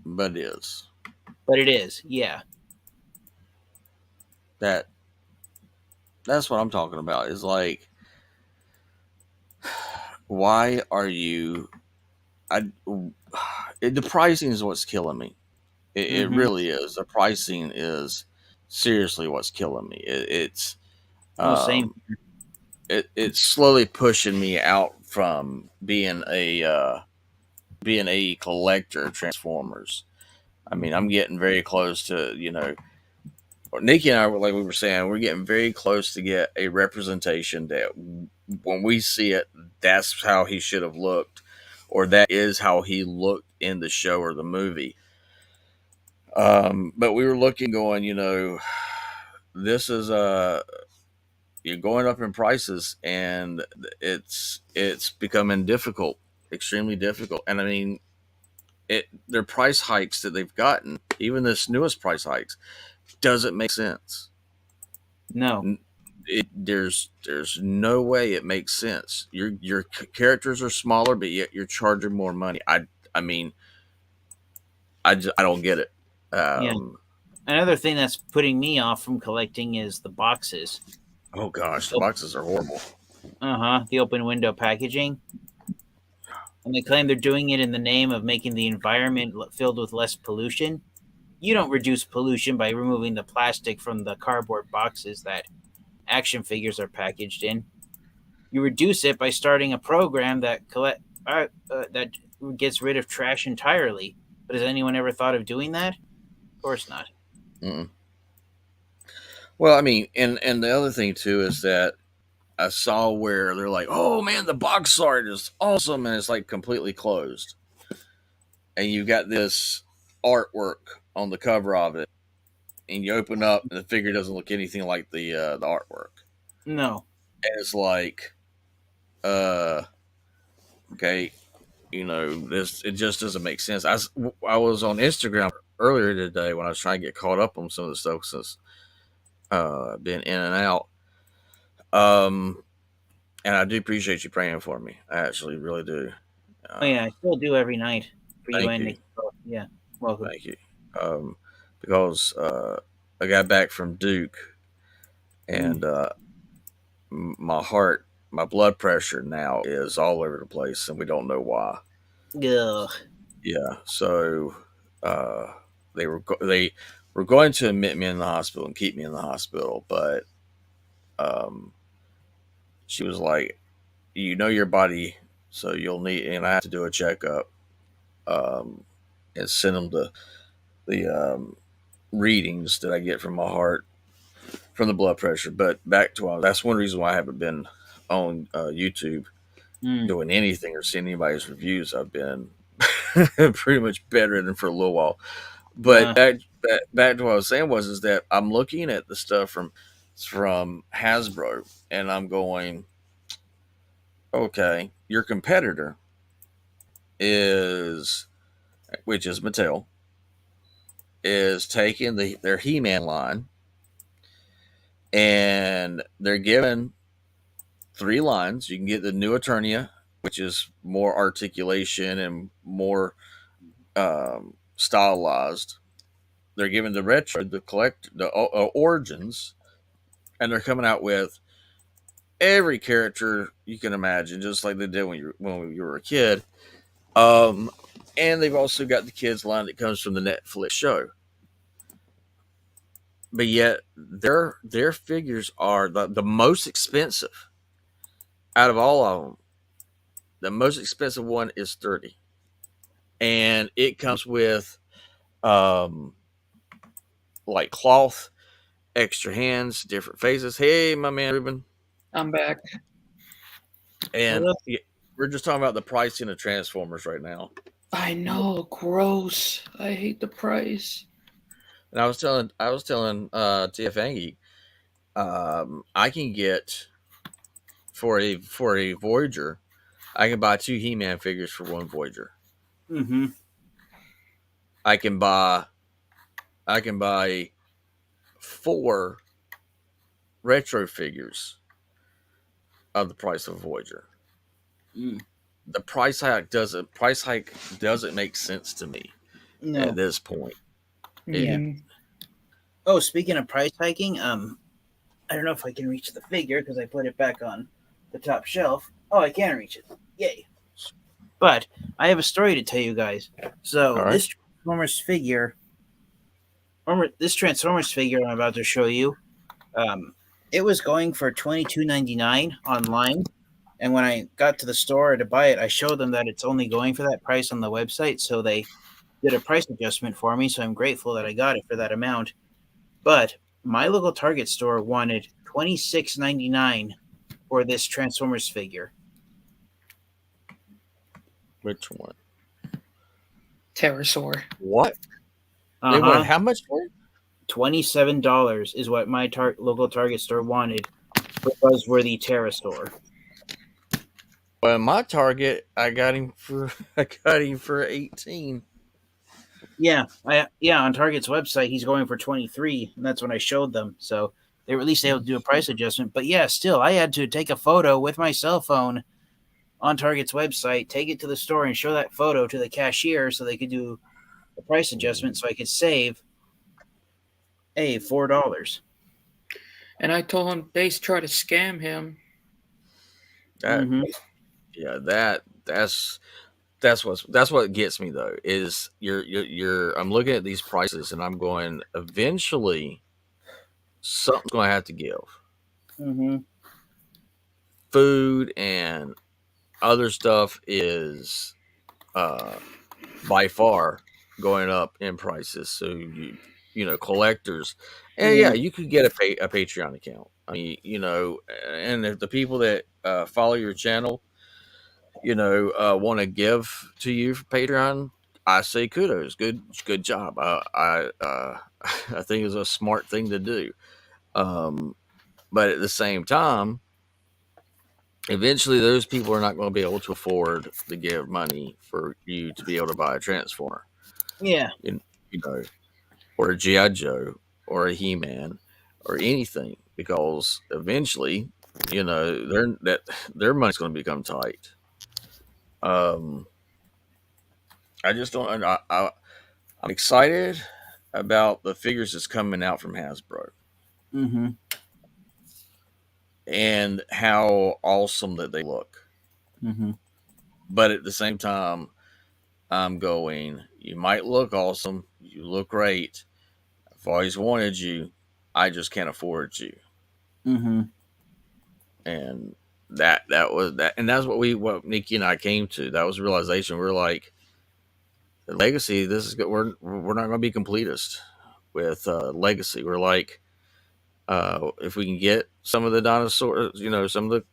But it is. But it is, yeah. That's what I'm talking about. Is like, why are you? The pricing is what's killing me. It really is. The pricing is seriously what's killing me. It's Same. It's slowly pushing me out from being a collector of Transformers. I mean, I'm getting very close to, Nikki and I, like we were saying, we're getting very close to get a representation that when we see it, that's how he should have looked, or that is how he looked in the show or the movie. But we were looking, going, this is you're going up in prices, and it's becoming difficult, extremely difficult. And I mean, their price hikes that they've gotten, even this newest price hikes, doesn't make sense. No. There's no way it makes sense. Your characters are smaller, but yet you're charging more money. I mean, I don't get it. Yeah. Another thing that's putting me off from collecting is the boxes. Oh gosh, the boxes are horrible. The open window packaging. And they claim they're doing it in the name of making the environment filled with less pollution. You don't reduce pollution by removing the plastic from the cardboard boxes that action figures are packaged in. You reduce it by starting a program that that gets rid of trash entirely. But has anyone ever thought of doing that? Of course not. Mm-mm. Well, I mean, and the other thing too is that I saw where they're like, "Oh man, the box art is awesome," and it's like completely closed, and you got this artwork on the cover of it, and you open up, and the figure doesn't look anything like the artwork. No, and it's like, okay, it just doesn't make sense. I was on Instagram earlier today when I was trying to get caught up on some of the stuff since been in and out. And I do appreciate you praying for me. I actually really do. Oh yeah, I still do every night for you Thank and you. Nick. Yeah, welcome. Thank you. Because I got back from Duke, and my heart, my blood pressure now is all over the place, and we don't know why. Ugh. Yeah. So uh, they were going to admit me in the hospital and keep me in the hospital, but um, she was like, "You know your body, so you'll need," and I have to do a checkup, um, and send them the readings that I get from my heart from the blood pressure. But back to that's one reason why I haven't been on YouTube Mm. doing anything or seeing anybody's reviews. I've been pretty much bedridden for a little while. But back to what I was saying is that I'm looking at the stuff from Hasbro, and I'm going, okay, your competitor is, which is Mattel, is taking their He-Man line, and they're given 3 lines. You can get the new Eternia, which is more articulation and more stylized. They're given the retro, the origins, and they're coming out with every character you can imagine, just like they did when you were a kid. And they've also got the kids line that comes from the Netflix show. But yet their figures are the most expensive out of all of them. The most expensive one is 30, and it comes with like cloth, extra hands, different faces. Hey, my man Ruben. I'm back. And we're just talking about the pricing of Transformers right now. I know, gross. I hate the price. And I was telling TF Angie, I can get for a Voyager, I can buy 2 He-Man figures for 1 Voyager. Mm-hmm. I can buy 4 retro figures of the price of Voyager. Mm. The price hike doesn't make sense to me at this point. Yeah. Oh, speaking of price hiking, I don't know if I can reach the figure because I put it back on the top shelf. Oh, I can reach it. Yay. But I have a story to tell you guys. So All right. this Transformers figure I'm about to show you, it was going for $22.99 online. And when I got to the store to buy it, I showed them that it's only going for that price on the website. So they did a price adjustment for me. So I'm grateful that I got it for that amount. But my local Target store wanted $26.99 for this Transformers figure. Which one? Pterosaur. What? They wanted how much for it? $27 is what my local Target store wanted for Buzzworthy Pterosaur. Well, my Target, I got him for 18. Yeah, on Target's website he's going for 23, and that's when I showed them. So they were at least able to do a price adjustment. But yeah, still I had to take a photo with my cell phone on Target's website, take it to the store, and show that photo to the cashier so they could do a price adjustment so I could save $4. And I told him they try to scam him. Yeah, that's what gets me though. Is you're I'm looking at these prices and I'm going, eventually something's going to have to give. Mm-hmm. Food and other stuff is by far going up in prices. So collectors, and yeah, you could get a Patreon account. I mean, and if the people that follow your channel, want to give to you for Patreon, I say kudos, good job. I think it's a smart thing to do. But at the same time, eventually those people are not going to be able to afford to give money for you to be able to buy a Transformer. Yeah. Or a G.I. Joe or a He-Man or anything, because eventually you know, their money's going to become tight. I just don't. I'm excited about the figures that's coming out from Hasbro Mm-hmm. and how awesome that they look. Mm-hmm. But at the same time, I'm going, you might look awesome. You look great. I've always wanted you. I just can't afford you. Mm-hmm. And that was that. And that's what Nikki and I came to. That was the realization. We're like, Legacy, this is good. We're not going to be completist with Legacy. We're like, if we can get some of the dinosaurs, you know, some of the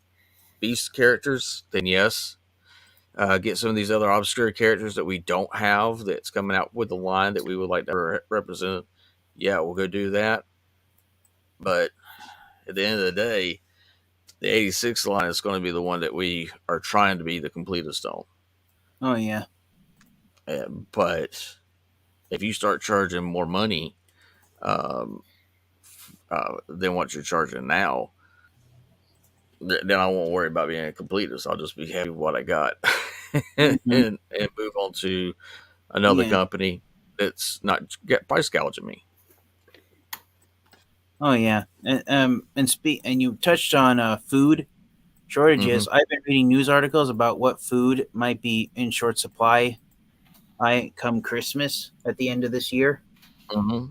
beast characters, then yes. Get some of these other obscure characters that we don't have that's coming out with the line that we would like to represent. Yeah, we'll go do that. But at the end of the day, the 86 line is going to be the one that we are trying to be the completest on. Oh yeah. But if you start charging more money than what you're charging now, then I won't worry about being a completist. I'll just be happy with what I got and move on to another Yeah. company that's not price gouging me. Oh yeah. And you touched on food shortages. I've been reading news articles about what food might be in short supply come Christmas at the end of this year. Mm-hmm.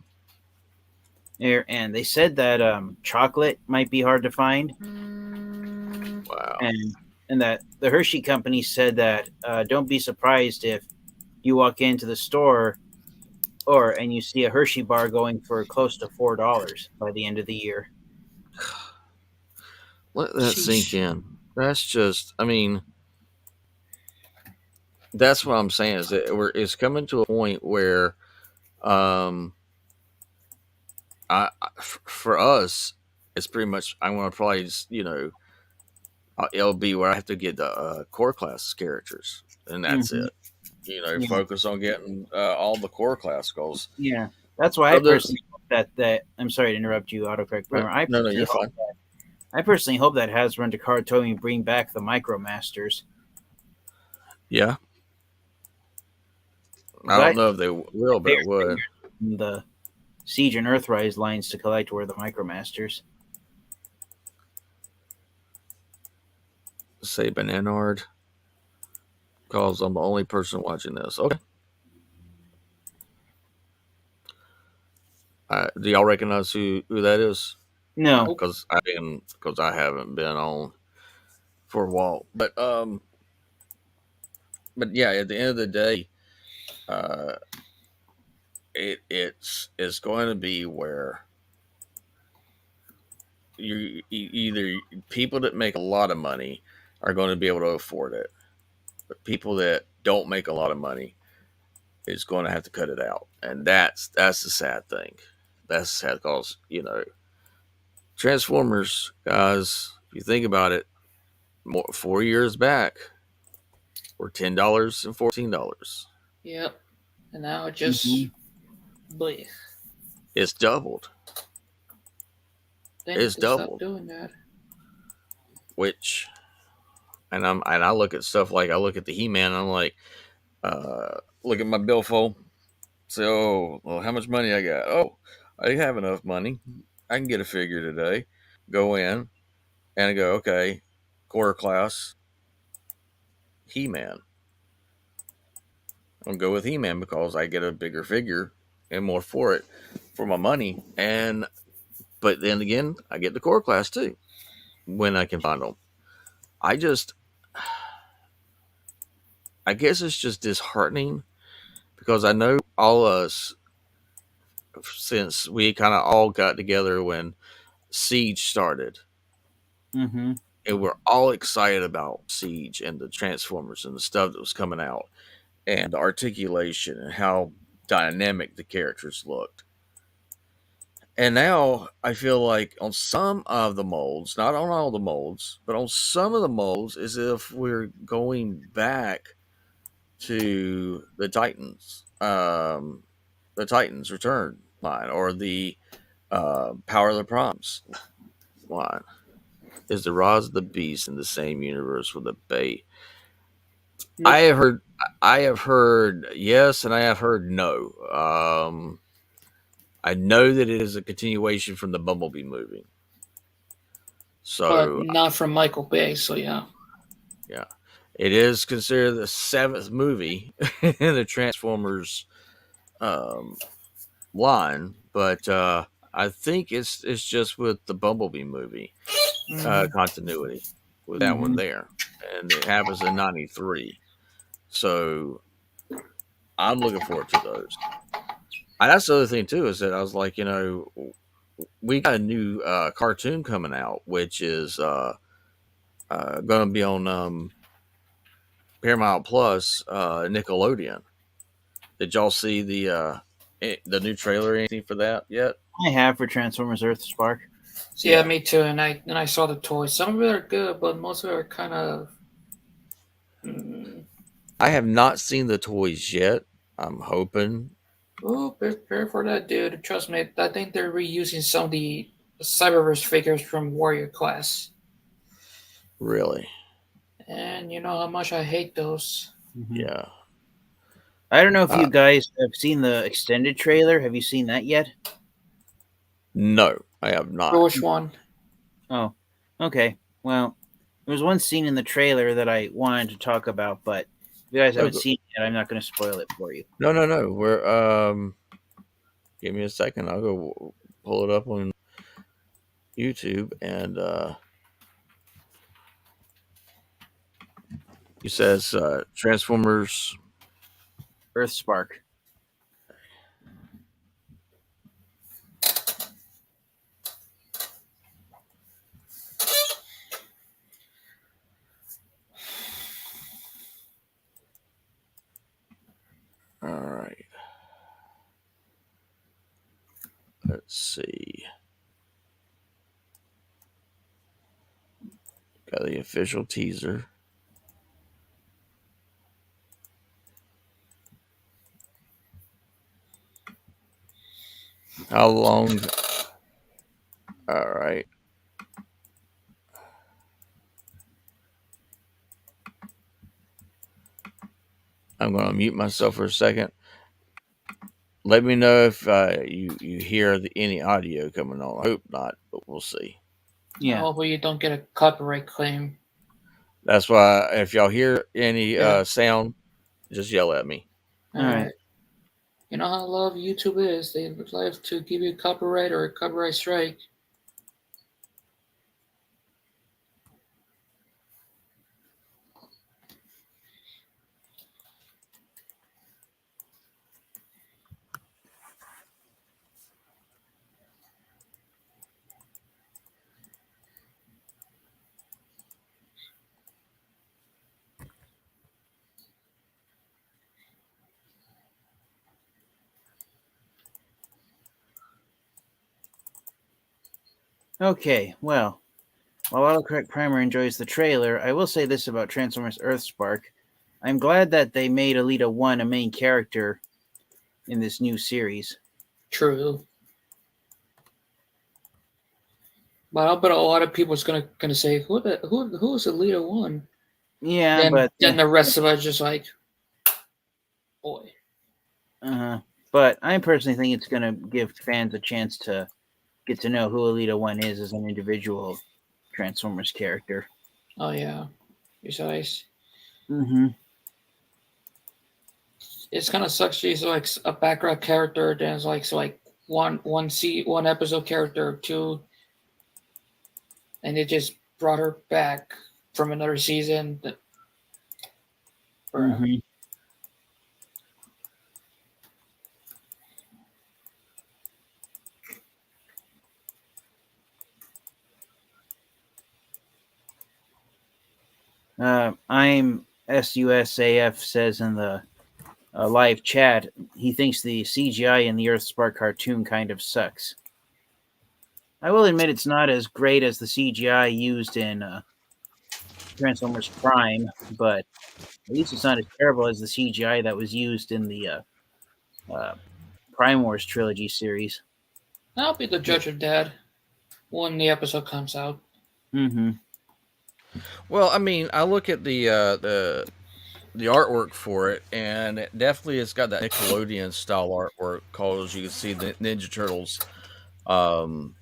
And they said that chocolate might be hard to find. Wow. And that the Hershey company said that don't be surprised if you walk into the store and you see a Hershey bar going for close to $4 by the end of the year. Let that sink in. That's just, I mean, that's what I'm saying is that it's coming to a point where, for us, it's pretty much, I'm going to probably just, you know, it'll be where I have to get the core class characters, and that's it. You know, focus on getting all the core class goals. Yeah, that's why I personally hope that I'm sorry to interrupt you, Autocorrect Primer. No, you're fine. I personally hope that Hasbro and Takara Tomy bring back the Micromasters. Yeah. I don't know if they will, but it would. The Siege and Earthrise lines to collect were the Micromasters. Say Bananard, because I'm the only person watching this. Okay. Do y'all recognize who that is? No, because I haven't been on for a while. But yeah, at the end of the day, it's going to be where you either people that make a lot of money are going to be able to afford it, but people that don't make a lot of money is going to have to cut it out, and that's the sad thing. That's sad because, you know, Transformers, guys, if you think about it, 4 years back were $10 and $14. Yep. And now it just it's doubled. It's doubled. Stop doing that. Which, and I look at stuff like I look at the He-Man. And I'm like, look at my billfold. Say, oh, well, how much money I got? Oh, I have enough money. I can get a figure today. Go in and I go, okay, core class He-Man. I'll go with He-Man because I get a bigger figure and more for it for my money. But then again, I get the core class too when I can find them. I guess it's just disheartening because I know all of us, since we kind of all got together when Siege started, and we're all excited about Siege and the Transformers and the stuff that was coming out and the articulation and how dynamic the characters looked. And now I feel like on some of the molds, not on all the molds, but on some of the molds, as if we're going back to the Titans Return line, or the Power of the Proms line. Is the Rise of the Beast in the same universe with the Bay? Nope. I have heard yes, and I have heard no. I know that it is a continuation from the Bumblebee movie. But So not from Michael Bay, so yeah. yeah, it is considered the 7th movie in the Transformers line, but I think it's just with the Bumblebee movie continuity with that one there, and it happens in '93. So I'm looking forward to those. And that's the other thing too, is that I was like, we got a new cartoon coming out, which is going to be on Paramount Plus, Nickelodeon. Did y'all see the new trailer or anything for that yet? I have for Transformers Earth Spark. Yeah, me too. And I saw the toys. Some of it are good, but most of it are kind of. I have not seen the toys yet. I'm hoping. Oh, prepare for that, dude. Trust me. I think they're reusing some of the Cyberverse figures from Warrior Class. Really? And you know how much I hate those. Yeah. I don't know if you guys have seen the extended trailer. Have you seen that yet? No, I have not. For which one? Oh, okay. Well, there was one scene in the trailer that I wanted to talk about, but if you guys haven't seen it yet, I'm not going to spoil it for you. No. We're give me a second. I'll go pull it up on YouTube and he says Transformers Earth Spark. All right. Let's see. Got the official teaser. How long? All right. I'm going to mute myself for a second. Let me know if you hear any audio coming on. I hope not, but we'll see. Yeah. Hopefully you don't get a copyright claim. That's why if y'all hear any sound, just yell at me. All right. You know how love YouTube is. They would like to give you a copyright or a copyright strike. Okay, well, while Autocorrect Primer enjoys the trailer, I will say this about Transformers Earth Spark. I'm glad that they made Alita 1 a main character in this new series. True. But I'll bet a lot of people's gonna say, who's Alita 1? Yeah, but then the rest of us just like, boy. But I personally think it's going to give fans a chance to get to know who Alita 1 is as an individual Transformers character. Oh yeah, besides, it's kind of sucks. She's like a background character. Then it's like one episode character or two, and they just brought her back from another season. I'm SUSAF says in the live chat, he thinks the CGI in the Earth Spark cartoon kind of sucks. I will admit it's not as great as the CGI used in Transformers Prime, but at least it's not as terrible as the CGI that was used in the Prime Wars trilogy series. I'll be the judge of that when the episode comes out. Mm-hmm. Well, I mean, I look at the artwork for it, and it definitely has got that Nickelodeon style artwork. Cause you can see the Ninja Turtles, um,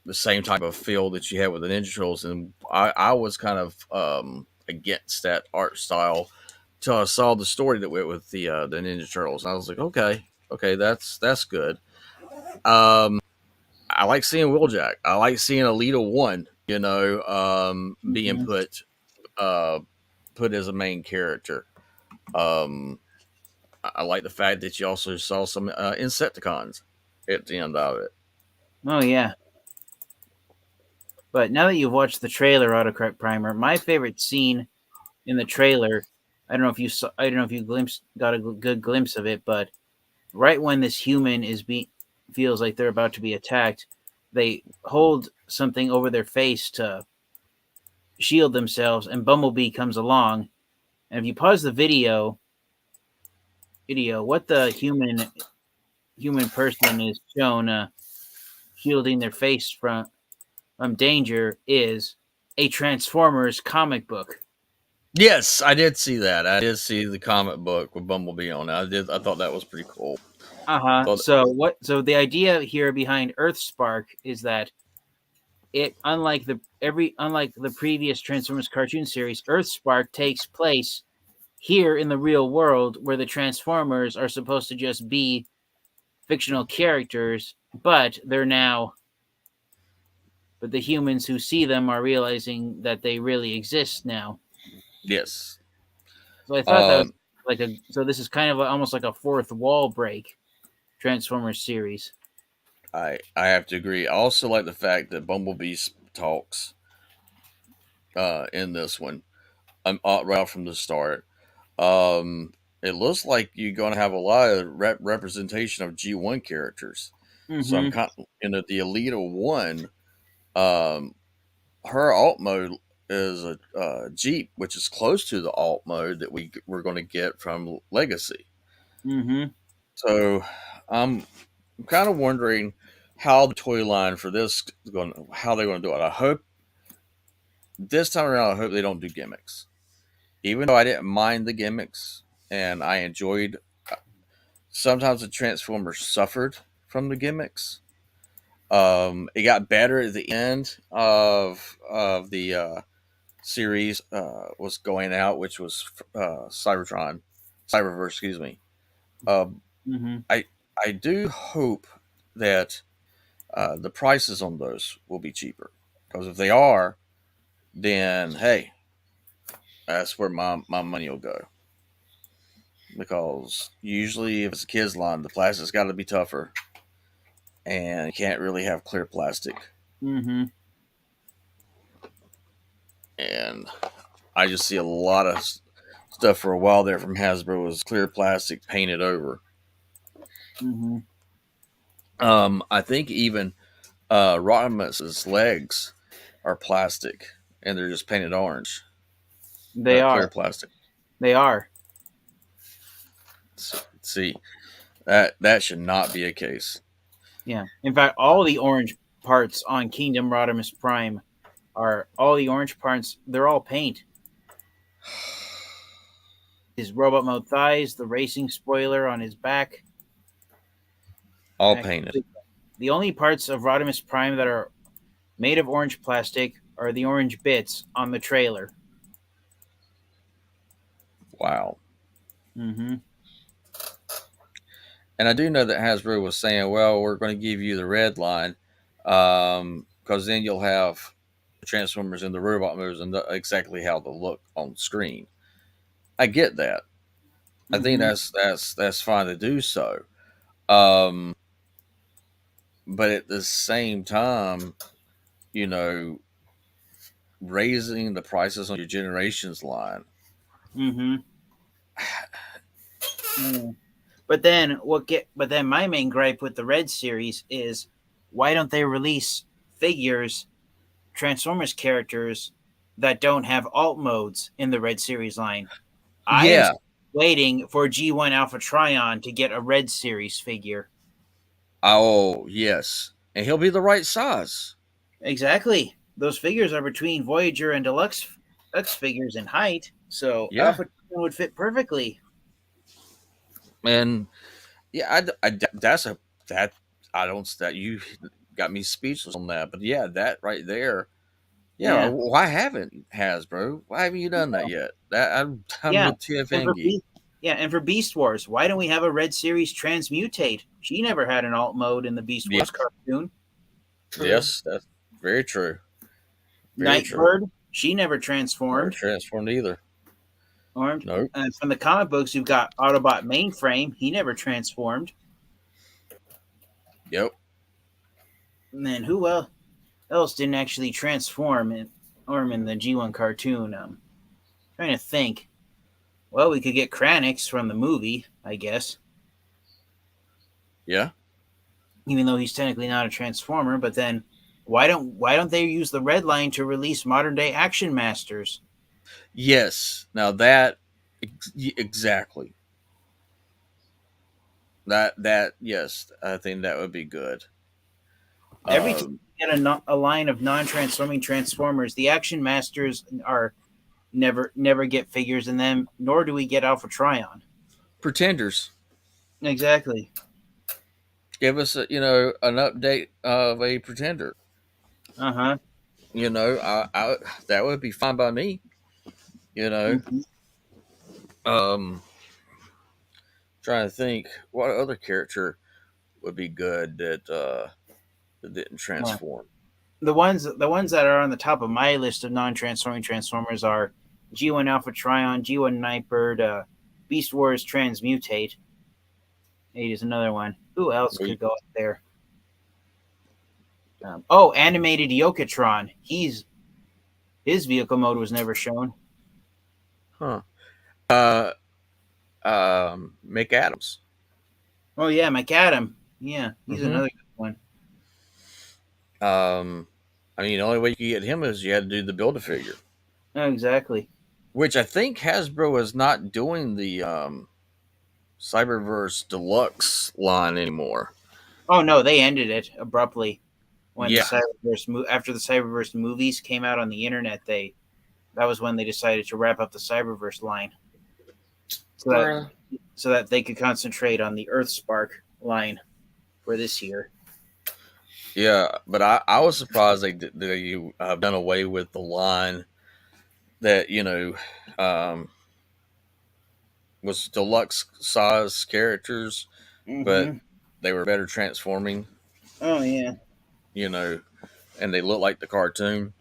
the same type of feel that you had with the Ninja Turtles, and I was kind of against that art style till I saw the story that went with the Ninja Turtles. And I was like, okay, that's good. I like seeing Wheeljack. I like seeing Alita One, being Mm-hmm. uh, put as a main character. Um, I like the fact that you also saw some Insecticons at the end of it. Oh yeah. But now that you've watched the trailer, Autocorrect Primer, my favorite scene in the trailer, I don't know if you got a good glimpse of it, but right when this human feels like they're about to be attacked, they hold something over their face to shield themselves, and Bumblebee comes along. And if you pause the video, what the human person is shown shielding their face from danger is a Transformers comic book. Yes, I did see that. I did see the comic book with Bumblebee on it. I thought that was pretty cool. Uh-huh. Thought, So the idea here behind Earthspark is that unlike the previous Transformers cartoon series, Earthspark takes place here in the real world where the Transformers are supposed to just be fictional characters, but the humans who see them are realizing that they really exist now. yes. So I thought that was Um, so this is kind of almost like a fourth wall break Transformers series. I have to agree. I also like the fact that Bumblebee talks in this one. Right off from the start. It looks like you're going to have a lot of representation of G1 characters. So I'm Mm-hmm. kind of, the Alita One. Um, her alt mode is a Jeep, which is close to the alt mode that we're going to get from Legacy. Mm-hmm. So I'm kind of wondering how the toy line for this is going, how they're going to do it. I hope this time around, I hope they don't do gimmicks. Even though I didn't mind the gimmicks and I enjoyed, sometimes the Transformers suffered from the gimmicks. It got better at the end of the series was going out, which was Cyberverse, excuse me. Um, Mm-hmm. I do hope that the prices on those will be cheaper, because if they are, then hey, that's where my money will go. Because usually, if it's a kids line, the plastic's got to be tougher, and you can't really have clear plastic. Mm-hmm. And I just see a lot of stuff for a while there from Hasbro was clear plastic painted over. Mm-hmm. I think even Rodimus's legs are plastic, and they're just painted orange, They clear are. plastic. They are. See, that should not be a case. Yeah. In fact, all the orange parts on Kingdom Rodimus Prime are all the orange parts. They're all paint. His robot mode thighs, the racing spoiler on his back. All painted. The only parts of Rodimus Prime that are made of orange plastic are the orange bits on the trailer. Wow. Mm-hmm. And I do know that Hasbro was saying, well, we're going to give you the red line, because then you'll have the Transformers and the robot moves and exactly how they look on screen. I get that. I think that's fine to do so. But at the same time, you know, raising the prices on your generations line. Mm-hmm. But then my main gripe with the Red series is, why don't they release figures, Transformers characters that don't have alt modes in the Red series line? I am Yeah. waiting for G1 Alpha Trion to get a Red series figure. Oh, yes. And he'll be the right size. Exactly. those figures are between Voyager and Deluxe X figures in height, so Yeah. Alpha would fit perfectly. And yeah, you got me speechless on that. But yeah, that right there. Yeah, Yeah. why haven't Hasbro? Why haven't you done that yet? I'm Yeah. with TF And for Angie. and for Beast Wars, why don't we have a Red Series Transmutate? She never had an alt mode in the Beast Wars cartoon. True. Yes, that's very true. Very Nightbird, true. she never Never transformed. transformed either. Nope. And from the comic books, you've got Autobot Mainframe. He never transformed. Yep. And then who else didn't actually transform in the G1 cartoon? Trying to think. Well, we could get Kranix from the movie, I guess. Yeah. Even though he's technically not a Transformer, but then why don't they use the Red Line to release modern day Action Masters? Yes. Now that exactly. That yes, I think that would be good. Every time you get a line of non-transforming Transformers, the Action Masters are never get figures in them, nor do we get Alpha Trion. Pretenders. Exactly. Give us an update of a Pretender. Uh-huh. I that would be fine by me. Trying to think what other character would be good that didn't transform. The ones that are on the top of my list of non-transforming Transformers are G1 Alpha Trion, G1 Nightbird, Beast Wars Transmutate. 8 is another one. Who else could go up there? Animated Yokotron. His vehicle mode was never shown. Huh. Mick Adams. Oh yeah, McAdam. Yeah, he's another good one. The only way you could get him is you had to do the Build-A-Figure. Oh, exactly. Which I think Hasbro is not doing the Cyberverse Deluxe line anymore. Oh no, they ended it abruptly when the Cyberverse after the Cyberverse movies came out on the internet. That was when they decided to wrap up the Cyberverse line, so that they could concentrate on the Earthspark line for this year. Yeah, but I was surprised they done away with the line that was deluxe size characters, but they were better transforming. Oh yeah. And they look like the cartoon.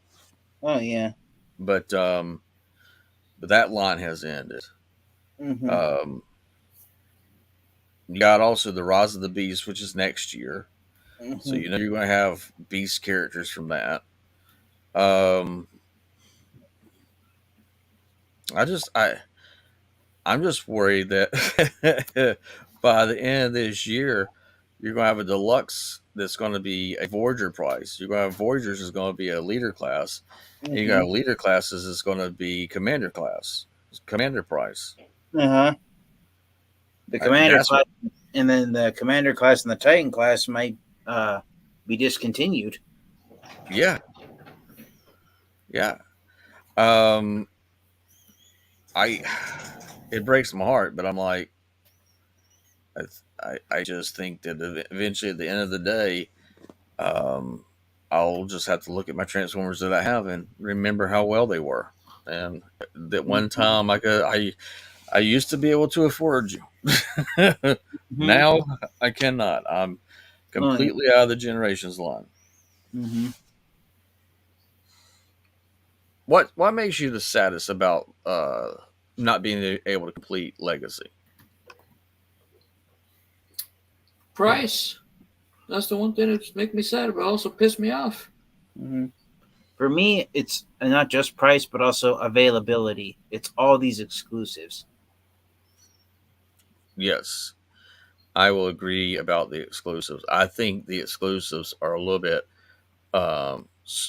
Oh yeah. But that line has ended. You got also the Rise of the Beast, which is next year. So you're going to have Beast characters from that. I'm just worried that by the end of this year, you're going to have a deluxe that's going to be a Voyager price. You're going to have Voyagers is going to be a leader class. And you're going to have leader classes is going to be commander class, commander price. The commander class, and then the commander class and the Titan class might be discontinued. Yeah. Yeah. It breaks my heart, but I'm like, I just think that eventually at the end of the day, I'll just have to look at my Transformers that I have and remember how well they were. And that one time I used to be able to afford you. Now I cannot. I'm completely out of the Generations line. What makes you the saddest about not being able to complete Legacy? Price. That's the one thing that's make me sad, but also piss me off. For me, it's not just price, but also availability. It's all these exclusives. Yes, I will agree about the exclusives. I think the exclusives are a little bit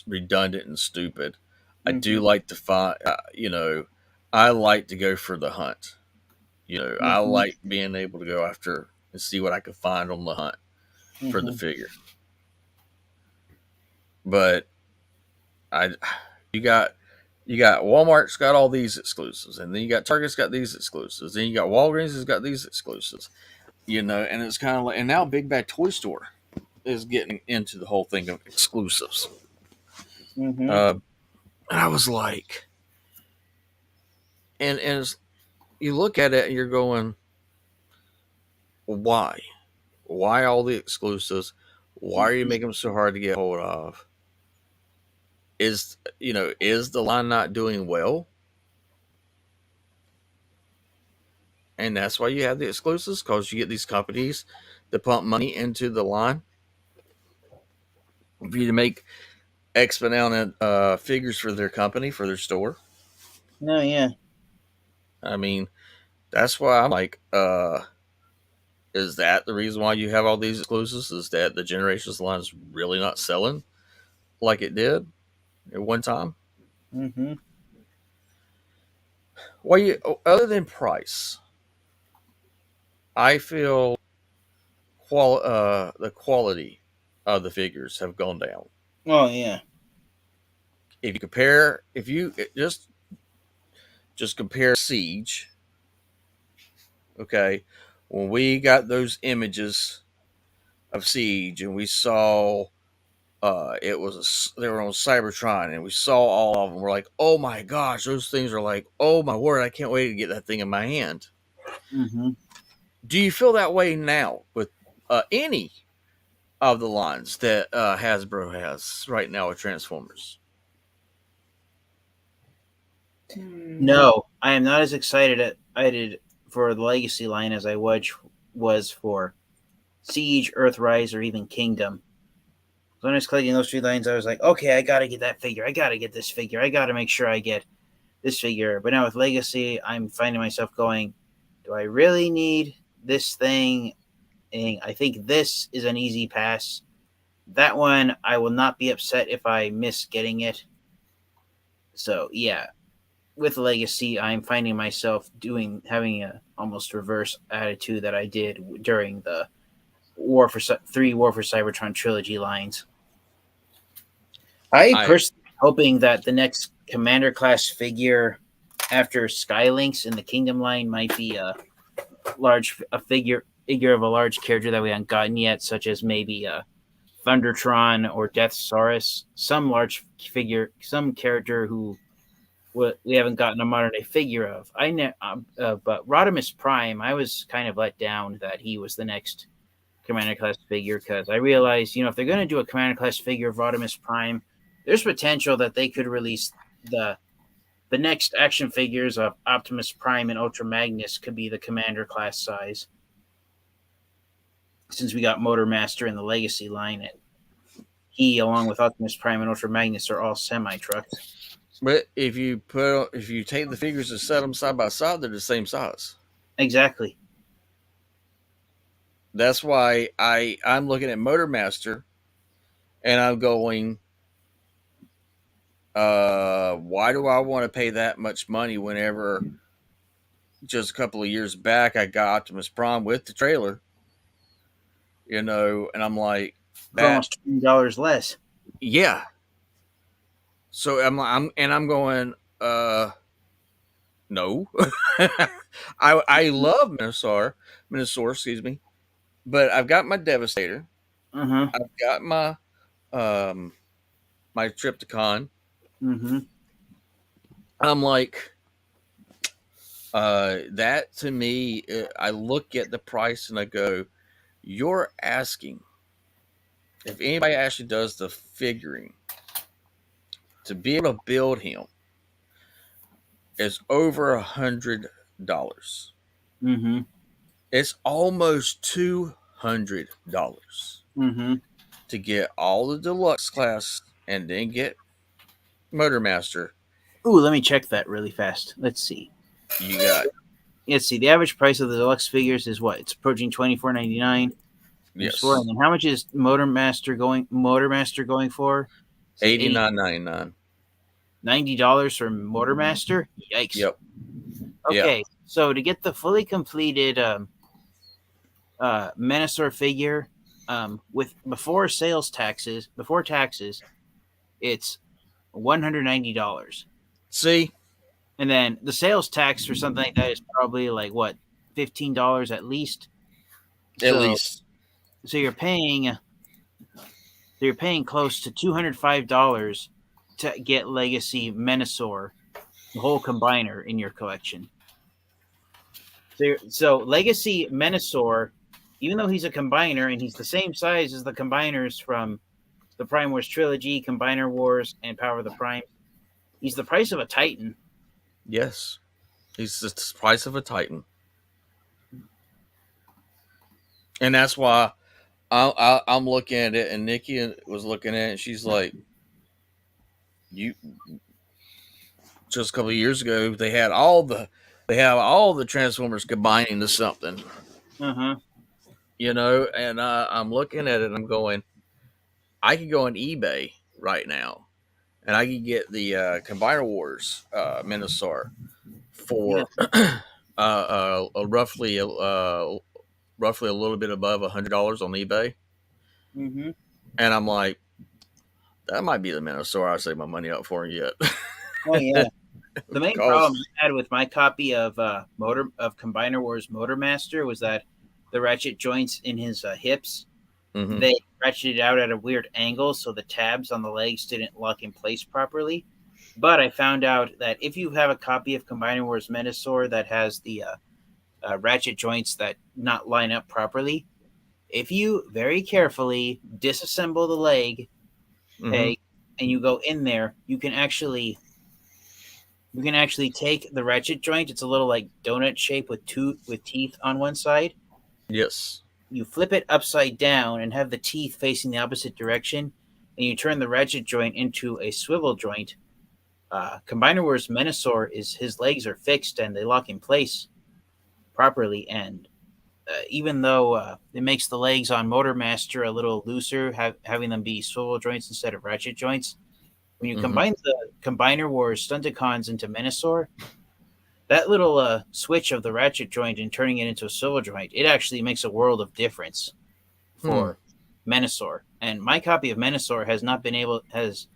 redundant and stupid. I do like to find, I like to go for the hunt. I like being able to go after and see what I can find on the hunt for the figure. But You got Walmart's got all these exclusives, and then you got Target's got these exclusives, then you got Walgreens has got these exclusives, and it's kind of like, and now Big Bad Toy Store is getting into the whole thing of exclusives. Mm-hmm. I was like, and you look at it and you're going, why? Why all the exclusives? Why are you making them so hard to get hold of? Is the line not doing well? And that's why you have the exclusives, because you get these companies that pump money into the line for you to make X amount of figures for their company, for their store. No, yeah. I mean, that's why I'm like, is that the reason why you have all these exclusives? Is that the Generations line is really not selling like it did at one time? Mm-hmm. Well, other than price, I feel the quality of the figures have gone down. Oh, yeah. If you just compare Siege, okay, when we got those images of Siege and we saw they were on Cybertron and we saw all of them, we're like, oh my gosh, those things are like, oh my word, I can't wait to get that thing in my hand. Mm-hmm. Do you feel that way now with any of the lines that Hasbro has right now with Transformers? No, I am not as excited for the Legacy line as I was for Siege, Earthrise, or even Kingdom. So when I was collecting those 3 lines, I was like, okay, I gotta get that figure. I gotta get this figure. I gotta make sure I get this figure. But now with Legacy, I'm finding myself going, do I really need this thing? And I think this is an easy pass. That one, I will not be upset if I miss getting it. So yeah, with Legacy, I'm finding myself having a almost reverse attitude that I did during the War for Cybertron trilogy lines. I personally hoping that the next Commander class figure after Skylinks in the Kingdom line might be a figure of a large character that we haven't gotten yet, such as maybe Thundertron or Deathsaurus, some large figure, some character who we haven't gotten a modern day figure of. But Rodimus Prime, I was kind of let down that he was the next Commander class figure, because I realized, if they're going to do a Commander class figure of Rodimus Prime, there's potential that they could release the next action figures of Optimus Prime and Ultra Magnus could be the Commander class size, since we got Motor Master in the Legacy line, and he, along with Optimus Prime and Ultra Magnus, are all semi trucks. But if you take the figures and set them side by side, they're the same size. Exactly. That's why I'm looking at Motor Master, and I'm going, why do I want to pay that much money whenever just a couple of years back I got Optimus Prime with the trailer, and I'm like, almost $20 less. Yeah. So I'm going, no. I love Minosaur, excuse me, but I've got my Devastator. Uh-huh. I've got my my Trypticon. Mm-hmm. I'm like, that to me, I look at the price and I go, you're asking, if anybody actually does the figuring, to be able to build him is over $100. Mm-hmm. It's almost $200 mm-hmm. to get all the deluxe class and then get Motor Master. Ooh, let me check that really fast. Let's see. Let's see. The average price of the deluxe figures is what? It's approaching $24.99. Yes. And then how much is Motor Master going for? $89.99. $90 for Motor Master? Yikes. Yep. Okay, so to get the fully completed Menasor figure, before taxes, it's $190. See, And then the sales tax for something like that is probably like what, $15 at least. at least. So you're paying close to $205 to get Legacy Menosaur, the whole combiner in your collection. So Legacy Menosaur, even though he's a combiner and he's the same size as the combiners from the Prime Wars trilogy, Combiner Wars, and Power of the Prime, he's the price of a Titan. Yes, he's the price of a Titan, and that's why I'm looking at it. And Nikki was looking at it, and she's like, "You." Just a couple of years ago, they have all the Transformers combining to something. You know, and I'm looking at it and I'm going, I could go on eBay right now and I could get the Combiner Wars Minosaur for roughly a little bit above $100 on eBay. Mm-hmm. And I'm like, that might be the Minosaur I'll save my money up for yet. Oh yeah. The main problem I had with my copy of Combiner Wars Motormaster was that the ratchet joints in his hips, they ratcheted out at a weird angle, so the tabs on the legs didn't lock in place properly. But I found out that if you have a copy of Combiner Wars Menosaur that has the ratchet joints that not line up properly, if you very carefully disassemble the leg peg and you go in there, you can actually take the ratchet joint. It's a little like donut shape with teeth on one side. Yes. You flip it upside down and have the teeth facing the opposite direction, and you turn the ratchet joint into a swivel joint. Combiner Wars Menosaur his legs are fixed and they lock in place properly. And even though it makes the legs on Motormaster a little looser, having them be swivel joints instead of ratchet joints, when you combine the Combiner Wars Stunticons into Menosaur, that little switch of the ratchet joint and turning it into a swivel joint, it actually makes a world of difference for Menosaur. And my copy of Menosaur has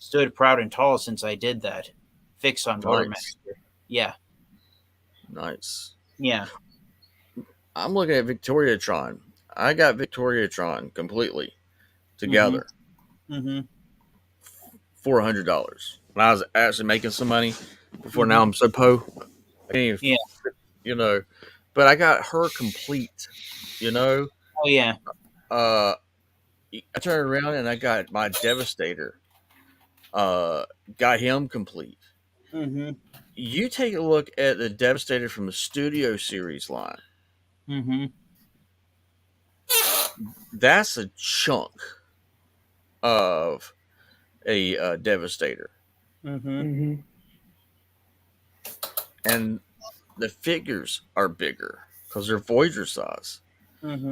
stood proud and tall since I did that fix on Motormaster. Yeah. Nice. Yeah. I'm looking at Victoriatron. I got Victoriatron completely together for $100. When I was actually making some money before now I'm so you know, but I got her complete, you know. Oh yeah. I turned around and I got my Devastator. Got him complete. You take a look at the Devastator from the Studio Series line. That's a chunk of a Devastator. And the figures are bigger because they're Voyager size.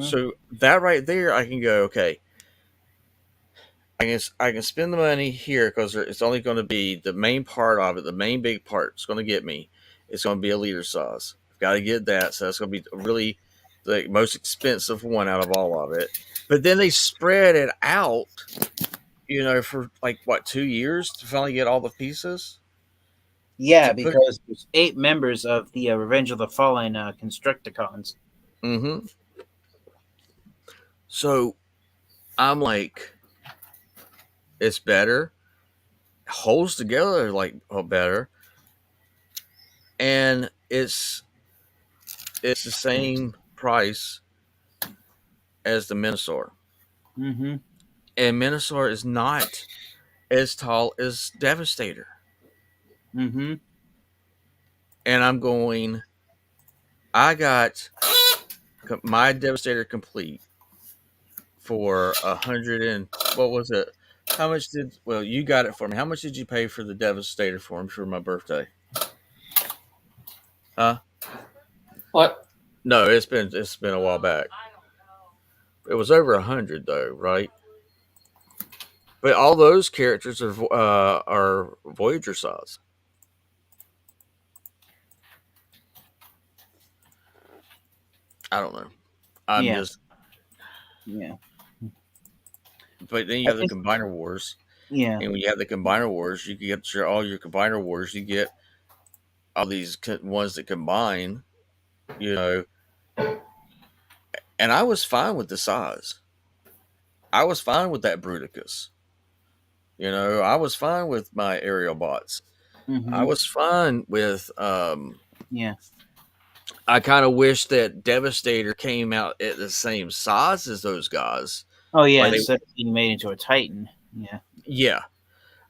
So that right there, I can go, okay, I can spend the money here because it's only going to be the main part of it, the main big part it's going to get me. It's going to be a liter size. I've got to get that. So that's going to be really the most expensive one out of all of it. But then they spread it out, you know, for like, 2 years to finally get all the pieces? Yeah, because there's 8 members of the Revenge of the Fallen Constructicons. So I'm like, it's better. Holds together like better. And it's the same price as the Minosaur. And Minosaur is not as tall as Devastator. And I'm going, I got my Devastator complete for $100 and what was it? How much you got it for me? How much did you pay for the Devastator for me for my birthday? Huh? What? No, it's been a while back. It was over 100 though, right? But all those characters are Voyager size. I don't know. Yeah. But then you have the Combiner Wars, Yeah. And when you have the Combiner Wars, you get all your Combiner Wars. You get all these ones that combine, you know. And I was fine with the size. I was fine with that Bruticus. You know, I was fine with my aerial bots. Mm-hmm. I was fine with. Yeah. I kind of wish that Devastator came out at the same size as those guys. Oh yeah, Like instead of being made into a Titan. Yeah. yeah,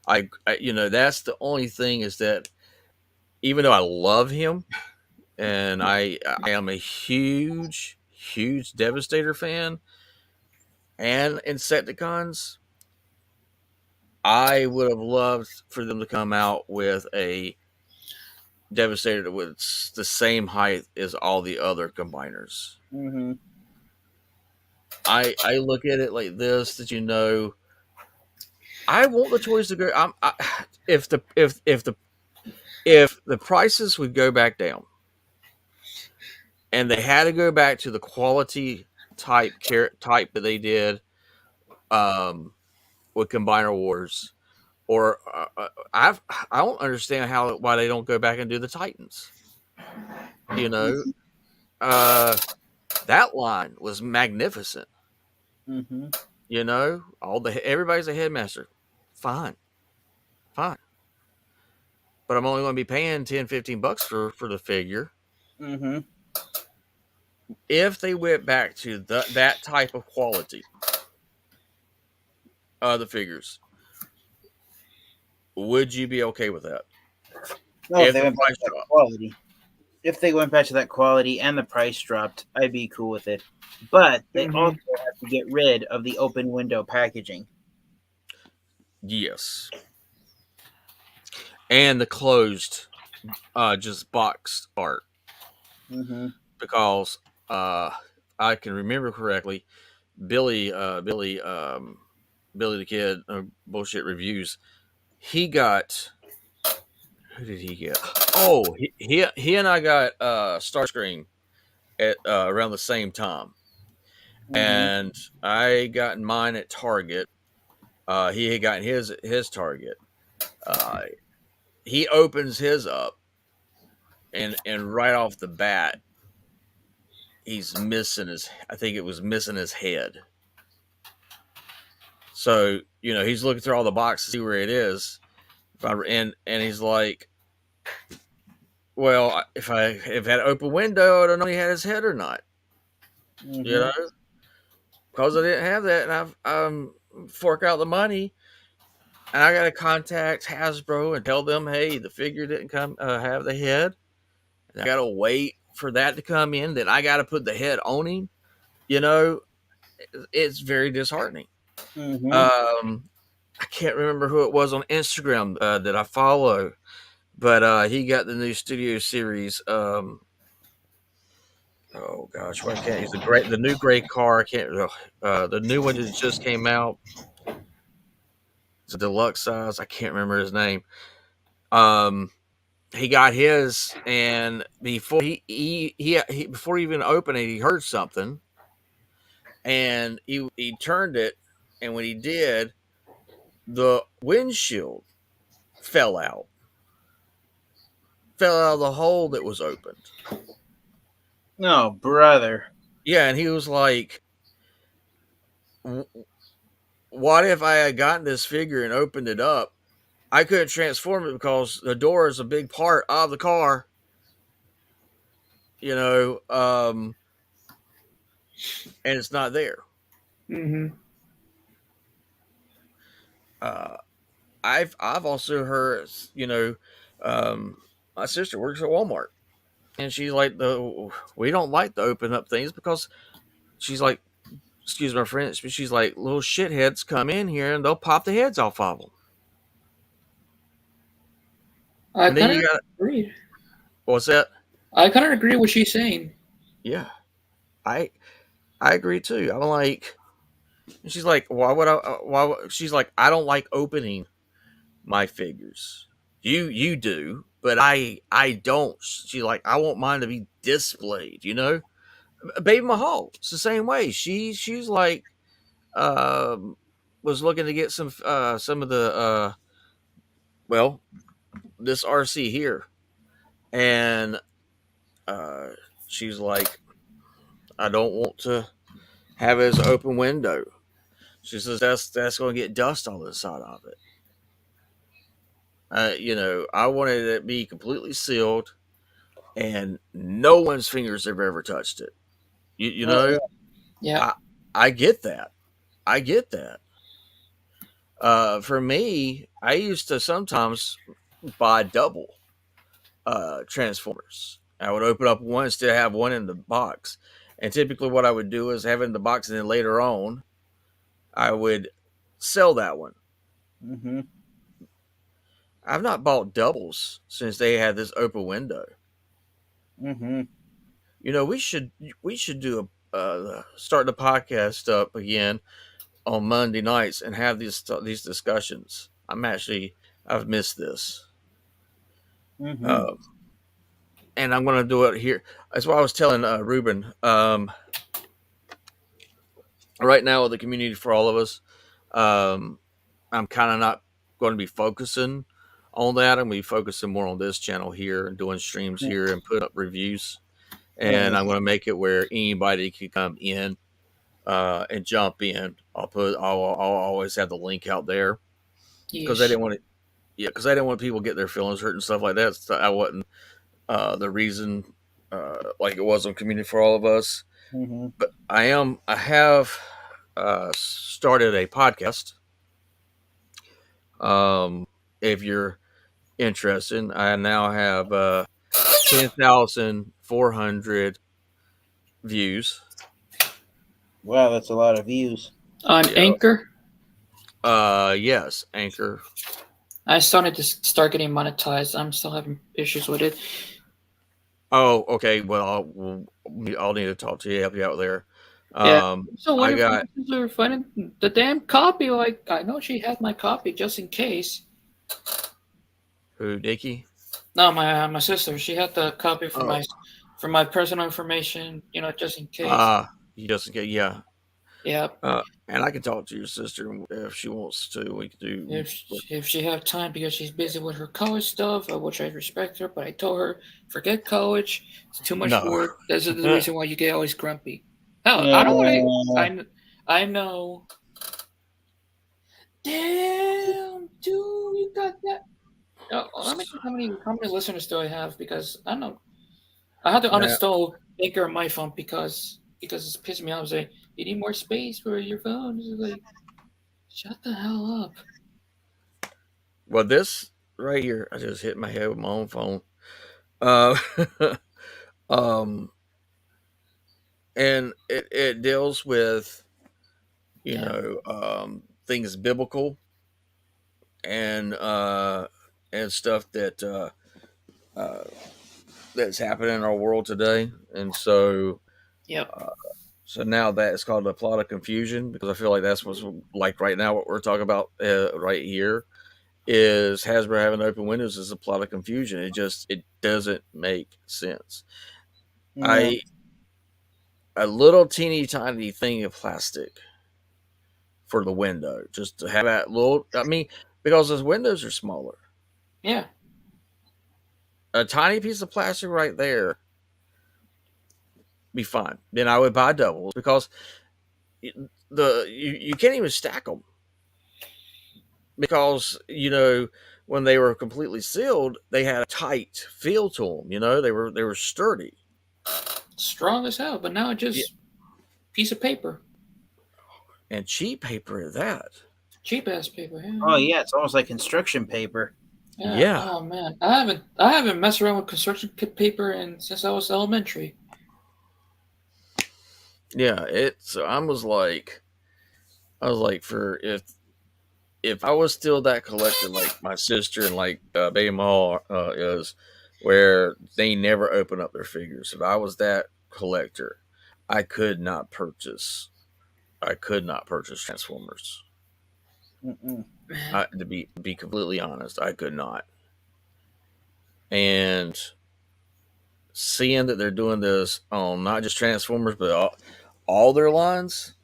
I you know, that's the only thing is that even though I love him and I am a huge Devastator fan and Insecticons, I would have loved for them to come out with a Devastator that was the same height as all the other combiners. Mm-hmm. I look at it like this, that, you know, I want the toys to go. If the prices would go back down, and they had to go back to the quality type that they did with Combiner Wars, or I don't understand why they don't go back and do the Titans. You know, that line was magnificent. Mm-hmm. You know, everybody's a headmaster. Fine. But I'm only going to be paying $10-15 for the figure. Mm-hmm. If they went back to that type of quality, the figures, would you be okay with that? No, if they went back to that quality. If they went back to that quality and the price dropped, I'd be cool with it. But they also have to get rid of the open window packaging. Yes. And the closed, just box art. Mm-hmm. Because I can remember correctly, Billy the Kid, bullshit reviews. He got, who did he get? Oh, he and I got Starscream at around the same time, and I got mine at Target. He had gotten his Target. He opens his up, and right off the bat, he's missing his. I think it was missing his head. So, you know, he's looking through all the boxes to see where it is. And he's like, well, if I had an open window, I don't know if he had his head or not. Mm-hmm. You know? Because I didn't have that, and I've fork out the money, and I got to contact Hasbro and tell them, hey, the figure didn't come have the head. And I got to wait for that to come in. Then I got to put the head on him. You know, it's very disheartening. Mm-hmm. I can't remember who it was on Instagram that I follow, but he got the new Studio Series. Oh gosh, why can't he's the new gray car? I can't. The new one that just came out. It's a deluxe size. I can't remember his name. He got his, and before he before he even opened it, he heard something, and he turned it, and when he did, the windshield fell out of the hole that was opened. No, brother. Yeah, and he was like, what if I had gotten this figure and opened it up? I couldn't transform it because the door is a big part of the car. You know, and it's not there. Mm-hmm. I've also heard, you know, my sister works at Walmart, and she's like, we don't like to open up things because she's like, excuse my French, but she's like, little shitheads come in here and they'll pop the heads off of them. I kind of agree. What's that? I kind of agree with what she's saying. Yeah, I agree too. I'm like, she's like, why would I? She's like, I don't like opening my figures. You do, but I don't. She's like, I want mine to be displayed. You know, Baby Mahal, it's the same way. She's like, was looking to get some of the well, this RC here, and she's like, I don't want to have it as an open window. She says that's going to get dust on the side of it. I wanted it to be completely sealed, and no one's fingers have ever touched it. You know, Yeah. I get that. I get that. For me, I used to sometimes buy double Transformers. I would open up one instead of have one in the box. And typically what I would do is have it in the box, and then later on, I would sell that one. Mm-hmm. I've not bought doubles since they had this open window. Mm-hmm. We should do start the podcast up again on Monday nights and have these discussions. I've missed this. Mm-hmm. And I'm going to do it here. That's what I was telling Ruben. Right now, with the community for all of us, I'm kind of not going to be focusing on that. I'm going to be focusing more on this channel here and doing streams here and put up reviews. And I'm going to make it where anybody can come in and jump in. I'll always have the link out there because I didn't want to. Yeah, because I didn't want people to get their feelings hurt and stuff like that. So I wasn't the reason like it was on Community for All of Us. Mm-hmm. But I have started a podcast. If you're interested, I now have 10,400 views. Wow, that's a lot of views. On Anchor? Yes, Anchor. I started to start getting monetized. I'm still having issues with it. Oh, okay. Well, I'll need to talk to you, help you out there. Yeah. So what I if got are finding the damn copy? Like, I know she had my copy just in case. who, Nikki? No, my sister. She had the copy for Oh. my personal information. Just in case. Just in case, yeah. Yeah. And I can talk to your sister if she wants to. We could do if she have time because she's busy with her college stuff, which I respect her. But I told her, forget college. It's too much work. That's the reason why you get always grumpy. Hell, I don't want to. I know. Damn, dude, you got that. Let me see how many listeners do I have, because I don't know. I had to uninstall Anchor on my phone because it's pissing me off. Saying you need more space for your phone. It's like, shut the hell up. Well, this right here, I just hit my head with my own phone. And it deals with things biblical and stuff that that's happening in our world today. And so so now that it's called a plot of confusion, because I feel like that's what's like right now. What we're talking about right here is Hasbro having open windows is a plot of confusion. It doesn't make sense. Yeah. A little teeny tiny thing of plastic for the window, just to have that little. I mean, because those windows are smaller. Yeah. A tiny piece of plastic right there be fine. Then I would buy doubles, because you can't even stack them, because when they were completely sealed, they had a tight feel to them. They were sturdy, strong as hell. But now it's just piece of paper and cheap paper at that. Cheap ass paper. Yeah. Oh yeah, it's almost like construction paper. Yeah. Oh man, I haven't messed around with construction paper since I was elementary. Yeah, I was like, for if I was still that collector like my sister and like Baby Ma is, where they never open up their figures. If I was that collector, I could not purchase Transformers. To be completely honest, I could not. And seeing that they're doing this on not just Transformers but all their lines,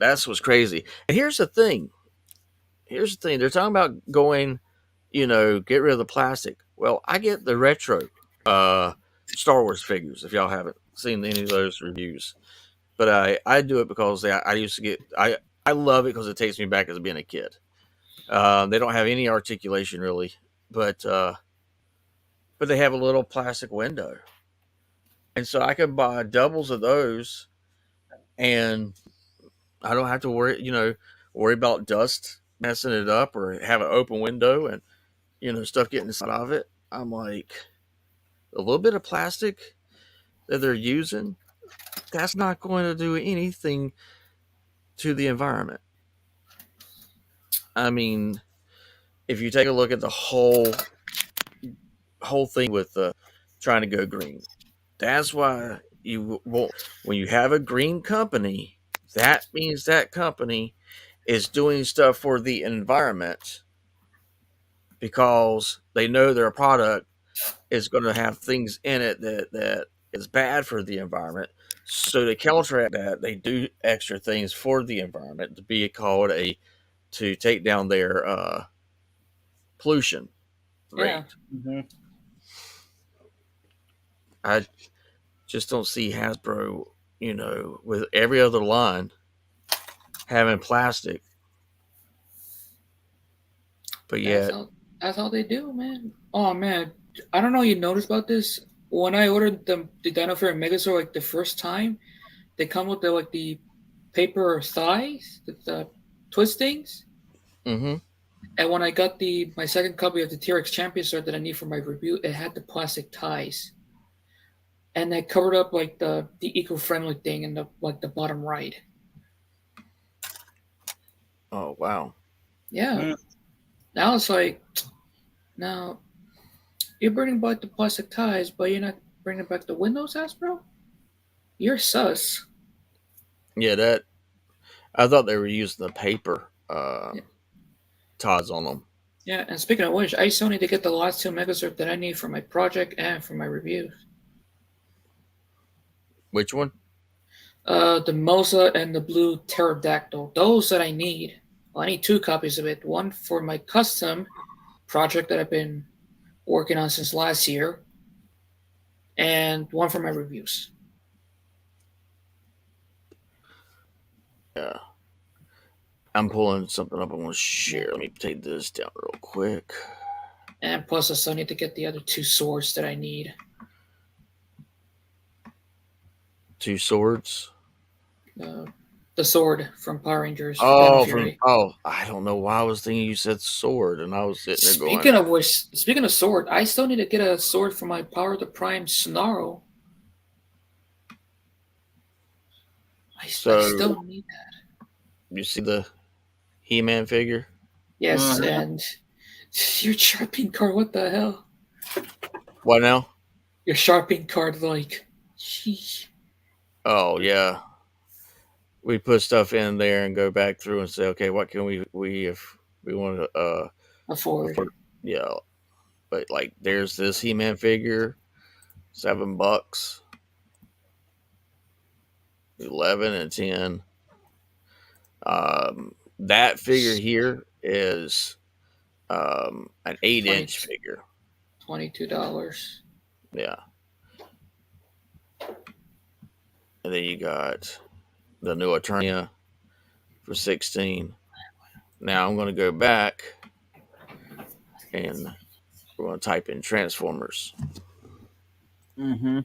That's what's crazy. And here's the thing. They're talking about going, get rid of the plastic. Well, I get the retro Star Wars figures if y'all haven't seen any of those reviews. But I do it because I used to get I love it because it takes me back as being a kid. They don't have any articulation really, but they have a little plastic window, and so I can buy doubles of those, and I don't have to worry about dust messing it up or have an open window and stuff getting inside of it. I'm like, a little bit of plastic that they're using, that's not going to do anything to the environment. I mean, if you take a look at the whole thing with trying to go green, that's why you won't. When you have a green company, that means that company is doing stuff for the environment because they know their product is going to have things in it that is bad for the environment. So to counteract that, they do extra things for the environment to be called to take down their pollution rate. Yeah. Mm-hmm. I just don't see Hasbro, with every other line having plastic. But yet, That's how they do, man. Oh man, I don't know. You noticed about this when I ordered the Dinosaur and Megazord like the first time, they come with the paper thighs, the twistings. mm-hmm. And when I got my second copy of the T-Rex Champion sword that I need for my review, it had the plastic ties, and they covered up like the eco-friendly thing in the bottom right. Oh wow! Yeah. Mm. Now it's like, now you're bringing back the plastic ties, but you're not bringing back the windows, Hasbro? You're sus. Yeah, I thought they were using the paper ties on them. Yeah, and speaking of which, I still need to get the last two Megazord that I need for my project and for my reviews. Which one? The Mosa and the blue pterodactyl. Those that I need. Well, I need two copies of it. One for my custom project that I've been working on since last year, and one for my reviews. Yeah. I'm pulling something up I want to share. Let me take this down real quick. And plus, I still need to get the other two swords that I need. Two swords? The sword from Power Rangers. Oh, Fury. I don't know why I was thinking you said sword, and I was sitting there going. Speaking of sword, I still need to get a sword for my Power the Prime Snarl. I still need that. You see the He-Man figure? Yes, and your sharpening card, what the hell? What now? Your sharpening card, sheesh. Oh, yeah. We put stuff in there and go back through and say, okay, what can we if we want to afford? Yeah, but there's this He-Man figure, $7, 11 and 10. That figure here is an 8-inch figure. $22. Yeah. And then you got the new Eternia for 16. Now I'm going to go back and we're going to type in Transformers. Mm-hmm.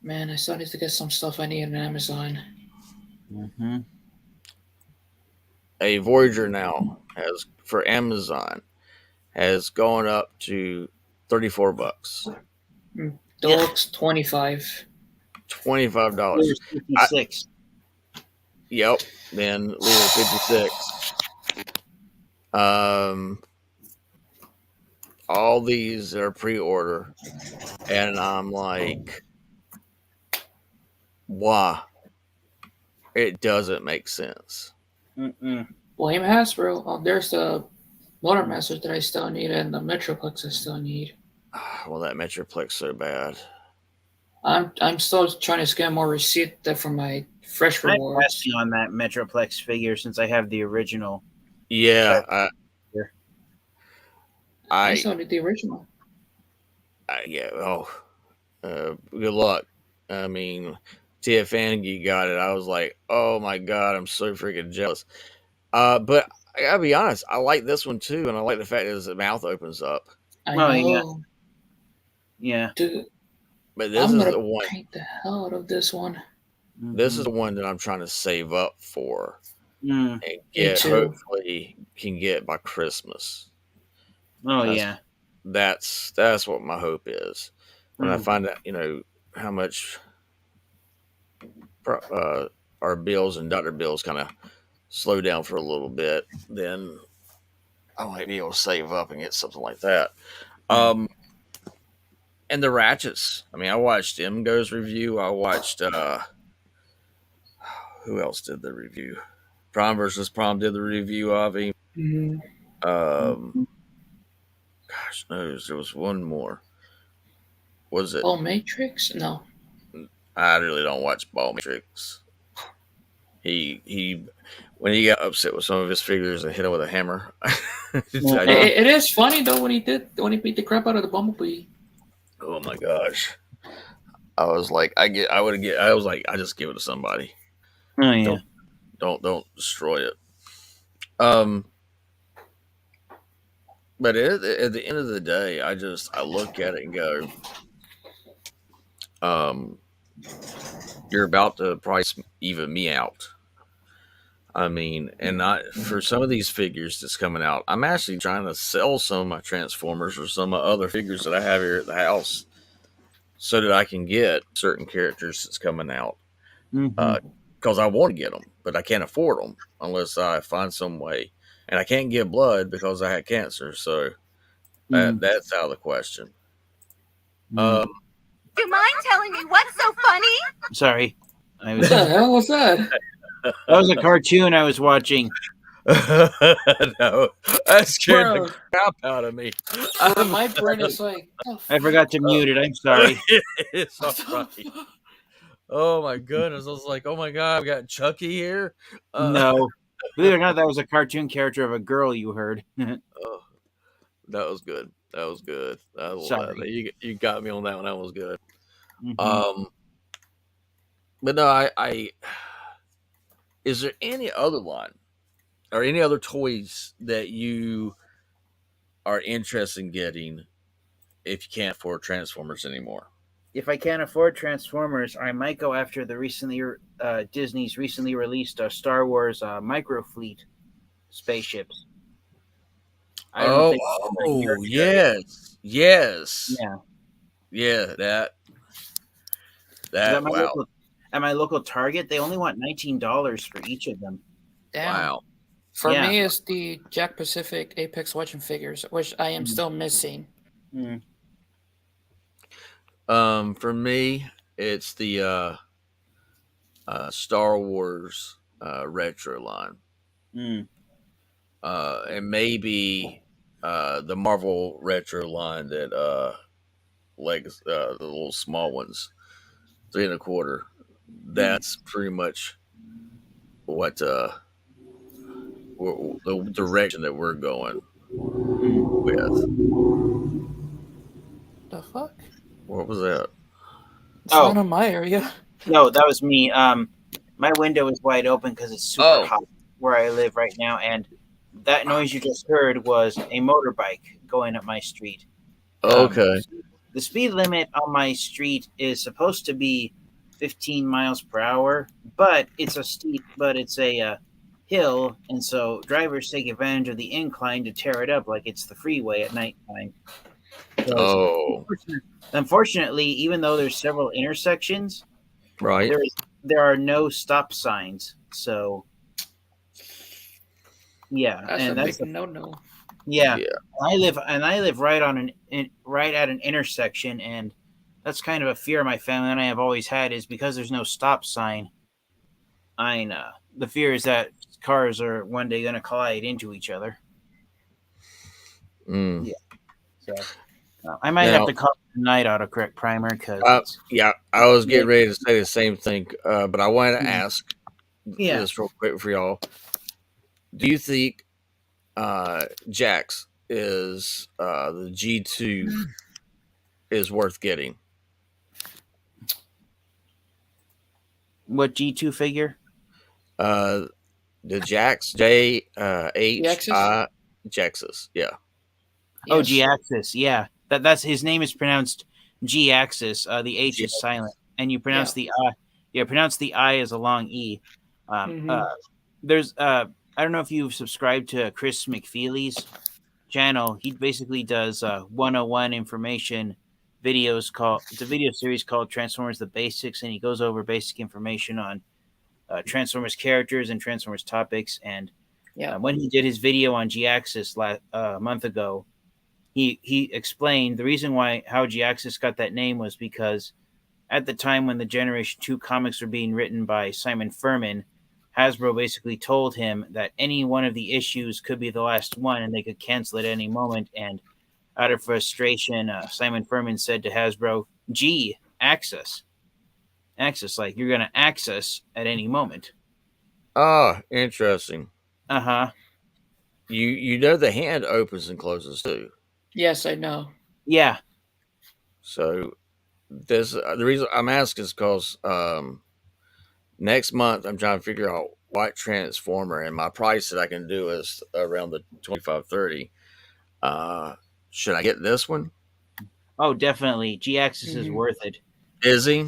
Man, I still need to get some stuff I need on Amazon. Mm-hmm. A Voyager now for Amazon has gone up to $34. Deluxe $25. $25. 56. Yep. Then leave it 56. All these are pre-order, and I'm like, why? It doesn't make sense. Mm-mm. Blame Hasbro. Oh, there's the Motor Masters that I still need and the Metroplex I still need. Well, that Metroplex so bad. I'm still trying to get more receipt for my fresh I'm rewards. passing on that Metroplex figure since I have the original. Yeah, I I still need the original. yeah. Oh, good luck. I mean, TFN got it. I was like, oh my god, I'm so freaking jealous. But I gotta be honest, I like this one too, and I like the fact that his mouth opens up. I Oh, know. Yeah. Dude, But this I'm is gonna the one. paint the hell out of this one. This is the one that I'm trying to save up for Mm. and Me get. too. Hopefully, can get by Christmas. Oh That's- yeah. That's what my hope is. When I Mm. find out, how much our bills and Dr. bills kind of slow down for a little bit, then I might be able to save up and get something like that. And the Ratchets. I mean, I watched MGo's review. I watched who else did the review? Prom versus Prom did the review of him. Mhm. Gosh knows, there was one more. Was it? Oh, Matrix? No. I really don't watch Ball Matrix. He when he got upset with some of his figures and hit him with a hammer. It is funny though when he beat the crap out of the Bumblebee. Oh my gosh! I was like, I was like, I just give it to somebody. Oh yeah. Don't destroy it. But at the end of the day, I look at it and go, you're about to price even me out. I mean, and not for some of these figures that's coming out. I'm actually trying to sell some of my Transformers or some of my other figures that I have here at the house, so that I can get certain characters that's coming out. Because I want to get them, but I can't afford them unless I find some way. And I can't get blood because I had cancer, so that's out of the question. Do you mind telling me what's so funny? Sorry. What the hell was that? That was a cartoon I was watching. No, that scared Bro. the crap out of me. My brain is like, I forgot to mute it. I'm sorry. It's all right. Oh my goodness! I was like, oh my god, we got Chucky here. No. Believe it or not, that was a cartoon character of a girl you heard. Oh, that was good. That was good. Sorry. You got me on that one. That was good. Mhm. But no, I is there any other line or any other toys that you are interested in getting if you can't afford Transformers anymore? If I can't afford Transformers, I might go after the Disney's recently released Star Wars micro fleet spaceships. I don't think yes, Yeah. That At my, wow. at my local Target, they only want $19 for each of them. damn. Wow. For Yeah. me, it's the Jack Pacific Apex Legend figures, which I am still missing. Mm. For me, it's the Star Wars retro line. Mm. And maybe the Marvel retro line that the little small ones, 3 1/4. That's pretty much what the direction that we're going with. The fuck? What was that? It's not in my area. No, that was me. My window is wide open because it's super hot where I live right now, and that noise you just heard was a motorbike going up my street. Okay. The speed limit on my street is supposed to be 15 miles per hour, but it's a hill, and so drivers take advantage of the incline to tear it up like it's the freeway at nighttime. Unfortunately, even though there's several intersections, right, there are no stop signs. So yeah, That's a big no. Yeah. I live right at an intersection, and that's kind of a fear my family and I have always had, is because there's no stop sign. The fear is that cars are one day going to collide into each other. Mm. Yeah. So, I might have Now- to call it tonight Autocorrect Primer because yeah, I was getting ready to say the same thing, but I wanted to ask Yeah. this real quick for y'all. Do you think Jax is the G2 is worth getting? What G2 figure? The Jax J H Jaxus? I Jaxus, yeah. Oh, Yes. G-Axis. Yeah, that's his name is pronounced G-Axis. The H is silent, and you pronounce the I. Yeah, pronounce the I as a long E. There's I don't know if you've subscribed to Chris McFeely's channel. He basically does 101 information videos. It's a video series called Transformers: The Basics, and he goes over basic information on Transformers characters and Transformers topics. And when he did his video on G-Axis a month ago, he explained the reason how G-Axis got that name was because at the time when the Generation 2 comics were being written by Simon Furman, Hasbro basically told him that any one of the issues could be the last one and they could cancel it at any moment. And out of frustration, Simon Furman said to Hasbro, G-Axis. Axis, like you're going to access at any moment. Oh, interesting. Uh-huh. You know the hand opens and closes too. Yes, I know. Yeah. So this the reason I'm asking is because next month I'm trying to figure out what Transformer, and my price that I can do is around the $25-30. Should I get this one? Oh, definitely. G-Axis is worth it. Is he?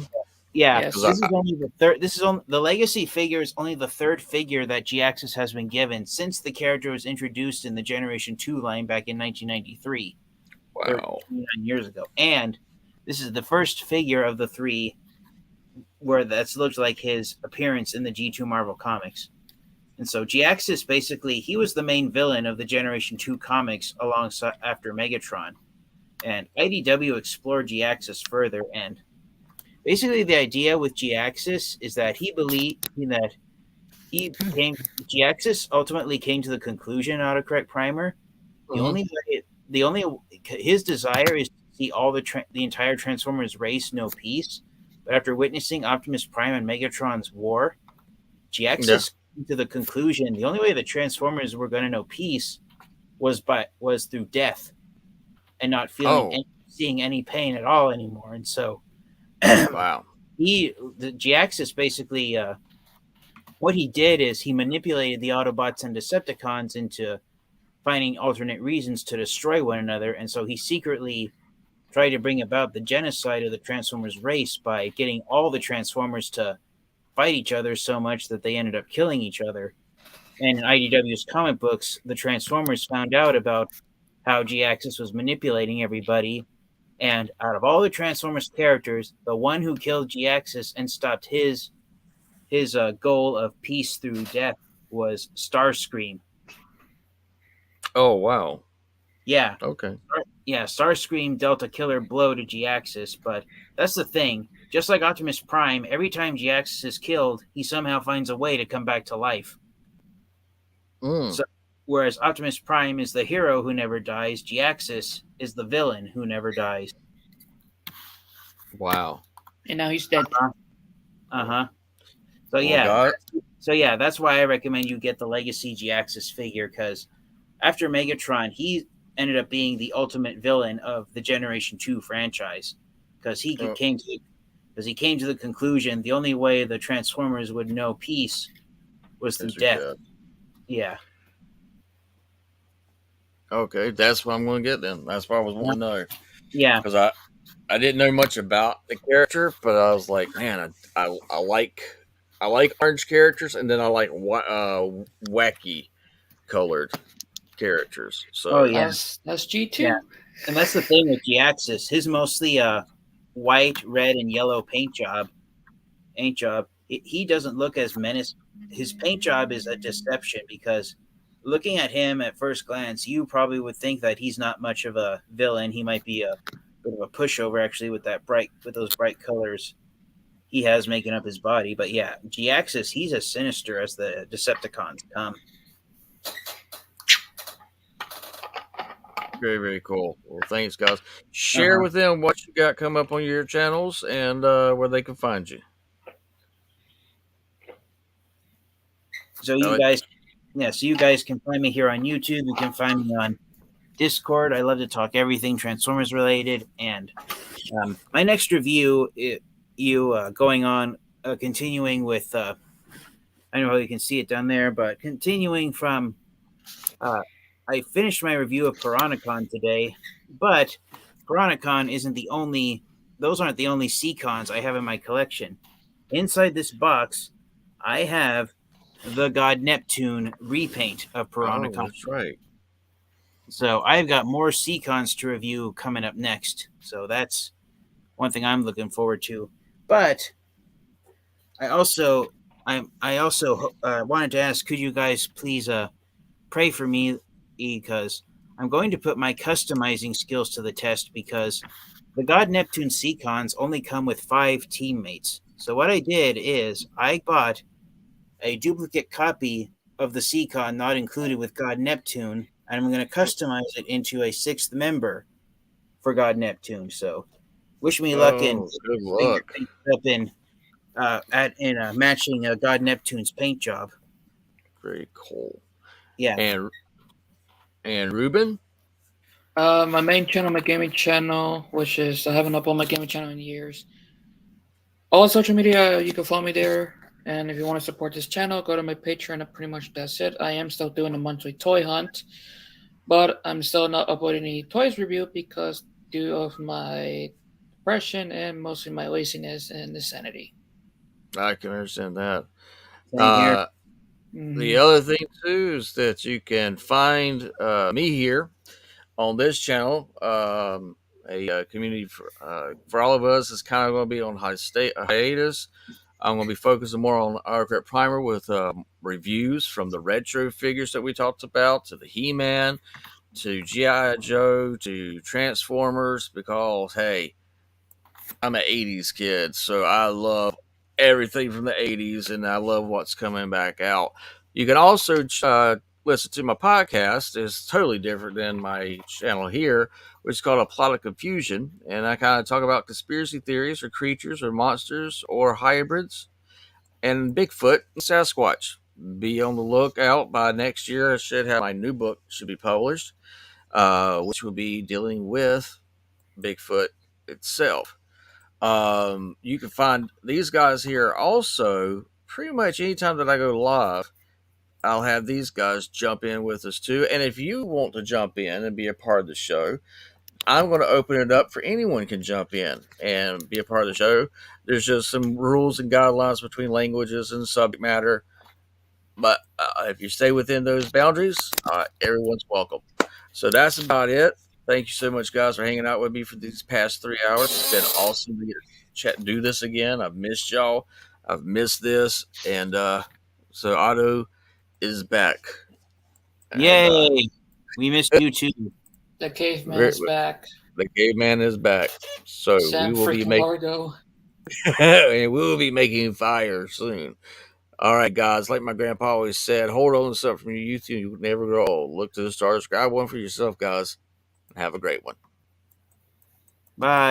Yeah, Yes. this is only the third. This is the Legacy figure is only the third figure that G-Axis has been given since the character was introduced in the Generation 2 line back in 1993. Wow. 39 years ago. And this is the first figure of the three where that's looked like his appearance in the G2 Marvel comics. And so G-Axis, basically, he was the main villain of the Generation 2 comics alongside after Megatron. And IDW explored G-Axis further, and basically the idea with G-Axis is that he believed that G-Axis ultimately came to the conclusion, Autocorrect Primer, his desire is to see all the entire Transformers race know peace. But after witnessing Optimus Prime and Megatron's war, G-Axis came to the conclusion the only way the Transformers were going to know peace was through death and not seeing any pain at all anymore. And so, wow. the G-Axis basically, what he did is he manipulated the Autobots and Decepticons into finding alternate reasons to destroy one another, and so he secretly tried to bring about the genocide of the Transformers race by getting all the Transformers to fight each other so much that they ended up killing each other. And in IDW's comic books, the Transformers found out about how G-Axis was manipulating everybody, and out of all the Transformers characters, the one who killed G-Axis and stopped his goal of peace through death was Starscream. Oh, wow. Yeah. Okay. Yeah, Starscream dealt a killer blow to G-Axis, but that's the thing. Just like Optimus Prime, every time G-Axis is killed, he somehow finds a way to come back to life. So, whereas Optimus Prime is the hero who never dies, G-Axis is the villain who never dies. Wow. And now he's dead. Uh-huh. So that's why I recommend you get the Legacy G-Axis figure, because after Megatron, he ended up being the ultimate villain of the Generation 2 franchise, because he came to the conclusion the only way the Transformers would know peace was through death. Yeah. Okay, that's what I'm going to get then. That's what I was wanting to know. Yeah. Because I didn't know much about the character, but I was like, man, I like orange characters, and then I like wacky colored characters. So that's G2. Yeah. And that's the thing with G-Axis. His mostly white, red, and yellow paint job. He doesn't look as menacing. His paint job is a deception, because looking at him at first glance, you probably would think that he's not much of a villain. He might be a bit of a pushover, actually, with those bright colors he has making up his body. But yeah, G-Axis, he's as sinister as the Decepticons come. Very, very cool. Well, thanks, guys. Share with them what you got come up on your channels and where they can find you. So you guys, so you guys can find me here on YouTube. You can find me on Discord. I love to talk everything Transformers related. And my next review, going on, continuing with, I don't know how you can see it down there, but continuing from, I finished my review of Piranacon today, but Piranacon isn't the only, those aren't the only Seacons I have in my collection. Inside this box, I have the God Neptune repaint of Piranacon. Oh, that's right. So I've got more Seacons to review coming up next. So that's one thing I'm looking forward to. But I also wanted to ask, could you guys please pray for me, because I'm going to put my customizing skills to the test, because the God Neptune Seacons only come with 5 teammates. So what I did is I bought a duplicate copy of the Seacon not included with God Neptune, and I'm going to customize it into a 6th member for God Neptune. So wish me luck in good luck. Up in matching God Neptune's paint job. Very cool. Yeah. And Ruben? My main channel, my gaming channel, which is I haven't uploaded my gaming channel in years. All social media, you can follow me there. And if you want to support this channel, go to my Patreon, and pretty much that's it. I am still doing a monthly toy hunt, but I'm still not uploading any toys review because due of my depression and mostly my laziness and insanity. I can understand that. Same here. The other thing too is that you can find me here on this channel. A community for all of us is kind of going to be on hiatus. I'm going to be focusing more on Autocorrect Primer with reviews from the retro figures that we talked about, to the He-Man, to G.I. Joe, to Transformers, because, hey, I'm an 80s kid, so I love everything from the 80s, and I love what's coming back out. You can also listen to my podcast. It's totally different than my channel here, which is called A Plot of Confusion, and I kind of talk about conspiracy theories or creatures or monsters or hybrids and Bigfoot and Sasquatch. Be on the lookout. By next year, I should have my new book should be published, which will be dealing with Bigfoot itself. You can find these guys here also pretty much anytime that I go live. I'll have these guys jump in with us too. And if you want to jump in and be a part of the show, I'm going to open it up for anyone can jump in and be a part of the show. There's just some rules and guidelines between languages and subject matter. But if you stay within those boundaries, everyone's welcome. So that's about it. Thank you so much, guys, for hanging out with me for these past 3 hours. It's been awesome to get do this again. I've missed y'all. I've missed this. And so Otto is back. Yay! And, we missed you too. The caveman is back. The caveman is back. So Sam we will be making we will be making fire soon. All right, guys. Like my grandpa always said, hold on to something from your youth, and you will never grow old. Look to the stars. Grab one for yourself, guys. Have a great one. Bye.